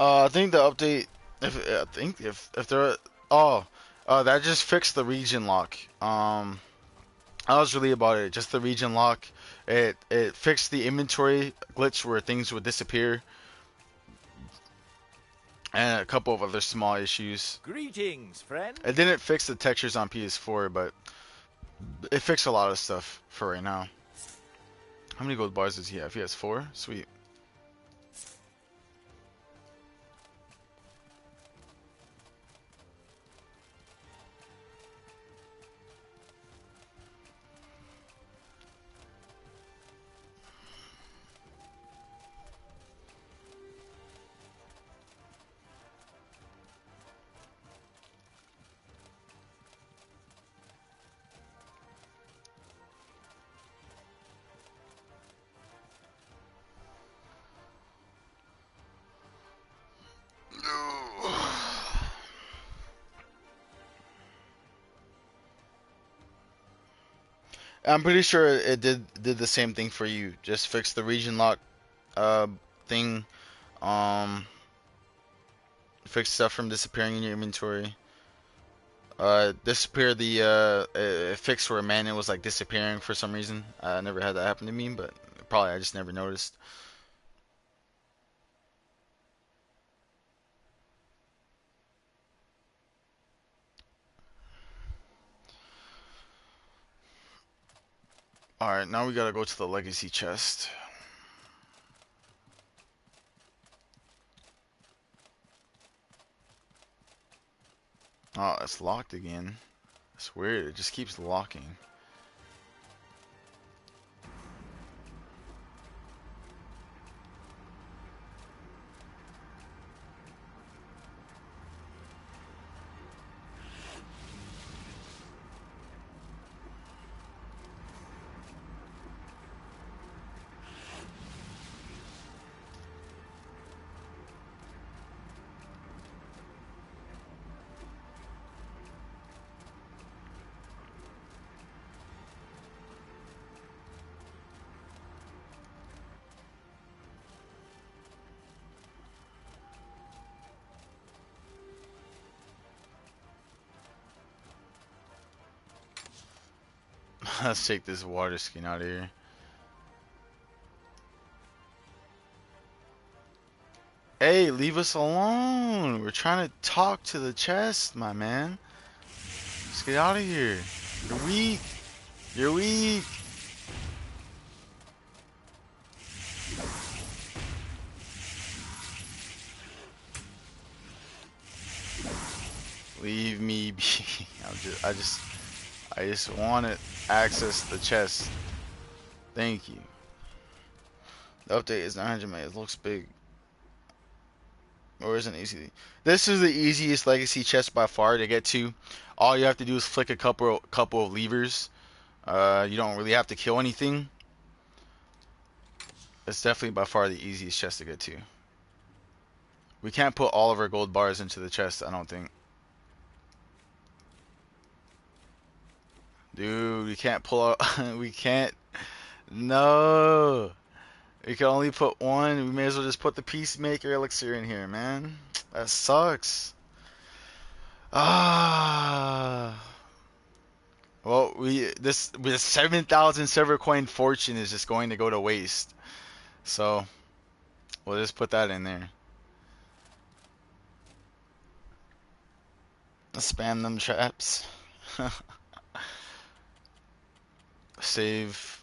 I think the update, if there, that just fixed the region lock. I was really about it. Just the region lock. It fixed the inventory glitch where things would disappear, and a couple of other small issues. Greetings, friend. It didn't fix the textures on PS4, but it fixed a lot of stuff for right now. How many gold bars does he have? He has 4? Sweet. I'm pretty sure it did the same thing for you. Just fix the region lock thing. Um, fix stuff from disappearing in your inventory. Disappear the fix where mana was like disappearing for some reason. I never had that happen to me, but probably I just never noticed. Alright, now we gotta go to the legacy chest. Oh, it's locked again. It's weird, it just keeps locking. Let's take this water skin out of here. Hey, leave us alone. We're trying to talk to the chest, my man. Let's get out of here. You're weak. You're weak. Leave me be. I just want to access the chest. Thank you. The update is 900 megas. It looks big. Or isn't easy. This is the easiest legacy chest by far to get to. All you have to do is flick a couple of levers. You don't really have to kill anything. It's definitely by far the easiest chest to get to. We can't put all of our gold bars into the chest, I don't think. Dude, we can't pull out. We can't. No. We can only put one. We may as well just put the Peacemaker elixir in here, man. That sucks. Ah. Well, this 7,000 silver coin fortune is just going to go to waste. So we'll just put that in there. Spam them traps. Save.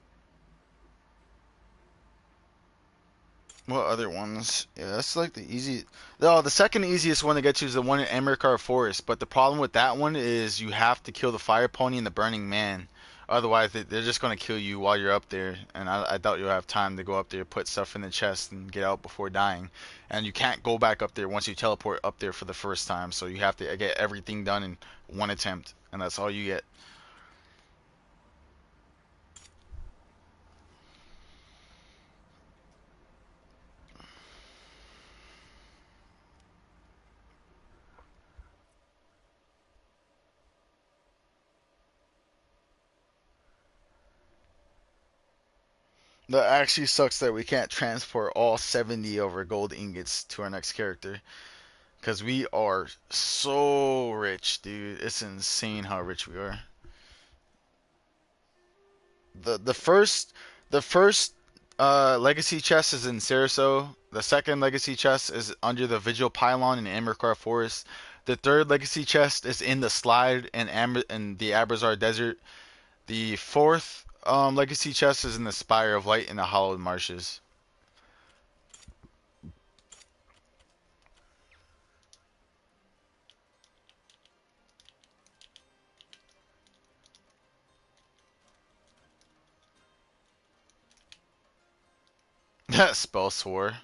What other ones? Yeah, that's like the easy. No, the second easiest one to get to is the one in Emerkar Forest. But the problem with that one is you have to kill the Fire Pony and the Burning Man. Otherwise, they're just going to kill you while you're up there. And I doubt you'll have time to go up there, put stuff in the chest, and get out before dying. And you can't go back up there once you teleport up there for the first time. So you have to get everything done in one attempt. And that's all you get. That actually sucks that we can't transport all 70 of our gold ingots to our next character. Because we are so rich, dude. It's insane how rich we are. The first legacy chest is in Saraso. The second legacy chest is under the Vigil Pylon in Amarkar Forest. The third legacy chest is in the slide in the Abrazar Desert. The fourth legacy chest is in the Spire of Light in the Hollowed Marshes. That spell swore.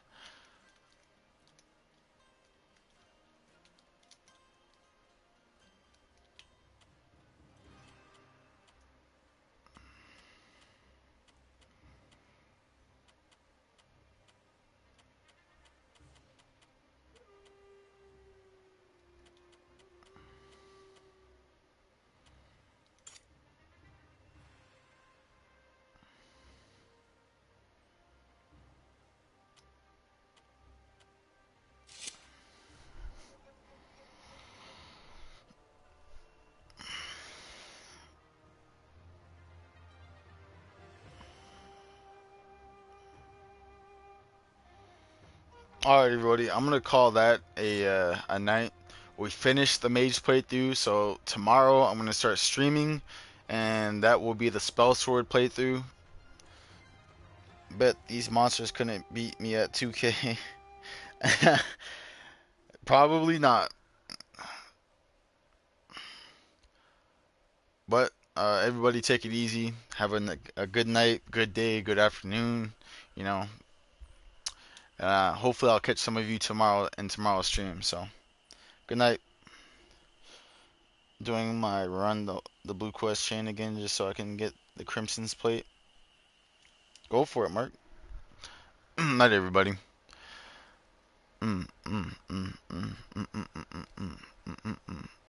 All right, everybody. I'm gonna call that a night. We finished the Mage playthrough, so tomorrow I'm gonna start streaming, and that will be the Spell Sword playthrough. Bet these monsters couldn't beat me at 2K. Probably not. But everybody take it easy. Have a good night, good day, good afternoon. You know. Hopefully I'll catch some of you tomorrow in tomorrow's stream. So good night. Doing my run the blue quest chain again just so I can get the Crimson's plate. Go for it, Mark. Night, everybody.